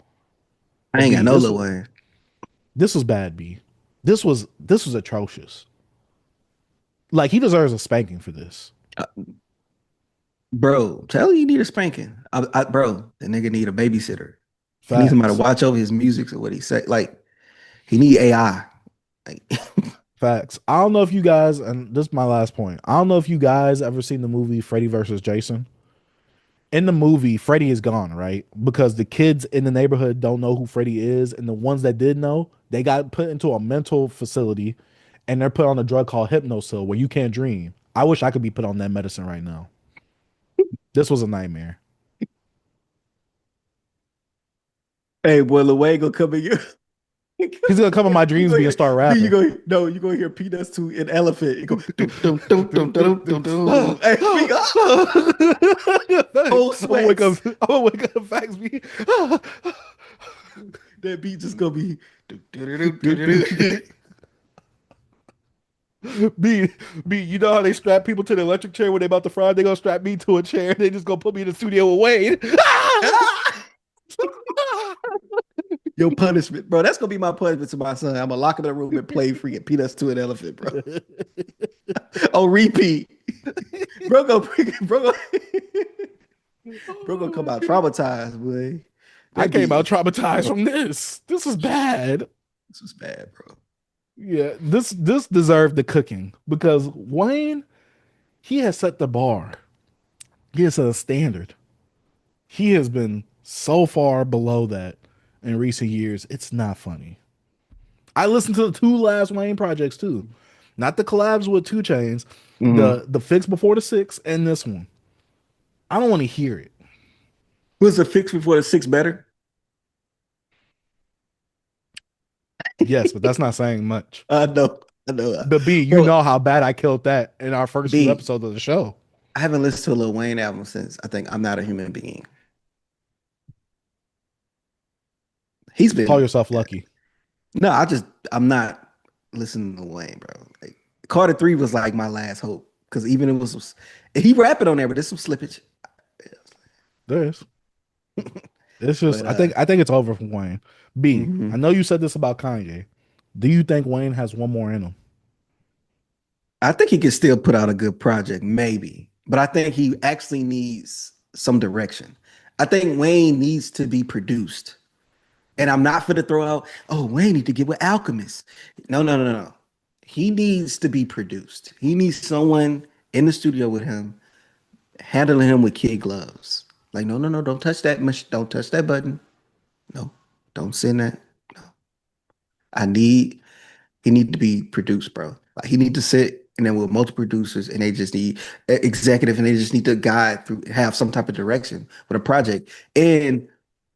I But ain't B, got no Lil Wayne. this was bad, B. This was atrocious. Like, he deserves a spanking for this. Bro, tell you need a spanking. Bro, the nigga need a babysitter. He needs somebody to watch over his music or what he say. Like, he need AI. Like, Facts. I don't know if you guys, and this is my last point. I don't know if you guys ever seen the movie Freddy versus Jason. In the movie, Freddy is gone, right? Because the kids in the neighborhood don't know who Freddy is, and the ones that did know, they got put into a mental facility, and they're put on a drug called Hypnosil, where you can't dream. I wish I could be put on that medicine right now. This was a nightmare. hey, boy, Lil Wayne gonna come in here. He's gonna come in my dreams and start rapping. You gonna hear Peanuts to an elephant. You go dum, dum, dum, dum, dum, dum, dum. Hey, we got whole I'm gonna wake up facts be. That beat just gonna be B, you know how they strap people to the electric chair when they about to fry? They gonna strap me to a chair. They just gonna put me in the studio with Wayne. your punishment, bro. That's gonna be my punishment to my son. I'm gonna lock him in a room and play freaking Peanuts to an elephant, bro. On repeat. Bro gonna come out traumatized, boy. I came out traumatized from this. This was bad. This was bad, bro. Yeah, this deserved the cooking because Wayne, he has set the bar. He has set a standard. He has been so far below that in recent years. It's not funny. I listened to the 2 last Wayne projects too, not the collabs with 2 Chainz, the Fix Before the 6, and this one. I don't want to hear it. Was the Fix Before the 6 better? Yes, but that's not saying much. I know. But B, you know how bad I killed that in our first few episodes of the show. I haven't listened to a Lil Wayne album since I think I'm Not a Human Being. He's been Call yourself lucky. No, I'm not listening to Lil Wayne, bro. Like, Carter 3 was like my last hope because even it was he rapping on there, but there's some slippage. There is. It's just but, I think it's over for Wayne. B, I know you said this about Kanye. Do you think Wayne has one more in him? I think he can still put out a good project, maybe. But I think he actually needs some direction. I think Wayne needs to be produced. And I'm not going to throw out, oh, Wayne need to get with Alchemist. No. He needs to be produced. He needs someone in the studio with him, handling him with kid gloves. Like, no, don't touch that. Don't touch that button. No, don't send that. No. He need to be produced, bro. Like, he need to sit and then with multiple producers and they just need executive and they just need to guide through, have some type of direction with a project. And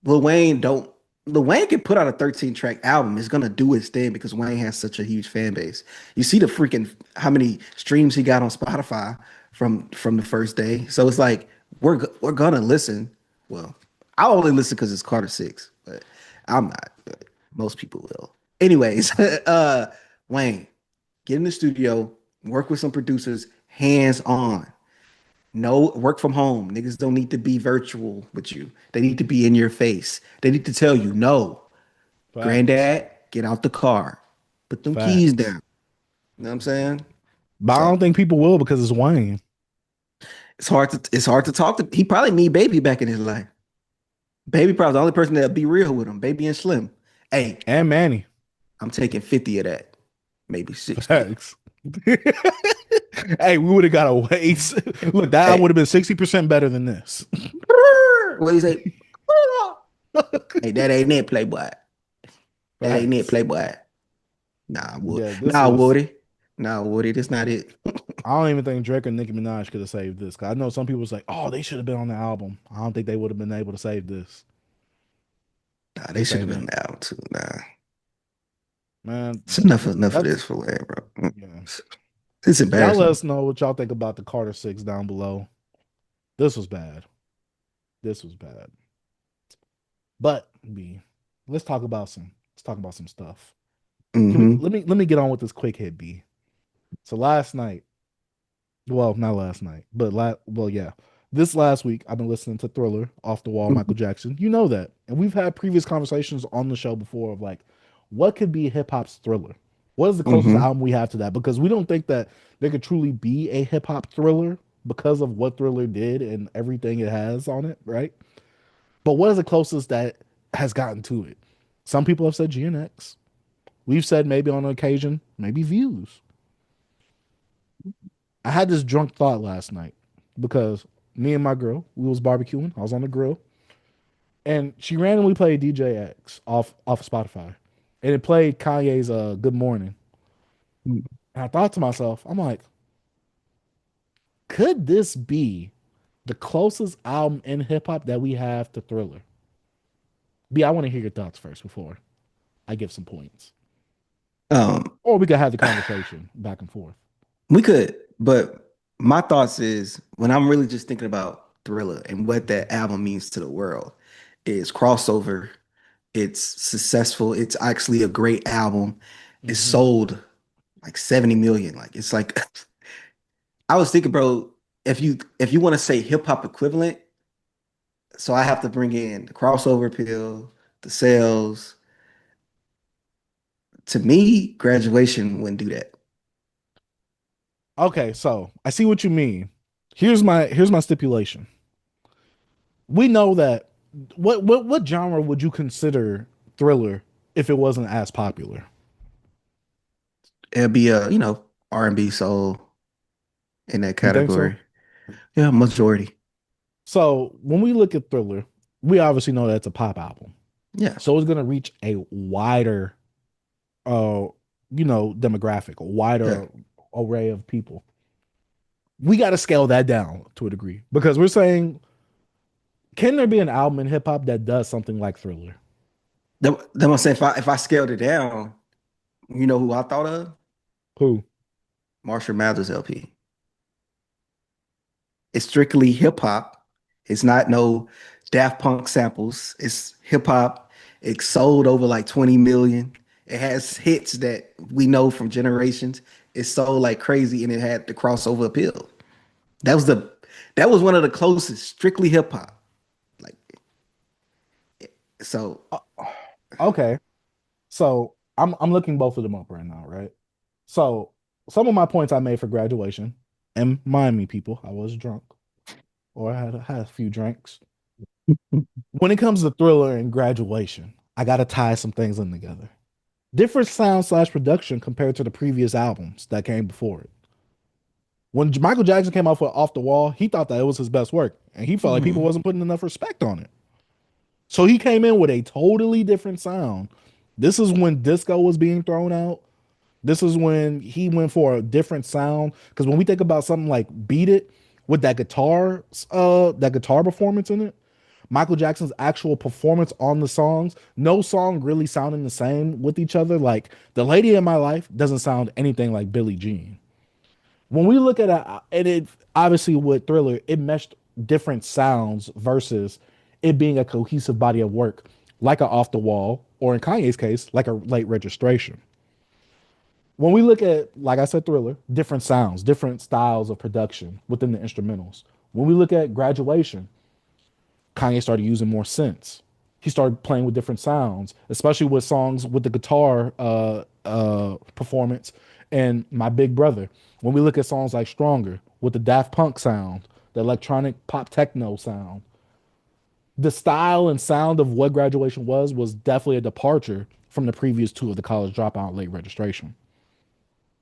Lil Wayne can put out a 13-track album. It's gonna do its thing because Wayne has such a huge fan base. You see the freaking how many streams he got on Spotify from the first day. So it's like we're gonna listen. Well, I only listen because it's Carter 6, but I'm not. But most people will. Anyways, Wayne, get in the studio, work with some producers, hands on. No, work from home. Niggas don't need to be virtual with you. They need to be in your face. They need to tell you, no, Facts. Granddad, get out the car. Put them Facts. keys down. You know what I'm saying? But I don't think people will because it's Wayne. It's hard to talk to. He probably need Baby back in his life. Baby probably the only person that'll be real with him. Baby and Slim. Hey. And Manny. I'm taking 50 of that. Maybe 60. Facts. Hey, we would have got a waste. Look, that would have been 60% better than this. What do you say? Hey, that ain't it, Playboy. That ain't it, Facts. Playboy. Nah, Woody. Yeah, this Nah, was. Woody. Nah, Woody. That's not it. I don't even think Drake or Nicki Minaj could have saved this. 'Cause I know some people was like, "Oh, they should have been on the album." I don't think they would have been able to save this. Nah, they This should have ain't been it, down too. Nah, man. it's enough of That's this for that, bro. yeah. It's Y'all let embarrassing. us know what y'all think about the Carter Six down below. This was bad. This was bad. But B, let's talk about some stuff. Can we Hmm. let me get on with this quick hit, B. So last night, well, not last night, but yeah. This last week, I've been listening to Thriller, Off the Wall, Michael Jackson. You know that. And we've had previous conversations on the show before of like, what could be hip hop's Thriller? What is the closest Hmm. album we have to that? Because we don't think that there could truly be a hip hop thriller because of what Thriller did and everything it has on it, right? But what is the closest that has gotten to it? Some people have said GNX. We've said maybe on occasion, maybe Views. I had this drunk thought last night because me and my girl, we was barbecuing. I was on the grill, and she randomly played DJ X off of Spotify, and it played Kanye's "Good Morning." And I thought to myself, I'm like, could this be the closest album in hip hop that we have to Thriller? B, I want to hear your thoughts first before I give some points, Um, or we could have the conversation back and forth. we could, but my thoughts is when I'm really just thinking about Thriller and what that album means to the world is crossover. It's successful. It's actually a great album. It Hmm. sold like 70 million. Like it's like I was thinking, bro, if you want to say hip hop equivalent, so I have to bring in the crossover appeal, the sales. To me, graduation wouldn't do that. Okay, so I see what you mean. Here's my stipulation. We know that what genre would you consider Thriller if it wasn't as popular? It'd be a R&B soul in that You think so? category. Yeah, majority. So when we look at Thriller, we obviously know that it's a pop album. Yeah. So it's gonna reach a wider uh demographic, a Yeah. wider array of people. We gotta scale that down to a degree because we're saying, can there be an album in hip hop that does something like Thriller? Then I'm saying if I scaled it down, you know who I thought of? Who? Marshall Mathers LP. It's strictly hip hop. It's not no Daft Punk samples. It's hip hop. It sold over like 20 million. It has hits that we know from generations. It sold like crazy and it had the crossover appeal. That was the that was one of the closest, strictly hip hop. Like so Uh, okay. So I'm looking both of them up right now, right? So some of my points I made for graduation, and mind me, people, I was drunk or I had a few drinks. When it comes to Thriller and graduation, I gotta tie some things in together. Different sound slash production compared to the previous albums that came before it. When Michael Jackson came out with Off the Wall, he thought that it was his best work, and he felt like people mhm. wasn't putting enough respect on it. So he came in with a totally different sound. This is when disco was being thrown out. This is when he went for a different sound. Because when we think about something like Beat It with that guitar performance in it, Michael Jackson's actual performance on the songs, no song really sounding the same with each other. Like The Lady in My Life doesn't sound anything like Billie Jean. When we look at it, and it obviously with Thriller, it meshed different sounds versus it being a cohesive body of work, like a Off the Wall, or in Kanye's case, like a Late Registration. When we look at, like I said, Thriller, different sounds, different styles of production within the instrumentals. When we look at Graduation, Kanye started using more synths. He started playing with different sounds, especially with songs with the guitar performance and My Big Brother. When we look at songs like Stronger with the Daft Punk sound, the electronic pop techno sound, the style and sound of what Graduation was definitely a departure from the previous two of the College Dropout, Late Registration.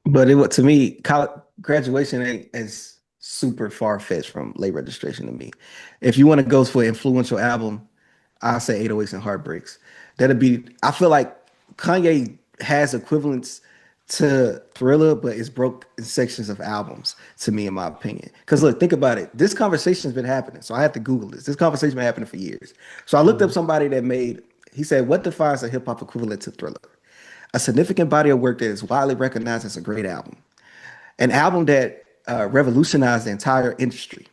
But it was to me, college graduation ain't as super far fetched from late registration to me. If you want to go for an influential album, I say 808s and Heartbreaks. That'd be. I feel like Kanye has equivalents to Thriller, but it's broke in sections of albums. To me, in my opinion, because look, think about it. This conversation's been happening, so I have to Google this. This conversation's been happening for years. So I looked up somebody that made. He said, "What defines a hip hop equivalent to Thriller? A significant body of work that is widely recognized as a great album, an album that revolutionized the entire industry,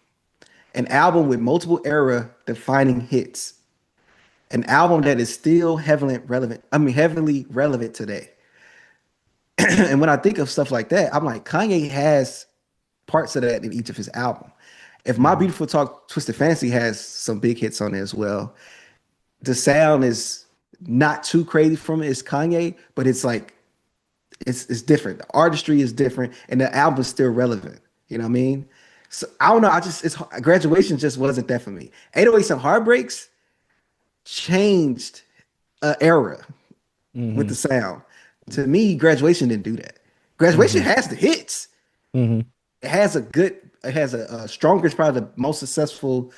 an album with multiple era-defining hits." An album that is still heavily relevant. I mean, heavily relevant today. And when I think of stuff like that, I'm like, Kanye has parts of that in each of his album. If My Beautiful Talk Twisted Fantasy has some big hits on it as well, the sound is not too crazy from it. It's Kanye, but it's like it's different. The artistry is different, and the album is still relevant. You know what I mean? So I don't know. Graduation just wasn't that for me. 808s and Heartbreaks changed an era with the sound. To me, Graduation didn't do that. Graduation has the hits. It has a stronger, it's probably the most successful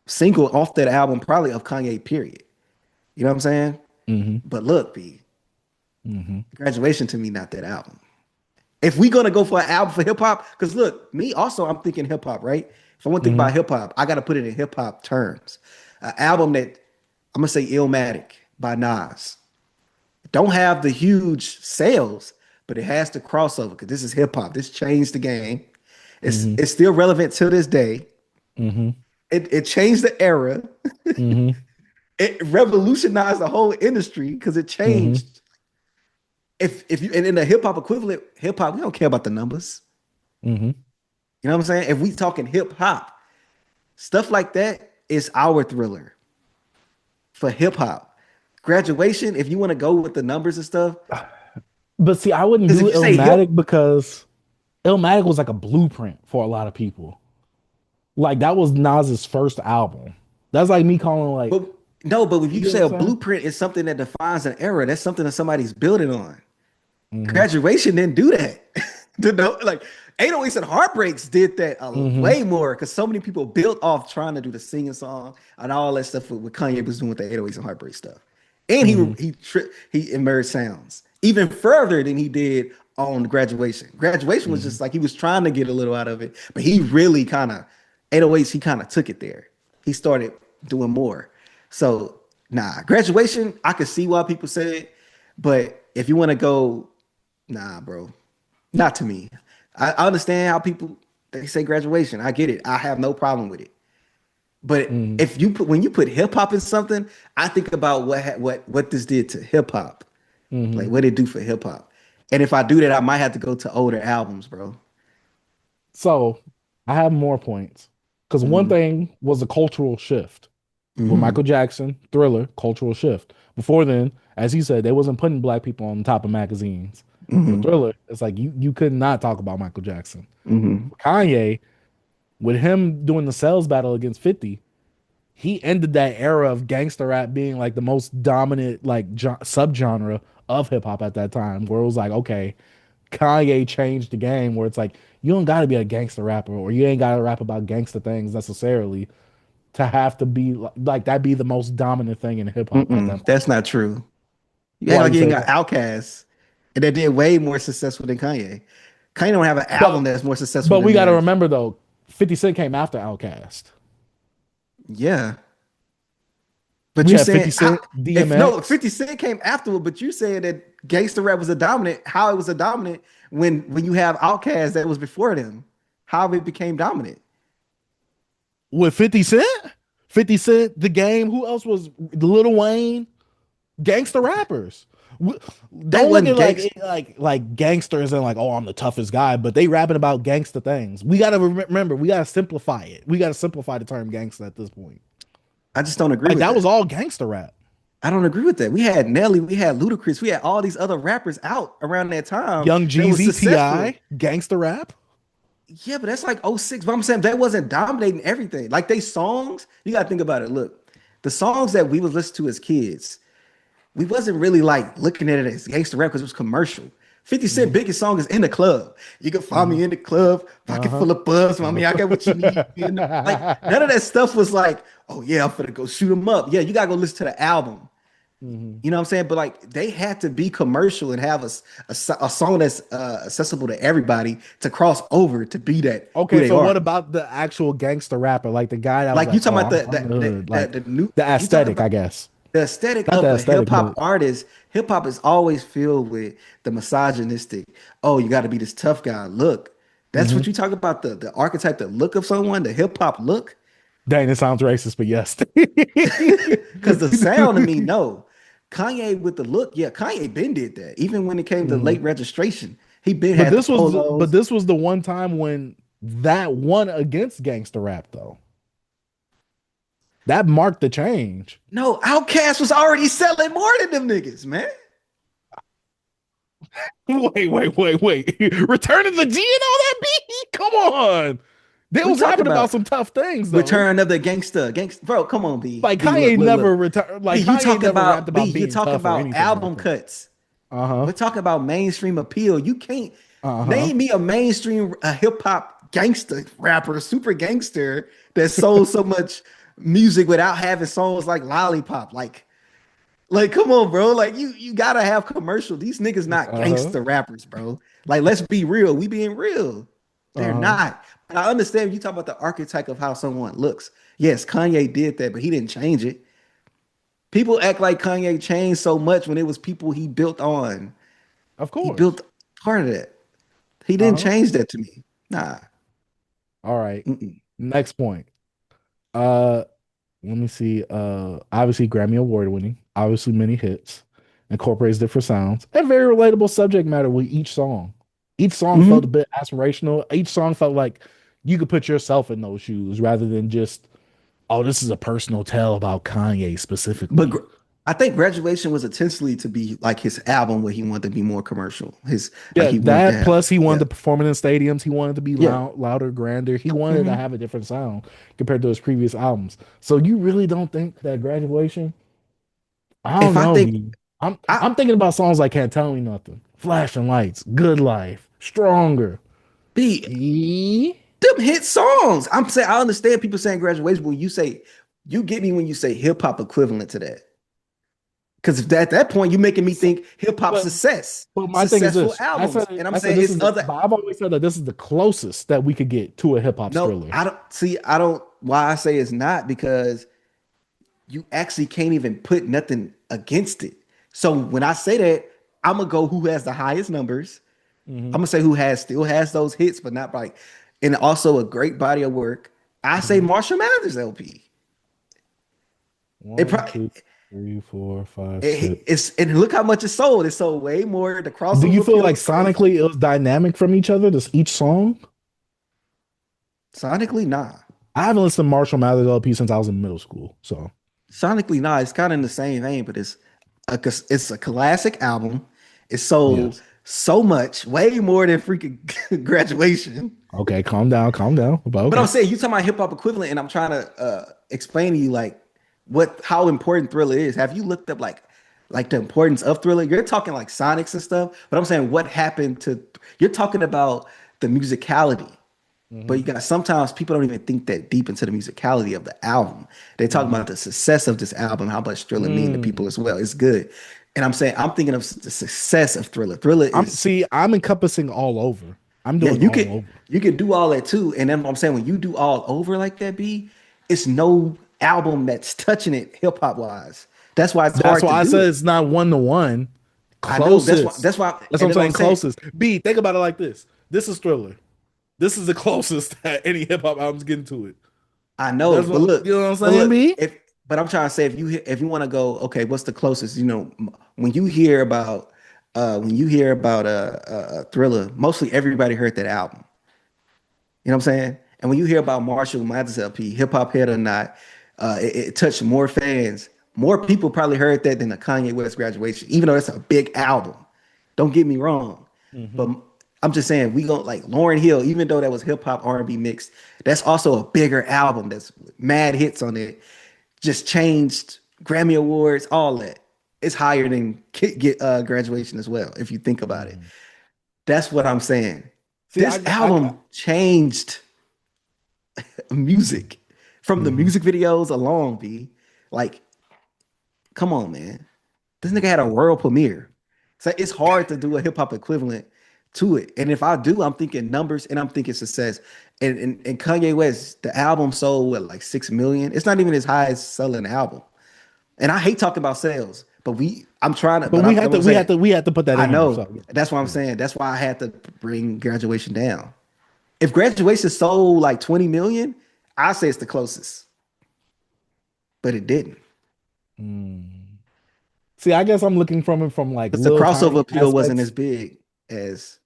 single off that album, probably of Kanye, period. You know what I'm saying? But look, B, Graduation to me, not that album. If we gonna go for an album for hip hop, because look, me also, I'm thinking hip hop, right? If I want to think about hip hop, I got to put it in hip hop terms. An album that I'm gonna say Illmatic by Nas. Don't have the huge sales, but it has the crossover because this is hip hop. This changed the game. It's still relevant to this day. It changed the era. It revolutionized the whole industry because it changed. If you and in the hip hop equivalent, hip hop, we don't care about the numbers. You know what I'm saying? If we talking hip hop, stuff like that is our Thriller for hip hop. Graduation, if you want to go with the numbers and stuff. But see, I wouldn't do Illmatic because Illmatic was like a blueprint for a lot of people. Like that was Nas's first album. That's like me calling like. But if you say a blueprint is something that defines an era, that's something that somebody's building on. Graduation didn't do that. Like 808s and Heartbreaks did that way more because so many people built off trying to do the singing song and all that stuff with Kanye was doing with the 808s and Heartbreak stuff. And he immersed sounds even further than he did on Graduation. Graduation was just like he was trying to get a little out of it, but he really kind of 808s, he kind of took it there. He started doing more. So Graduation, I could see why people say it, but if you want to go, bro, not to me. I understand how people they say Graduation. I get it. I have no problem with it. But when you put hip hop in something, I think about what this did to hip hop, like what it do for hip hop. And if I do that, I might have to go to older albums, bro. So I have more points because one thing was a cultural shift with Michael Jackson, Thriller, cultural shift. Before then, as he said, they wasn't putting black people on the top of magazines. With Thriller, it's like you could not talk about Michael Jackson. Kanye, with him doing the sales battle against 50, he ended that era of gangster rap being like the most dominant like subgenre of hip hop at that time, where it was like, okay, Kanye changed the game where it's like you don't got to be a gangster rapper or you ain't got to rap about gangster things necessarily to have to be like that be the most dominant thing in hip hop. That's not true. You act like you ain't got Outkast, and they did way more successful than Kanye. Kanye don't have an album that's more successful. But we got to remember though, 50 Cent came after Outkast. Yeah. But you said 50 Cent, DMX. 50 Cent came afterward, but you said that gangster rap was a dominant. How it was a dominant when you have Outkast that was before them. How it became dominant. With 50 Cent? 50 Cent, The Game, who else was Lil Wayne? Gangster rappers. Don't look at like gangsters and like, oh, I'm the toughest guy, but they rapping about gangster things. We gotta remember, we gotta simplify it. We gotta simplify the term gangster at this point. I just don't agree with that. That was all gangster rap. I don't agree with that. We had Nelly, we had Ludacris, we had all these other rappers out around that time. Young Jeezy, T.I., gangster rap. Yeah, but that's like 06. But I'm saying that wasn't dominating everything. Like they songs, you gotta think about it. Look, the songs that we would listen to as kids, we wasn't really like looking at it as gangster rap because it was commercial. 50 Cent biggest song is In the Club. You can find me in the club, pocket full of buzz, mommy. I got what you need. Like none of that stuff was like, oh yeah, I'm finna go shoot him up. Yeah, you gotta go listen to the album. You know what I'm saying? But like they had to be commercial and have a song that's accessible to everybody to cross over to be that. Okay, so what about the actual gangster rapper, like the guy that like was you talking like, about the aesthetic, I guess. The aesthetic Not of the a aesthetic, hip hop but artist, hip hop is always filled with the misogynistic. Oh, you got to be this tough guy. Look, that's what you talk about the archetype, the look of someone, the hip hop look. dang, it sounds racist, but yes. Because the sound to me, no. Kanye with the look, yeah, Kanye been did that. Even when it came to late registration, he been But had this the was polos. but this was the one time when that won against gangster rap, though. That marked the change. No, Outkast was already selling more than them niggas, man. Wait. Return of the G and all that beat? Come on. They We was talking rapping about about some tough things, though. Return of the gangster, bro. Come on, B. Like B, Kanye look. never returned. Like B, you Kanye talking never rapped about about B? You being talking tough or about anything album like that. cuts. Uh-huh. We're talking about mainstream appeal. You can't Uh-huh. name me a mainstream hip hop gangster rapper, super gangster that sold so much music without having songs like Lollipop. Like, come on, bro. Like, you gotta have commercial. These niggas not gangster rappers, bro. Like, let's be real. We being real. They're not. And I understand you talk about the archetype of how someone looks. Yes, Kanye did that, but he didn't change it. People act like Kanye changed so much when it was people he built on. Of He course. built part of that. He didn't change that to me. Nah. All right. Next point. Let me see. Obviously Grammy Award winning, obviously many hits, incorporates different sounds, and very relatable subject matter with each song. Each song felt a bit aspirational. Each song felt like you could put yourself in those shoes rather than just, oh, this is a personal tale about Kanye specifically. But I think Graduation was intentionally to be like his album where he wanted to be more commercial. Plus he wanted to perform it in stadiums. He wanted to be louder, grander. He wanted to have a different sound compared to his previous albums. So you really don't think that Graduation? I don't know. I'm thinking about songs like Can't Tell Me Nothing, Flashing Lights, Good Life, Stronger. Them hit songs. I'm saying I understand people saying Graduation, but when you get me when you say hip hop equivalent to that. Because at that point, you're making me think hip hop success. But my thing is this. Albums. I'm saying it's other. I've always said that this is the closest that we could get to a hip hop thriller. I don't. Why I say it's not, because you actually can't even put nothing against it. So when I say that, I'm gonna go who has the highest numbers. I'm gonna say who still has those hits, but not like, and also a great body of work. I say Marshall Mathers LP. 1, 2, 3, 4, 5, 6. And look how much it sold. It sold way more. The crossover. Do you feel like sonically it was dynamic from each other? Each song? Sonically, nah. I haven't listened to Marshall Mathers LP since I was in middle school. So sonically, nah. It's kind of in the same vein, but it's a classic album. It sold so much, way more than freaking Graduation. Okay, calm down. But I'm saying you talking about hip hop equivalent, and I'm trying to explain to you like how important Thriller is. Have you looked up like the importance of Thriller? You're talking like Sonics and stuff, but I'm saying what happened to. You're talking about the musicality, but you got sometimes people don't even think that deep into the musicality of the album. They talk about the success of this album, how much Thriller mean to people as well. It's good. And I'm saying I'm thinking of the success of Thriller. I'm encompassing all over. I'm doing all over. You can do all that too. And then I'm saying when you do all over like that, B, it's no album that's touching it hip hop wise. That's why I said it's not 1-to-1. Closest. That's why I'm saying closest. B, think about it like this. This is Thriller. This is the closest that any hip hop album's getting to it. I know, but look, you know what I'm saying, B? But I'm trying to say if you want to go, okay, what's the closest? You know, when you hear about Thriller, mostly everybody heard that album. You know what I'm saying? And when you hear about Marshall Mathers LP, hip hop head or not, it touched more fans. More people probably heard that than the Kanye West Graduation, even though it's a big album. Don't get me wrong, but I'm just saying we go like Lauryn Hill, even though that was hip hop R&B mixed, that's also a bigger album. That's mad hits on it. Just changed Grammy Awards, all that. It's higher than Graduation as well, if you think about it. That's what I'm saying. See, This album changed music from the music videos alone, B. Like, come on, man. This nigga had a world premiere. So it's hard to do a hip hop equivalent to it. And if I do, I'm thinking numbers and I'm thinking success. And Kanye West, the album sold what, like 6 million? It's not even his highest selling album. And I hate talking about sales, but I'm trying to. But we had to put that I in. know. There, so. That's what I'm saying. That's why I had to bring Graduation down. If Graduation sold like 20 million, I say it's the closest. But it didn't. See, I guess I'm looking from it from like the crossover appeal wasn't as big as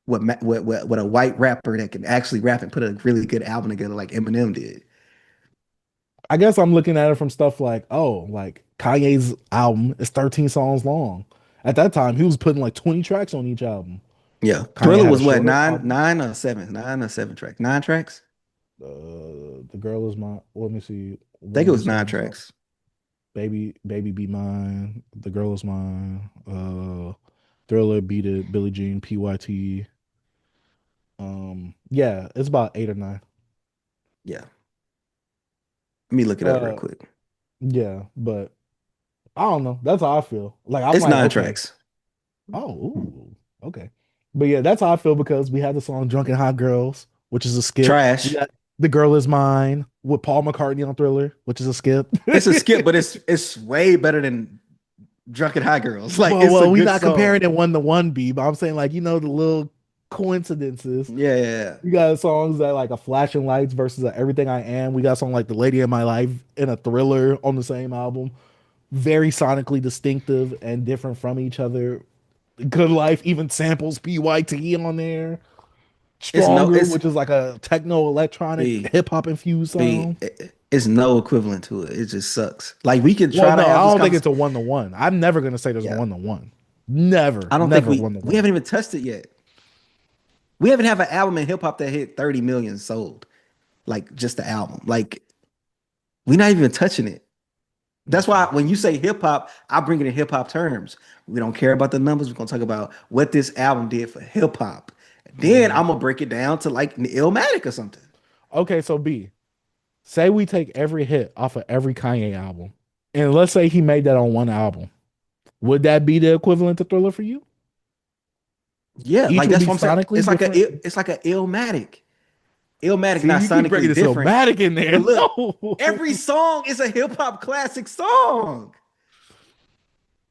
what a white rapper that can actually rap and put a really good album together like Eminem did. I guess I'm looking at it from stuff like, oh, like Kanye's album is 13 songs long. At that time, he was putting like 20 tracks on each album. Yeah, Thriller was what, nine or seven tracks? 9 tracks. The Girl Is Mine. Let me see. I think it was 9 tracks. Baby Be Mine. The Girl Is Mine. Thriller, Beat It, Billie Jean, PYT. Yeah, it's about 8 or 9. Yeah. Let me look it up real quick. Yeah, but I don't know. That's how I feel. Like it's like, 9 tracks. Oh, ooh, okay. But yeah, that's how I feel because we had the song "Drunken Hot Girls," which is a skip. Trash. "The Girl Is Mine" with Paul McCartney on Thriller, which is a skip. It's a skip, but it's way better than Drunken Hot Girls. Like, well, we're not comparing it 1-to-1, B, but I'm saying like the little coincidences. Yeah. We got songs that like a Flashing Lights versus a Everything I Am. We got song like "The Lady in My Life" and a Thriller on the same album. Very sonically distinctive and different from each other. Good Life even samples PYT on there. Stronger, which is like a techno electronic hip hop infused song. It's no equivalent to it. It just sucks. Like we can try to. I don't think it's a 1-to-1. I'm never gonna say there's a 1-to-1. Never. I don't think we haven't even touched it yet. We haven't have an album in hip hop that hit 30 million sold. Like just the album. Like we're not even touching it. That's why when you say hip hop, I bring it in hip hop terms. We don't care about the numbers. We're gonna talk about what this album did for hip hop. Then I'm gonna break it down to like Illmatic or something. Okay, so B, say we take every hit off of every Kanye album, and let's say he made that on one album. Would that be the equivalent to Thriller for you? Yeah, like that's what I'm saying. It's like an Illmatic. Illmatic, not sonically different. Illmatic in there. Look, no. Every song is a hip hop classic song.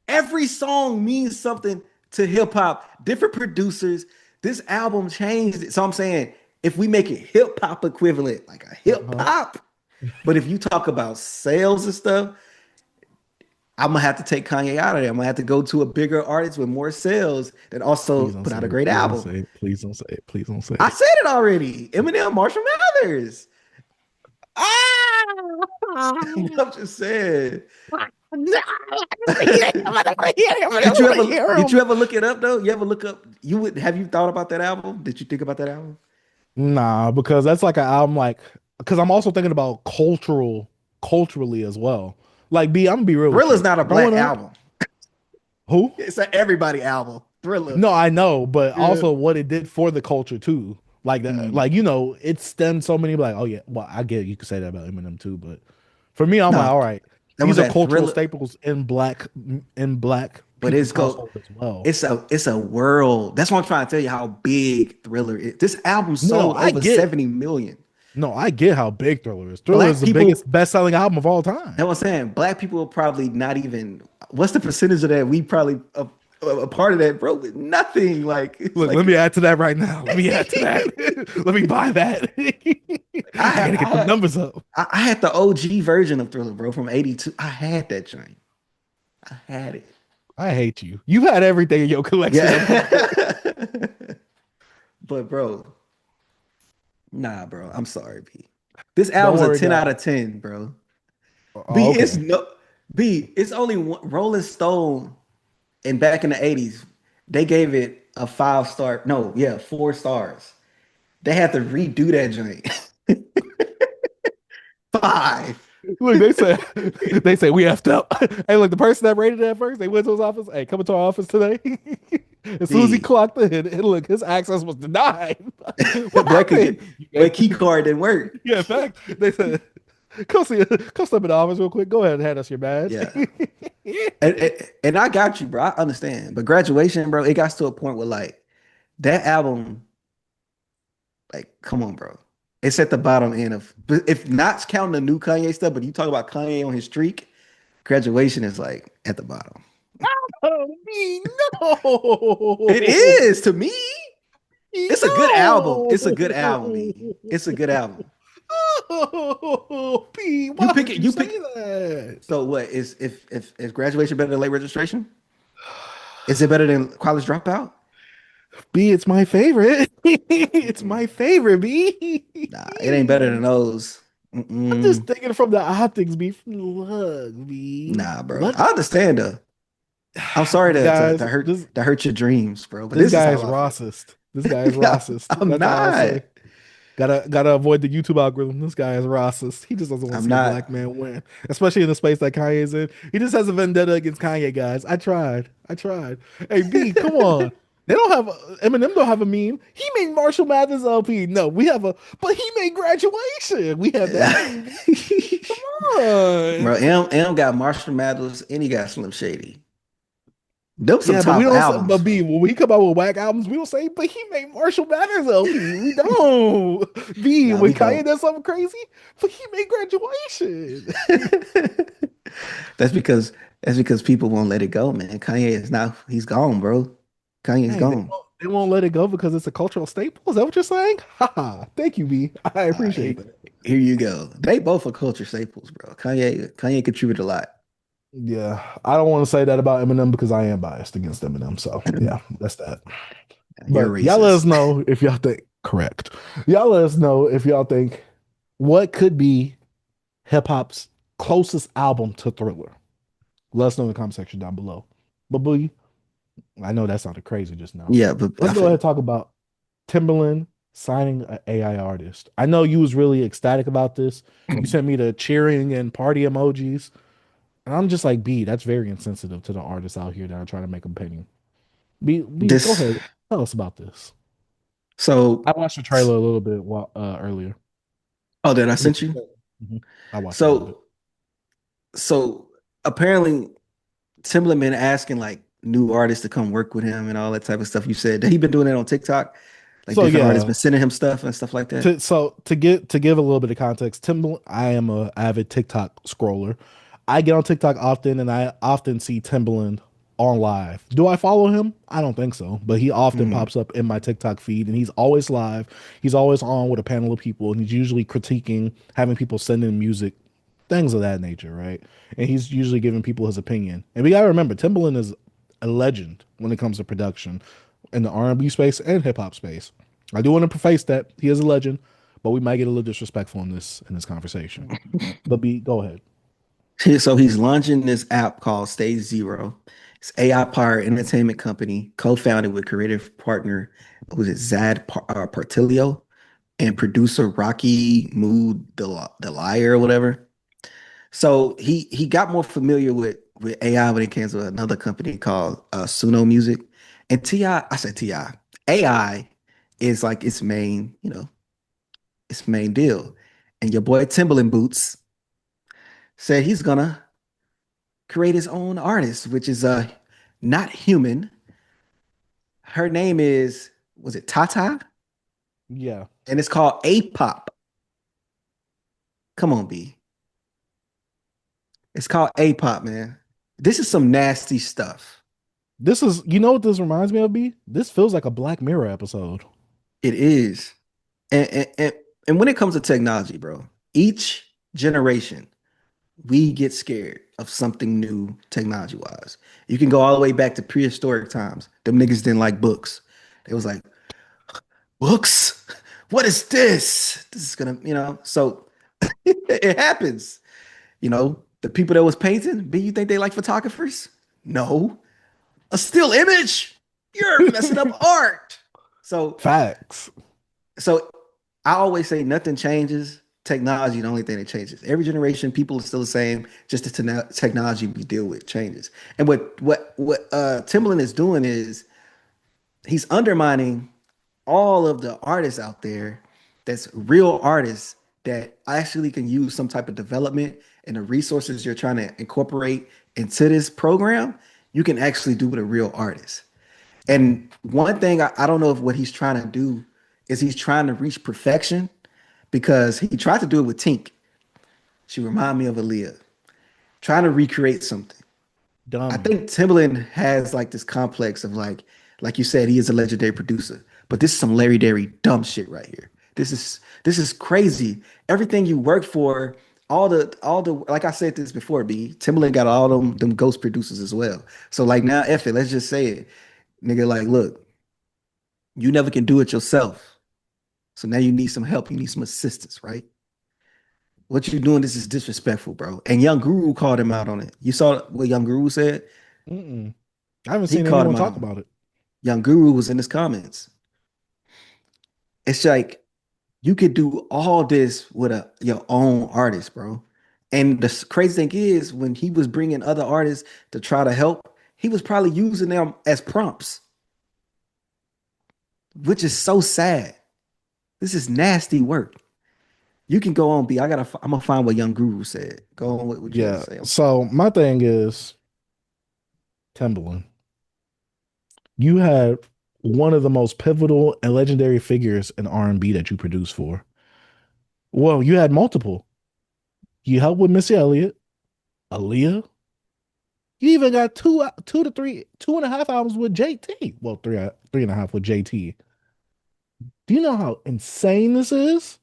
Every song means something to hip hop. Different producers. This album changed it. So I'm saying, if we make it hip hop equivalent, like a hip hop, but if you talk about sales and stuff, I'm gonna have to take Kanye out of there. I'm gonna have to go to a bigger artist with more sales that also put out a great album. Please don't say it. Please don't say it. I said it already. Eminem, Marshall Mathers. I'm just saying. Did you ever look it up though? You ever look up? Have you thought about that album? Did you think about that album? Nah, because that's like an album. Because I'm also thinking about culturally as well. Like, I'm gonna be real. Thriller's not a black album. Who? It's an everybody album. Thriller. No, I know, but also what it did for the culture too. Like that, it stemmed so many. Like, oh yeah, well, I get you could say that about Eminem too, but for me, I'm like, all right, these are cultural staples in black. But it's as well. It's a world. That's what I'm trying to tell you how big Thriller is. This album sold over 70 million. No, I get how big Thriller is. Thriller is the biggest best-selling album of all time. That's what I'm saying. Black people are probably not even. What's the percentage of that? We probably a part of that, bro. Nothing. Look, let me add to that right now. Let me add to that. Let me buy that. I gotta get the numbers up. I had the OG version of Thriller, bro, from '82. I had that joint. I had it. I hate you. You had everything in your collection. Yeah. But bro. Nah, bro. I'm sorry, B. This album's a 10 out of 10, bro. It's only one, Rolling Stone, and back in the 80s, they gave it a 5-star. No, yeah, 4 stars. They had to redo that joint. 5. Look, they say we effed up. Hey, look, the person that rated it at first, they went to his office. Hey, come into our office today. As soon as he B. clocked in, and look, his access was denied. What Boy could happened? get boy key card didn't work. Yeah, in fact, they said, come step in the office real quick. Go ahead and hand us your badge. Yeah. And I got you, bro. I understand. But graduation, bro, it got to a point where like that album, like, come on, bro. It's at the bottom end of, but if not counting the new Kanye stuff, but you talk about Kanye on his streak, graduation is like at the bottom. Oh, me, no. It is to me. It's a good album. No. It's a good album. E. It's a good album. Oh, P, You why pick would it. you You say pick. that? So what is graduation better than late registration? Is it better than college dropout? B, it's my favorite. It's my favorite, B. Nah, it ain't better than those. I'm just thinking from the optics, B. From the look, B. Nah, bro. What? I understand though. I'm sorry Guys, to hurt your dreams, bro. But this this is guy how is I feel. Rossist. This guy is Rossist. I'm That's all I'll not. say. Gotta avoid the YouTube algorithm. This guy is Rossist. He just doesn't want to I'm see a not. black man win, especially in the space that Kanye's in. He just has a vendetta against Kanye, guys. I tried. Hey, B, come on. They don't have Eminem. Don't have a meme. He made Marshall Mathers LP. No, we have a, but he made Graduation. We have that. Come Bro, on. M got Marshall Mathers and he got Slim Shady. Them some Yeah, but we top don't. albums. But B, when we come out with whack albums, we don't say, but he made Marshall Mathers LP. We don't. B, Nah, when we Kanye don't. does something crazy, but he made Graduation. That's because people won't let it go, man. Kanye is now he's gone, bro. Kanye's Dang, gone. they won't let it go because it's a cultural staple. Is that what you're saying? Haha. Thank you, B. I appreciate that. Here you go. They both are culture staples, bro. Kanye contributed a lot. Yeah, I don't want to say that about Eminem because I am biased against Eminem. So yeah, that's that. You're But y'all let us racist. know if y'all think correct. Y'all let us know if y'all think what could be hip hop's closest album to Thriller. Let us know in the comment section down below. But Boogie, I know that sounded crazy just now. Yeah, but Let's go ahead and talk about Timbaland signing an AI artist. I know you was really ecstatic about this. You sent me the cheering and party emojis. And I'm just like, B, that's very insensitive to the artists out here that are trying to make a penny. B, go this. ahead. Tell us about this. So, I watched the trailer a little bit earlier. oh, did I sent you? Mhm. I watched a little bit. So apparently Timbaland been asking like new artists to come work with him and all that type of stuff. You said that he been doing it on TikTok. Like So different artists yeah, been sending him stuff and stuff like that. to give a little bit of context, Timbaland, I am a avid TikTok scroller. I get on TikTok often, and I often see Timbaland on live. Do I follow him? I don't think so, but he often Mhm. pops up in my TikTok feed, and he's always live. He's always on with a panel of people, and he's usually critiquing, having people send in music, things of that nature, right? And he's usually giving people his opinion. And we gotta remember, Timbaland is a legend when it comes to production in the R&B space and hip hop space. I do want to preface that he is a legend, but we might get a little disrespectful in this conversation. But B, go ahead. So he's launching this app called Stage Zero. It's AI powered entertainment company co-founded with creative partner who's it Partilio and producer Rocky Mood the Liar or whatever. So he got more familiar with AI when it came to another company called Suno Music. And I said Ti. AI is like its main, its main deal. And your boy Timberland Boots said he's gonna create his own artist, which is not human. Her name was it Tata? Yeah. And it's called A-pop. Come on, B. It's called A-pop, man. This is some nasty stuff. This is, you know what this reminds me of, B? This feels like a Black Mirror episode. It is. And when it comes to technology, bro, each generation we get scared of something new technology wise. You can go all the way back to prehistoric times. Them niggas didn't like books. They was like, books? What is this? This is gonna, so it happens. The people that was painting, B, you think they like photographers? No. A still image? You're messing up art. So Facts. So I always say nothing changes. Technology, the only thing that changes. Every generation, people are still the same. Just the technology we deal with changes. And what Timbaland is doing is he's undermining all of the artists out there that's real artists that actually can use some type of development and the resources you're trying to incorporate into this program, you can actually do with a real artist. And one thing I don't know if what he's trying to do is he's trying to reach perfection because he tried to do it with Tink. She reminded me of Aaliyah, trying to recreate something. I Dumb. think Timbaland has like this complex of like you said, he is a legendary producer, but this is some Larry Derry dumb shit right here. This is crazy. Everything you work for, all the like I said this before, B. Timbaland got all them ghost producers as well. So like now, F it, let's just say it, nigga. Like, look, you never can do it yourself, so now you need some help. You need some assistance, right? What you doing? This is disrespectful, bro. And Young Guru called him out on it. You saw what Young Guru said? Mm-mm. I haven't He seen called anyone him out talk on it. about it. Young Guru was in his comments. It's like you could do all this with your own artist, bro. And the crazy thing is, when he was bringing other artists to try to help, he was probably using them as prompts, which is so sad. This is nasty work. You can go on, B. I'm gonna find what Young Guru said. Go on, what you had to Yeah. say. So my thing is Timbaland. You had one of the most pivotal and legendary figures in R&B that you produced for. Well, you had multiple. You helped with Missy Elliott, Aaliyah. You even got two to three, 2.5 albums with JT. Well, three and a half with JT. Do you know how insane this is?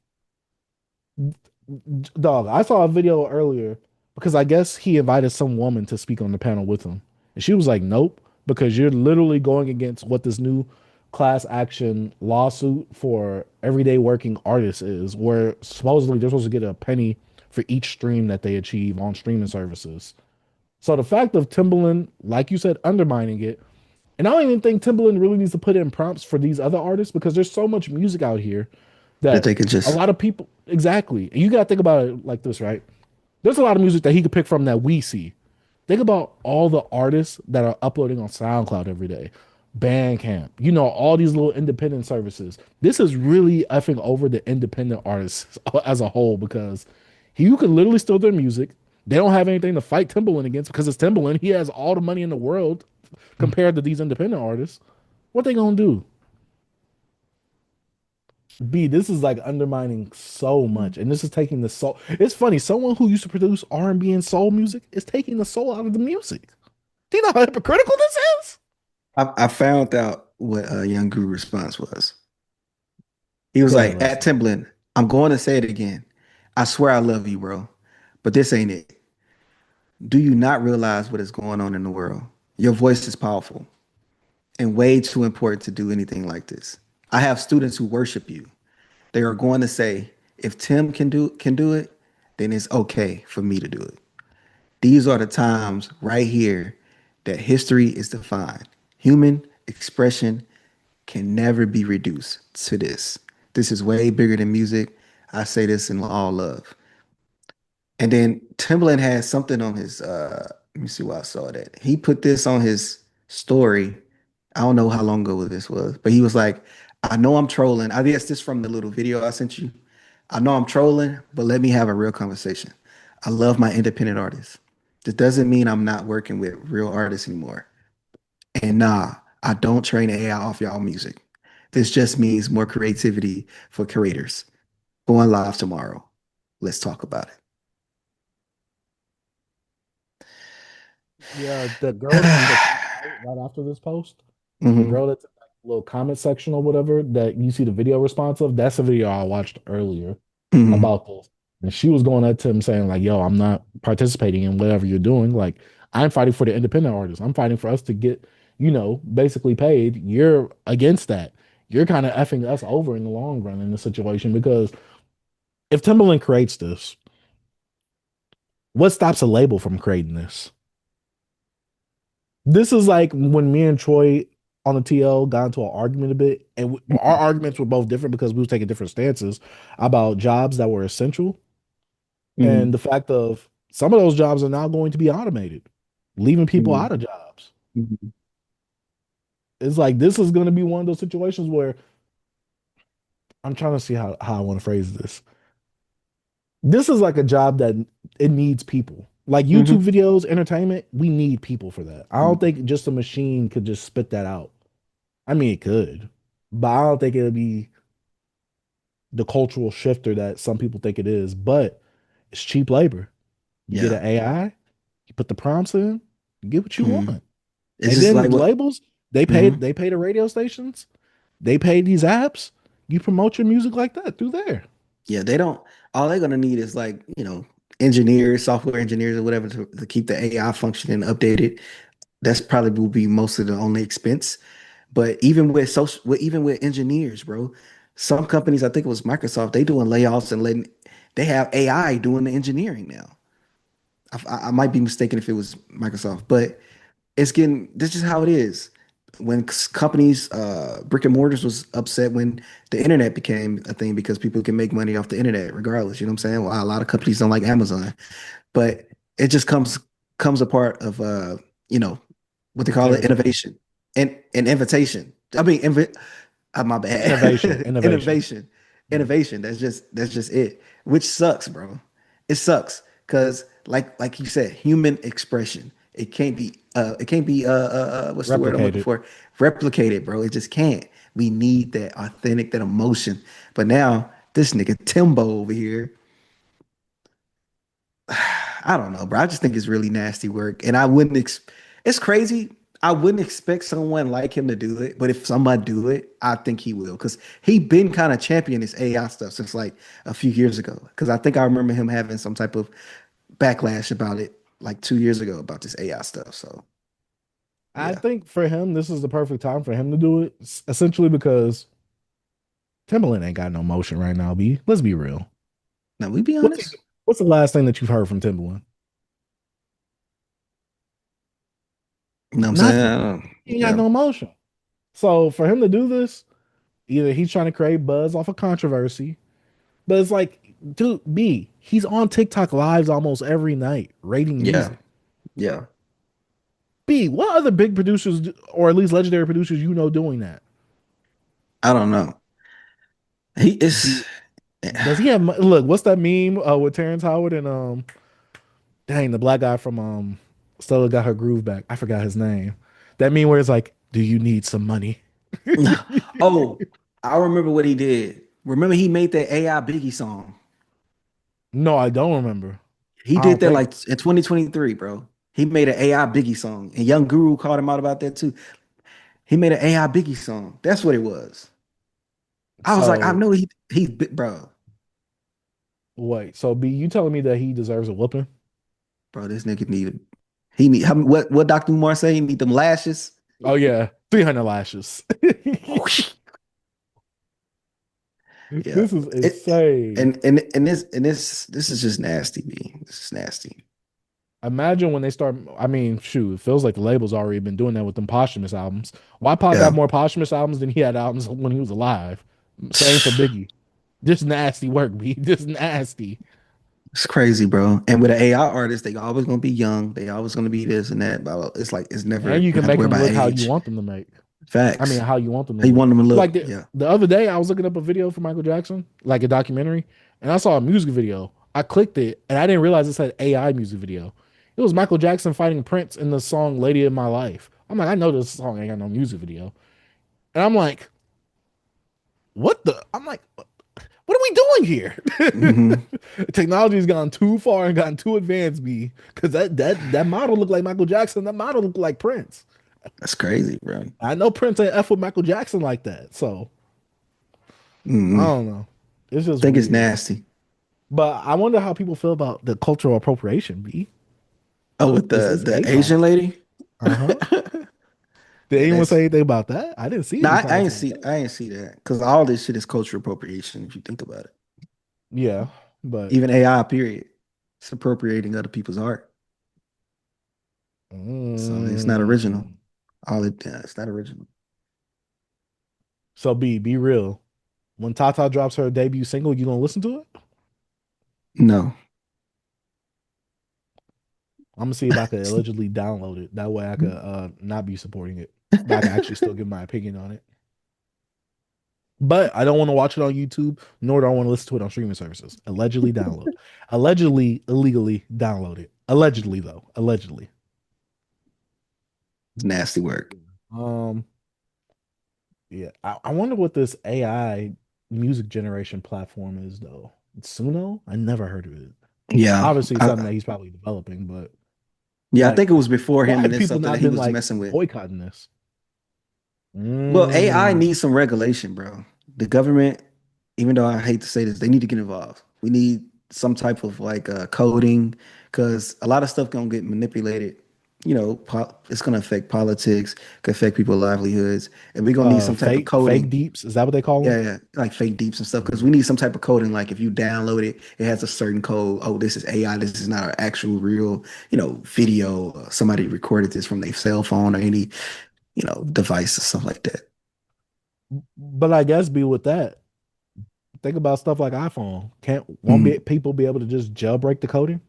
Dog, I saw a video earlier because I guess he invited some woman to speak on the panel with him. And she was like, nope, because you're literally going against what this new class action lawsuit for everyday working artists is, where supposedly they're supposed to get a penny for each stream that they achieve on streaming services. So the fact of Timbaland, like you said, undermining it, and I don't even think Timbaland really needs to put in prompts for these other artists because there's so much music out here That that they could a just lot of people exactly. And you got to think about it like this, right? There's a lot of music that he could pick from that we see. Think about all the artists that are uploading on SoundCloud every day, Bandcamp, all these little independent services. This is really effing over the independent artists as a whole because you could literally steal their music. They don't have anything to fight Timbaland against because it's Timbaland. He has all the money in the world compared to these independent artists. What they gonna do? B, this is like undermining so much, and this is taking the soul. It's funny, someone who used to produce R&B and soul music is taking the soul out of the music. Do you know how hypocritical this is? I found out what Young Guru response was. He was Go ahead, like, at Leslie. Timbaland, I'm going to say it again. I swear I love you, bro. But this ain't it. Do you not realize what is going on in the world? Your voice is powerful and way too important to do anything like this. I have students who worship you. They are going to say, if Tim can do it, then it's okay for me to do it. These are the times right here that history is defined. Human expression can never be reduced to this. This is way bigger than music. I say this in all love. And then Timbaland has something on his let me see why I saw that. He put this on his story. I don't know how long ago this was, but he was like, I know I'm trolling. I guess this from the little video I sent you. I know I'm trolling, but let me have a real conversation. I love my independent artists. This doesn't mean I'm not working with real artists anymore. And nah, I don't train AI off y'all music. This just means more creativity for creators. Going live tomorrow. Let's talk about Yeah, the girl that took it. right after this post, the hmm girl that's in that little comment section or whatever that you see the video response of, that's the video I watched earlier hmm about this. And she was going at Tim saying, like, yo, I'm not participating in whatever you're doing. Like, I'm fighting for the independent artists. I'm fighting for us to get, basically paid. You're against that. You're kind of effing us over in the long run in this situation because if Timberland creates this, what stops a label from creating this? This is like when me and Troy on the TL got into an argument a bit, and our arguments were both different because we were taking different stances about jobs that were essential and hmm the fact of some of those jobs are now going to be automated, leaving people hmm out of jobs. hmm It's like this is gonna be one of those situations where I'm trying to see how I want to phrase this. This is like a job that it needs people. Like YouTube Hmm. videos, entertainment, we need people for that. I don't think just a machine could just spit that out. I mean, it could, but I don't think it'll be the cultural shifter that some people think it is. But it's cheap labor. You get Yeah. an AI, you put the prompts in, you get what you Hmm. want. It's And just then like the what. labels, Hmm. they pay the radio stations, they pay these apps. You promote your music like that through there. Yeah, they don't. All they're gonna need is like, engineers, software engineers, or whatever to keep the AI functioning updated. That's probably will be most of the only expense. But even with engineers, bro, some companies, I think it was Microsoft, they doing layoffs and letting they have AI doing the engineering now. I might be mistaken if it was Microsoft, but it's getting. This is how it is. When companies, brick and mortars was upset when the internet became a thing because people can make money off the internet regardless. You know what I'm saying? Well, a lot of companies don't like Amazon, but it just comes a part of you know, what they call it, Everything. innovation and invitation. I mean, my bad. Innovation. Innovation. Innovation. Innovation. That's just it. Which sucks, bro. It sucks. Cause like you said, human expression. It can't be what's the word I'm looking Replicated. for? Replicated, bro. It just can't. We need that authentic, that emotion. But now this nigga Timbo over here, I don't know, bro. I just think it's really nasty work. And it's crazy. I wouldn't expect someone like him to do it, but if somebody do it, I think he will. Because he been kind of championing this AI stuff since like a few years ago. Because I think I remember him having some type of backlash about it like 2 years ago about this AI stuff. So I yeah. think for him, this is the perfect time for him to do it. Essentially because Timbaland ain't got no motion right now, B. Let's be real. Now we be What's honest. what's the last thing that you've heard from Timbaland? You know what I'm Nothing. saying? He ain't got Yeah. no motion. So for him to do this, either he's trying to create buzz off of controversy, but it's like, dude, B, he's on TikTok lives almost every night rating Yeah. music. Yeah. B, what other big producers or at least legendary producers doing that? I don't know. He is. B, does he have look? What's that meme with Terrence Howard and dang the black guy from Stella got her groove back. I forgot his name. That meme where it's like, do you need some money? Oh, I remember what he did. Remember he made that AI Biggie song. No, I don't remember. He I did don't that think like in 2023, bro. He made an AI Biggie song, and Young Guru called him out about that too. He made an AI Biggie song. That's what it was. I was like, I so. know bro, Wait, so B, you telling me that he deserves a whooping? this nigga needed. He need what Dr. Umar say? He need them lashes. Oh yeah, 300 lashes. Yeah, This is it insane. and this is just nasty, B. This is nasty. Imagine when they start. I mean, shoot, it feels like the label's already been doing that with them posthumous albums. Why Pac got Yeah, more posthumous albums than he had albums when he was alive? Same for Biggie. Just nasty work, B. Just nasty. it's crazy, bro. And with an AI artist, they always gonna be young. They always gonna be this and that. Blah, blah. It's like it's never And you you don't can have to make worry them about look how you age. want them to make. I mean, Facts. how you want them to How you look. want them to Like look? Yeah. the other day, I was looking up a video for Michael Jackson, like a documentary, and I saw a music video. I clicked it, and I didn't realize it said AI music video. It was Michael Jackson fighting Prince in the song "Lady in My Life." I'm like, I know this song ain't got no music video, and I'm like, what the? I'm like, what are we doing here? Hmm. Technology's gone too far and gotten too advanced, B. Because that model looked like Michael Jackson. That model looked like Prince. That's crazy, bro. I know Prince ain't f with Michael Jackson like that, so I Hmm. don't know. It's just Think it's weird. nasty. But I wonder how people feel about the cultural appropriation, B. Oh, with This the is the K-pop. Asian lady. Uh-huh. Did Yeah, anyone that's say anything about that? I didn't see no, any I comments ain't about see that. I ain't see that because all this shit is cultural appropriation if you think about it. Yeah, but Even AI, period, it's appropriating other people's art, so it's not original. mm, It's not original. so B, be real. When Tata drops her debut single, you gonna listen to it? No, I'm gonna see if I could allegedly download it. That way I could not be supporting it. but I can actually still give my opinion on it. But I don't want to watch it on YouTube, nor do I want to listen to it on streaming services. Allegedly download. Allegedly illegally download it. Allegedly though. Allegedly. It's nasty work. Um yeah. I wonder what this AI music generation platform is though. It's Suno? I never heard of it. Yeah. Obviously it's something that he's probably developing, but Yeah, I like think it was before why him, and have it's people something that not he been was like messing with. boycotting this? Well, AI Mm. needs some regulation, bro. The government, even though I hate to say this, they need to get involved. We need some type of like coding, because a lot of stuff gonna get manipulated. It's gonna affect politics, could affect people's livelihoods, and we're gonna need some type of Fake coding. deeps, is that what they call them? Yeah, yeah, like fake deeps and stuff. Because we need some type of coding. Like if you download it, it has a certain code. Oh, this is AI. This is not an actual real, video. Somebody recorded this from their cell phone or any, device or stuff like that. But I guess be with that. Think about stuff like iPhone. Can't won't Mhm. be people be able to just jailbreak the coding?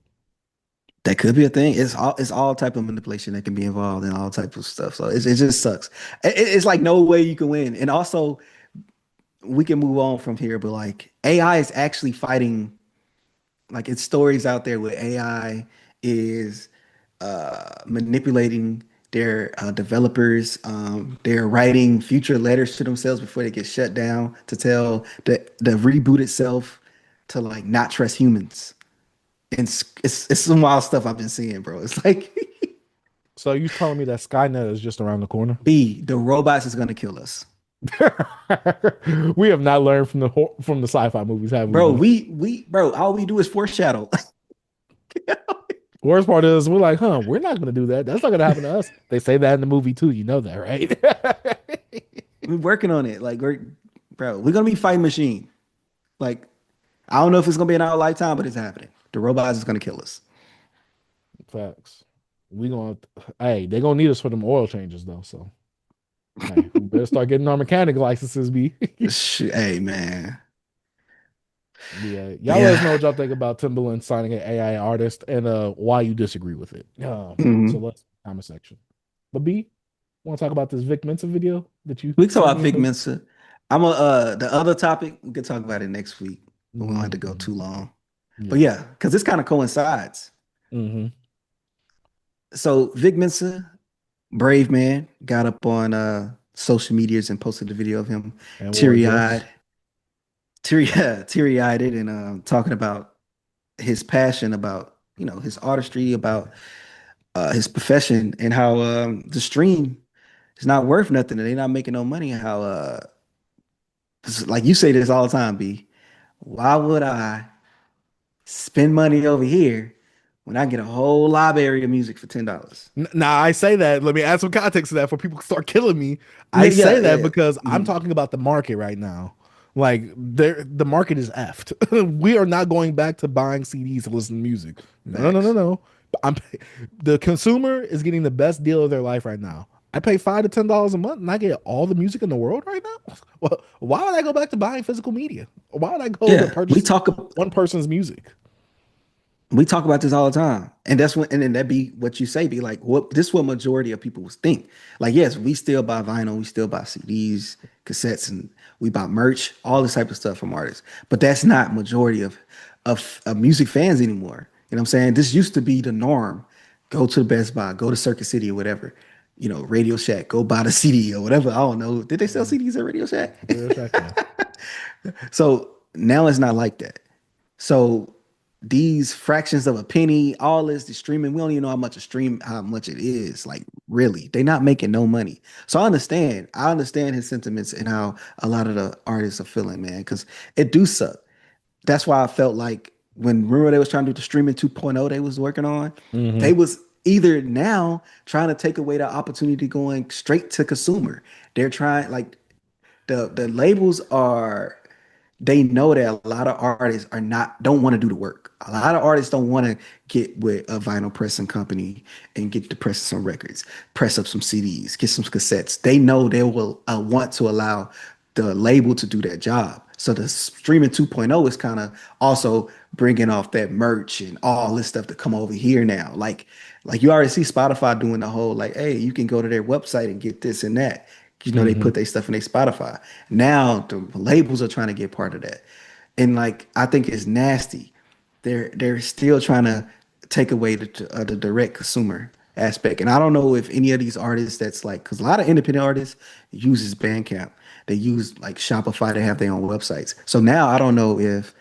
That could be a thing. It's all type of manipulation that can be involved in all type of stuff. So it just sucks. It's like no way you can win. And also we can move on from here, but like AI is actually fighting. Like it's stories out there where AI is manipulating their developers. They're writing future letters to themselves before they get shut down to tell the reboot itself to like not trust humans. And it's some wild stuff I've been seeing, bro. It's like So you telling me that Skynet is just around the corner? the robots is gonna kill us, We have not learned from the sci-fi movies, have we? bro. B? Bro, all we do is foreshadow. Worst part is we're like, we're not gonna do that. That's not gonna happen to us. They say that in the movie too. You know that, right? We're working on it. Like we're gonna be fighting machine. Like I don't know if it's gonna be in our lifetime, but it's happening. The robots is gonna kill us. Facts. We gonna Hey, they gonna need us for them oil changes though. So hey, we better start getting our mechanic licenses, B. Hey man, Yeah, y'all let us know yeah. what y'all think about Timbaland signing an AI artist and why you disagree with it. So Mhm. let's comment section. But B, want to talk about this Vic Mensa video that you We can talk sent about me? Vic Mensa. I'm a the other topic we can talk about it next week. We won't have to go Mm-hmm. too long. But Yeah. yeah, because this kind of coincides. Mm-hmm. So Vic Mensa, brave man, got up on social medias and posted a video of him And wore a dress. teary-eyed, teary-eyed it and talking about his passion about his artistry, about his profession, and how the stream is not worth nothing and they're not making no money. How like you say this all the time, B. Why would I spend money over here when I get a whole library of music for $10? Now I say that. Let me add some context to that for people to start killing me. I Yeah, yeah, say that yeah. because I'm Mhm. talking about the market right now. Like the market is effed. We are not going back to buying CDs to listen to music. No, no, no, no, Facts. no. I'm the consumer is getting the best deal of their life right now. I pay $5 to $10 a month and I get all the music in the world right now. Well, why would I go back to buying physical media? Why would I go to Yeah, we purchase talk one person's music? we talk about this all the time, and that's when and then that be what you say. Be like, what this is what majority of people think. Like, yes, we still buy vinyl, we still buy CDs, cassettes, and we buy merch, all this type of stuff from artists. But that's not majority of music fans anymore. You know what I'm saying? This used to be the norm. Go to the Best Buy, go to Circuit City or whatever. Radio Shack, go buy the CD or whatever. I don't know. Did they sell CDs at Radio Shack? Real Shack, yeah. So now it's not like that. So these fractions of a penny, all this, the streaming, we don't even know how much it is. Like really, they're not making no money. So I understand. I understand his sentiments and how a lot of the artists are feeling, man, because it do suck. That's why I felt like when remember they was trying to do the streaming 2.0 they was working on, Mm-hmm. they was either now trying to take away the opportunity going straight to consumer. They're trying like the labels are they know that a lot of artists are not don't want to do the work. A lot of artists don't want to get with a vinyl pressing company and get to press some records, press up some CDs, get some cassettes. They know they will want to allow the label to do that job. So the streaming 2.0 is kind of also bringing off that merch and all this stuff to come over here now. Like you already see Spotify doing the whole like, hey, you can go to their website and get this and that. You know, they put their stuff in their Spotify. Now the labels are trying to get part of that. And like I think it's nasty. They're still trying to take away the direct consumer aspect. And I don't know if any of these artists that's like, because a lot of independent artists uses Bandcamp. They use like Shopify to have their own websites. So now I don't know if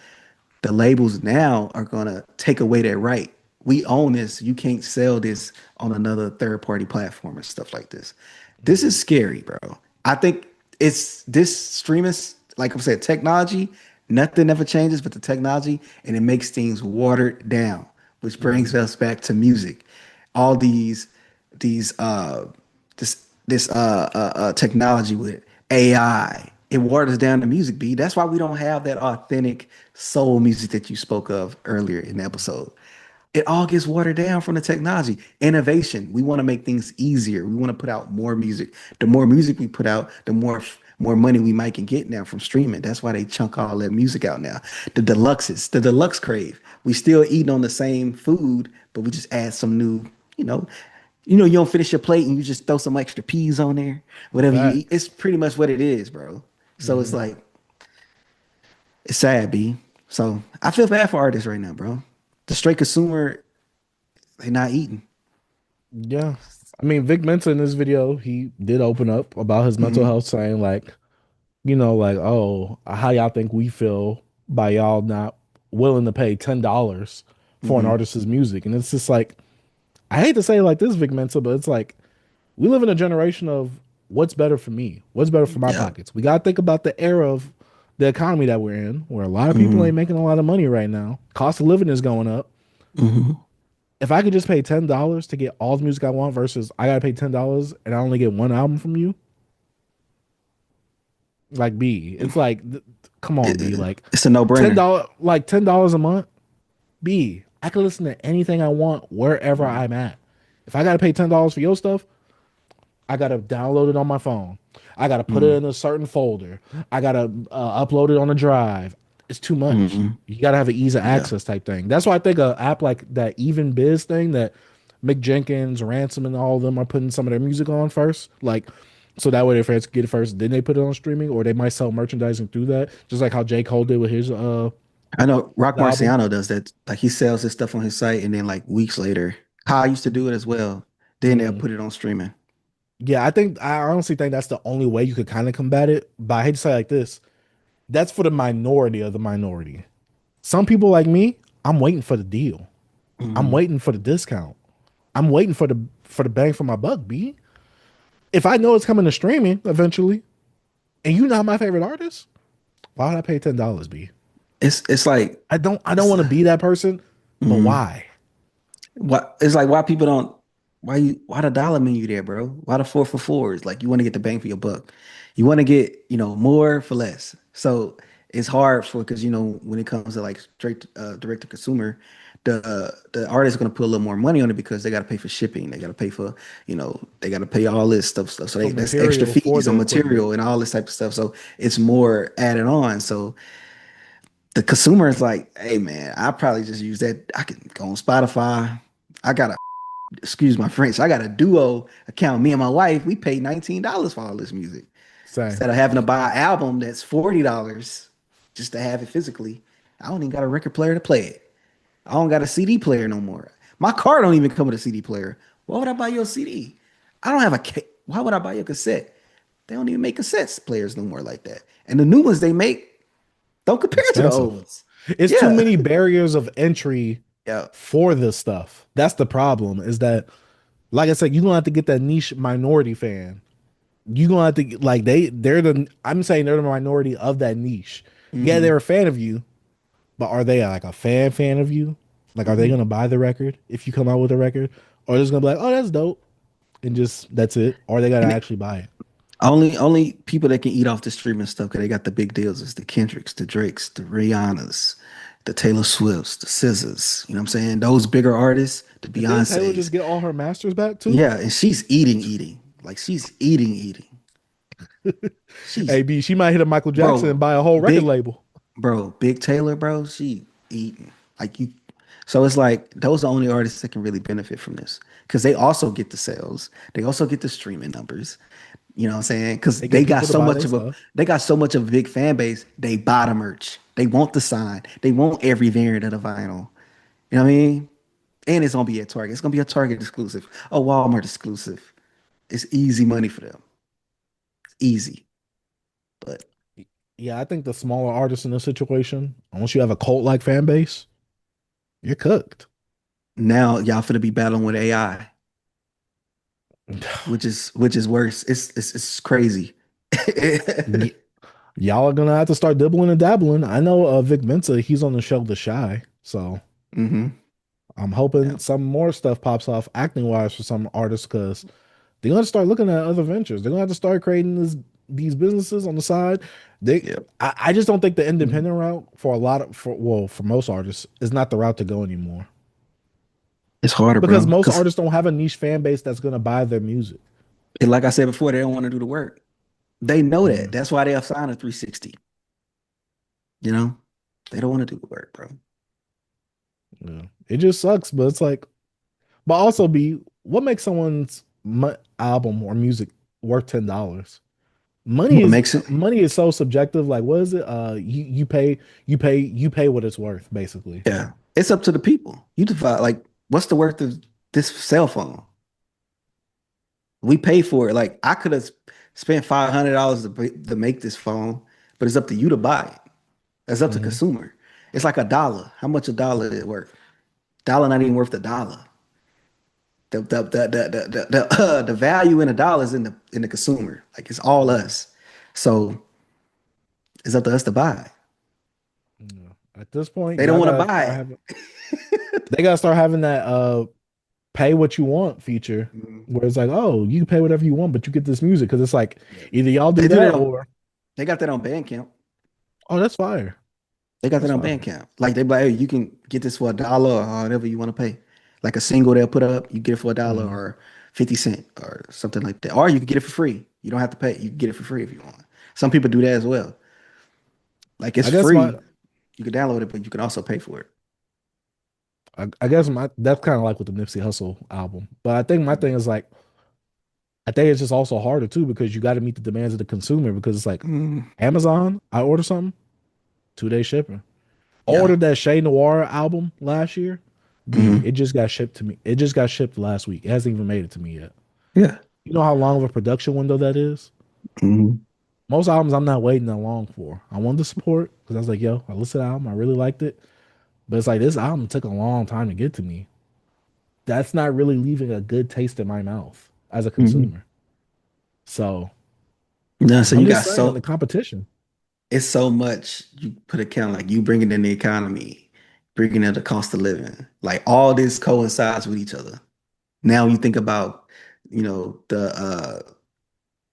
the labels now are gonna take away that right. We own this. You can't sell this on another third party platform and stuff like this. This is scary, bro. I think it's this streaming, like I said, technology, nothing ever changes but the technology, and it makes things watered down, which brings us back to music. All these technology with AI, it waters down the music, B. That's why we don't have that authentic soul music that you spoke of earlier in the episode. It all gets watered down from the technology. Innovation. We want to make things easier. We want to put out more music. The more music we put out, the more money we might can get now from streaming. That's why they chunk all that music out now. The deluxe crave. We still eating on the same food, but we just add some new, you don't finish your plate and you just throw some extra peas on there, whatever you eat. It's pretty much what it is, bro. So it's like, it's sad, B. So I feel bad for artists right now, bro. The straight consumer, they not eating. Yeah. I mean, Vic Mensa in this video, he did open up about his mental health, saying like, oh, how y'all think we feel by y'all not willing to pay $10 for an artist's music? And it's just like, I hate to say it like this, Vic Mensa, but it's like, we live in a generation of what's better for me, what's better for my pockets. We got to think about the era of the economy that we're in, where a lot of people ain't making a lot of money right now. Cost of living is going up. If I could just pay $10 to get all the music I want versus I gotta pay $10 and I only get one album from you, like B, it's like, come on, B, like it's a no-brainer. $10 a month, B, I can listen to anything I want wherever I'm at. If I gotta pay $10 for your stuff, I gotta download it on my phone. I gotta put it in a certain folder. I gotta upload it on a drive. It's too much. You gotta have an ease of access type thing. That's why I think an app like that Even Biz thing that Mick Jenkins, Ransom, and all of them are putting some of their music on first, like, so that way their fans can get it first, then they put it on streaming, or they might sell merchandising through that, just like how J. Cole did with his I know Rock Marciano does that. Like he sells his stuff on his site, and then like weeks later, Kai used to do it as well. Then they'll put it on streaming. Yeah, I honestly think that's the only way you could kind of combat it. But I hate to say it like this, that's for the minority of the minority. Some people like me, I'm waiting for the deal. I'm waiting for the discount. I'm waiting for the bang for my buck, B. If I know it's coming to streaming eventually, and you're not my favorite artist, why would I pay $10, B? It's like I don't want to be that person, but why? What it's like why people don't why the dollar menu there, bro? Why the 4 for 4s? Like you want to get the bang for your buck. You want to get, more for less. So it's hard because when it comes to like straight direct to consumer, the artist is going to put a little more money on it because they got to pay for shipping. They got to pay for, they got to pay all this stuff. So that's extra fees on material and all this type of stuff. So it's more added on. So the consumer is like, hey man, I probably just use that. I can go on Spotify. I got excuse my French, I got a duo account. Me and my wife, we paid $19 for all this music. Same. Instead of having to buy an album that's $40 just to have it physically. I don't even got a record player to play it. I don't got a CD player no more. My car don't even come with a CD player. Why would I buy your CD? I don't have why would I buy your cassette? They don't even make cassettes players no more like that. And the new ones they make don't compare to the old ones. It's too many barriers of entry for this stuff. That's the problem, is that, like I said, you're gonna have to get that niche minority fan. You're gonna have to get, like, I'm saying they're the minority of that niche. Yeah, they're a fan of you, but are they like a fan of you? Like, are they gonna buy the record if you come out with a record? Or they're just gonna be like, oh, that's dope, and just that's it? Or they gotta actually buy it? Only people that can eat off the streaming stuff because they got the big deals is the Kendricks, the Drakes, the Rihannas, the Taylor Swifts, the SZAs. You know what I'm saying? Those bigger artists, the Beyonce. Taylor just get all her masters back too? Yeah, and she's eating. Like she's eating. She's Hey, B, she might hit a Michael Jackson and bro, buy a whole record big label. bro, Big Taylor, bro. She eating like you. So it's like those are the only artists that can really benefit from this because they also get the sales. They also get the streaming numbers. You know what I'm saying? Because They get people to buy their stuff. they got so much of a big fan base. They buy the merch. They want the sign. They want every variant of the vinyl. You know what I mean? And it's gonna be at Target. It's gonna be a Target exclusive, a Walmart exclusive. It's easy money for them. It's easy. But Yeah, I think the smaller artists in this situation, unless you have a cult like fan base, you're cooked. now y'all finna be battling with AI, which is worse. It's crazy. Y- Y'all are gonna have to start dibbling and dabbling. I know Vic Mensa, he's on the show The Shy. So hmm I'm Yeah. hoping some more stuff pops off acting wise for some artists because they're gonna start looking at other ventures. They're gonna have to start creating these businesses on the side. They Yeah. I just don't think the Mhm. independent route for a lot of for most artists is not the route to go anymore. It's harder, Because bro. most Because artists don't have a niche fan base that's gonna buy their music. like I said before, they don't want to do the work. They know Yeah. that. That's why they'll sign a 360. You know, they don't want to do the work, bro. Yeah. It just sucks, but it's like, but also be what makes someone's album or music worth $10? Money What is makes it? money is so subjective. Like, what is it? You pay what it's worth, basically. Yeah, it's up to the people. You divide like, what's the worth of this cell phone? We pay for it. Like I could have spent $500 to make this phone, but it's up to you to buy it. It's up to Hmm. consumer. It's like a dollar. How much a dollar is it worth? Dollar not even worth a dollar. The value in a dollar is in the consumer. Like it's all us. So it's up to us to buy. Yeah. At this point, They don't y'all want to gotta buy start it. having they gotta start having that pay what you want feature Mhm. where it's like, oh, you can pay whatever you want, but you get this music because it's like Yeah. either y'all do They do that that on. or They got that on Bandcamp. oh, that's fire. They got that That's on fire. Bandcamp. Like they be like, hey, you can get this for a dollar or whatever you want to pay. Like a single they'll put up, you get it for a dollar Mhm. or 50 cent or something like that. Or you can get it for free. You don't have to pay. You can get it for free if you want. Some people do that as well. Like it's I guess my free. You can download it, but you can also pay for it. I guess my that's kind of like with the Nipsey Hussle album. But I think my thing is like I think it's just also harder too because you got to meet the demands of the consumer because it's like Mm, Amazon, I order something, 2 day shipping. I yeah. ordered that Shay Noir album last year. B, hmm it just got shipped to me. It just got shipped last week. It hasn't even made it to me yet. Yeah. You know how long of a production window that is? hmm Most albums I'm not waiting that long for. I wanted to support because I was like, yo, I listened to the album. I really liked it. But it's like this album took a long time to get to me. That's not really leaving a good taste in my mouth as a hmm consumer. So No, so I'm you just got saying the competition. it's so much you put account like you bringing in the economy, bringing in the cost of living. Like all this coincides with each other. Now you think about,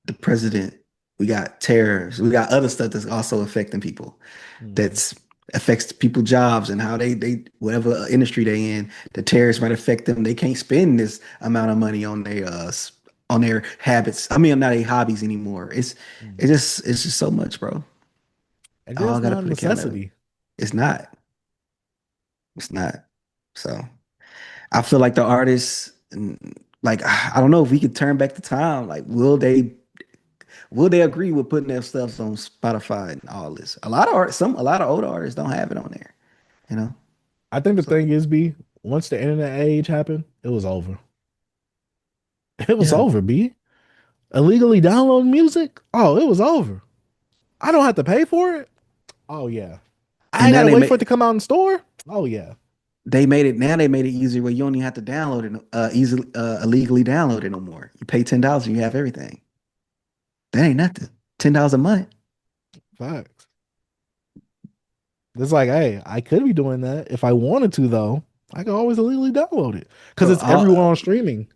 the president, we got tariffs, we got other stuff that's also affecting people. Mhm. That's affects people jobs and how they whatever industry they in, the tariffs might affect them. They can't spend this amount of money on their habits. I mean, not their hobbies anymore. Mhm. It's just so much, bro. And All it's gotta not a put account of it. necessity. It's not. It's not. So I feel like the artists, like I don't know if we could turn back the time. Like, will they agree with putting their stuff on Spotify and all this? A lot of older artists don't have it on there. You know. I think the So thing is, B, once the internet age happened, it was over. It was yeah, over, B. Illegally downloading music? Oh, it was over. I don't have to pay for it. Oh yeah. I and ain't now gotta wait for it to come out in store. Oh yeah. they made it easier where you don't even have to download it easily illegally download it no more. You pay $10 and you have everything. That ain't nothing. $10 a month. Facts. It's like, hey, I could be doing that if I wanted to, though. I can always illegally download it because Bro, it's everywhere on streaming.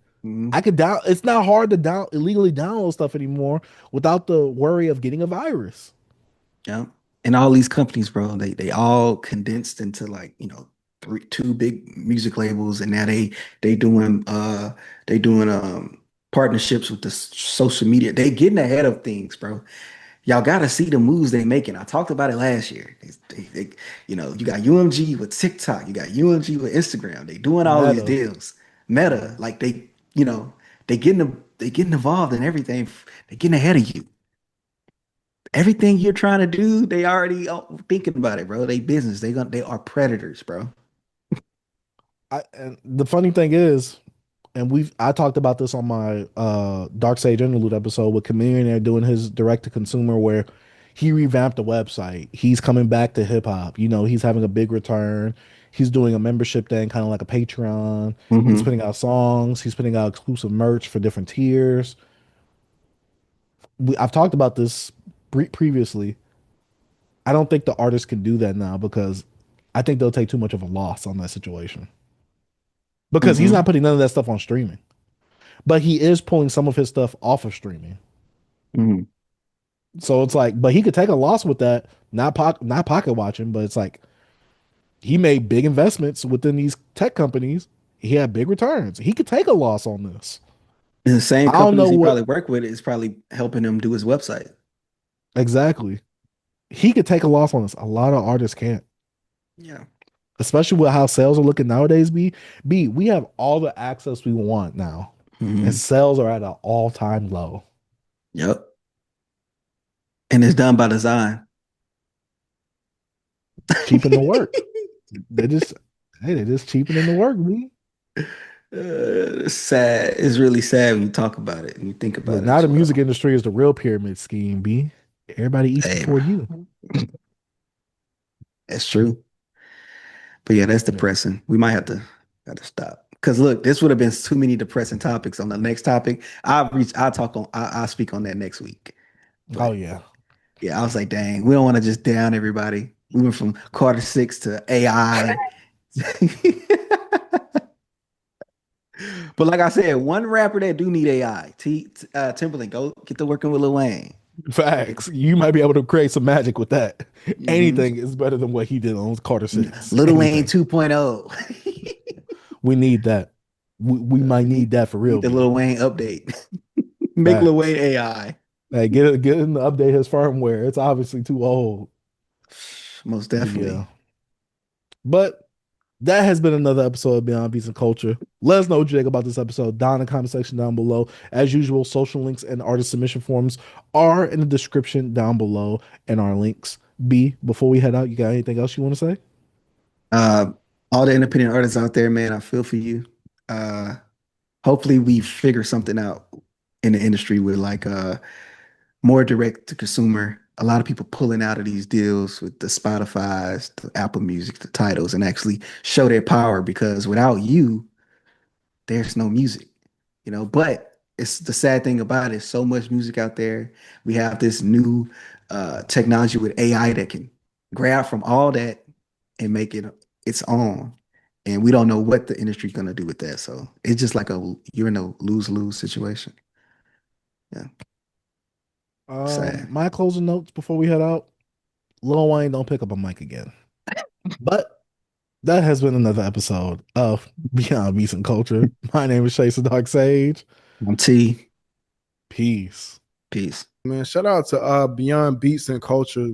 I mhm, could down. It's not hard to illegally download stuff anymore without the worry of getting a virus. yeah. And all these companies, bro, they all condensed into like, two big music labels, and now they doing they doing partnerships with the social media. They getting ahead of things, bro. Y'all got to see the moves they making. I talked about it last year. You know, you got UMG with TikTok, you got UMG with Instagram. They doing all these Meta. deals. Meta, like you know, they getting involved in everything. They getting ahead of you. Everything you're trying to do, they already thinking about it, bro. They business. They are predators, bro. And the funny thing is, and I talked about this on my Dark Sage Interlude episode with Chameleon there doing his direct to consumer where he revamped the website. He's coming back to hip hop. You know, he's having a big return. He's doing a membership thing, kind of like a Patreon. He's Hmm. putting out songs. He's putting out exclusive merch for different tiers. I've talked about this previously. I don't think the artist can do that now because I think they'll take too much of a loss on that situation because he's not Hmm. putting none of that stuff on streaming. But he is pulling some of his stuff off of streaming. Hmm. So it's like, but he could take a loss with that, not pocket watching, but it's like he made big investments within these tech companies. He had big returns. He could take a loss on this. And the same I don't companies know he what probably work with is probably helping him do his website. exactly. He could take a loss on this. A lot of artists can't, Yeah. especially with how sales are looking nowadays. We have all the access we want now, and Hmm. sales are at an all-time low. Yep. And it's done by design. Cheaping the work. They just hey, they just cheapening the work, B. It's sad. It's really sad when you talk about it and you think Look, about it now as the music well. industry is the real pyramid scheme, B. Everybody eats Hey, before you. that's true. But yeah, that's Yeah. depressing. We might have to gotta stop. Because look, this would have been too many depressing topics on the next topic. I'll speak on that next week. Oh But yeah. yeah, I was like, dang, we don't want to just down everybody. We went from Carter 6 to AI. But like I said, one rapper that do need AI, Timbaland, go get to working with Lil Wayne. Facts. You might be able to create some magic with that. Hmm. Anything is better than what he did on Carter 6. Lil Wayne Anything. 2.0. We need that. We might We need that for need real, the B. Lil Wayne update. Make Lil Facts. Wayne AI. Hey, get him to update his firmware. It's obviously too old. Most But definitely. yeah. But that has been another episode of Beyond Beats and Culture. Let us know what you think about this episode down in the comment section down below. As usual, social links and artist submission forms are in the description down below and our links. B, before we head out, you got anything else you want to say? Uh, all the independent artists out there, man, I feel for you. Uh, hopefully we figure something out in the industry with like more direct to consumer. A lot of people pulling out of these deals with the Spotify's, the Apple Music, the titles, and actually show their power because without you, there's no music, you know. But it's the sad thing about it, so much music out there. We have this new technology with AI that can grab from all that and make it its own. And we don't know what the industry's gonna do with that. So it's just like you're in a lose-lose situation. Yeah, sad. My closing notes before we head out. Lil Wayne don't pick up a mic again. But that has been another episode of Beyond Beats and Culture. My name is Chase the Dark Sage. I'm T. Peace. Peace. Man, shout out to Beyond Beats and Culture.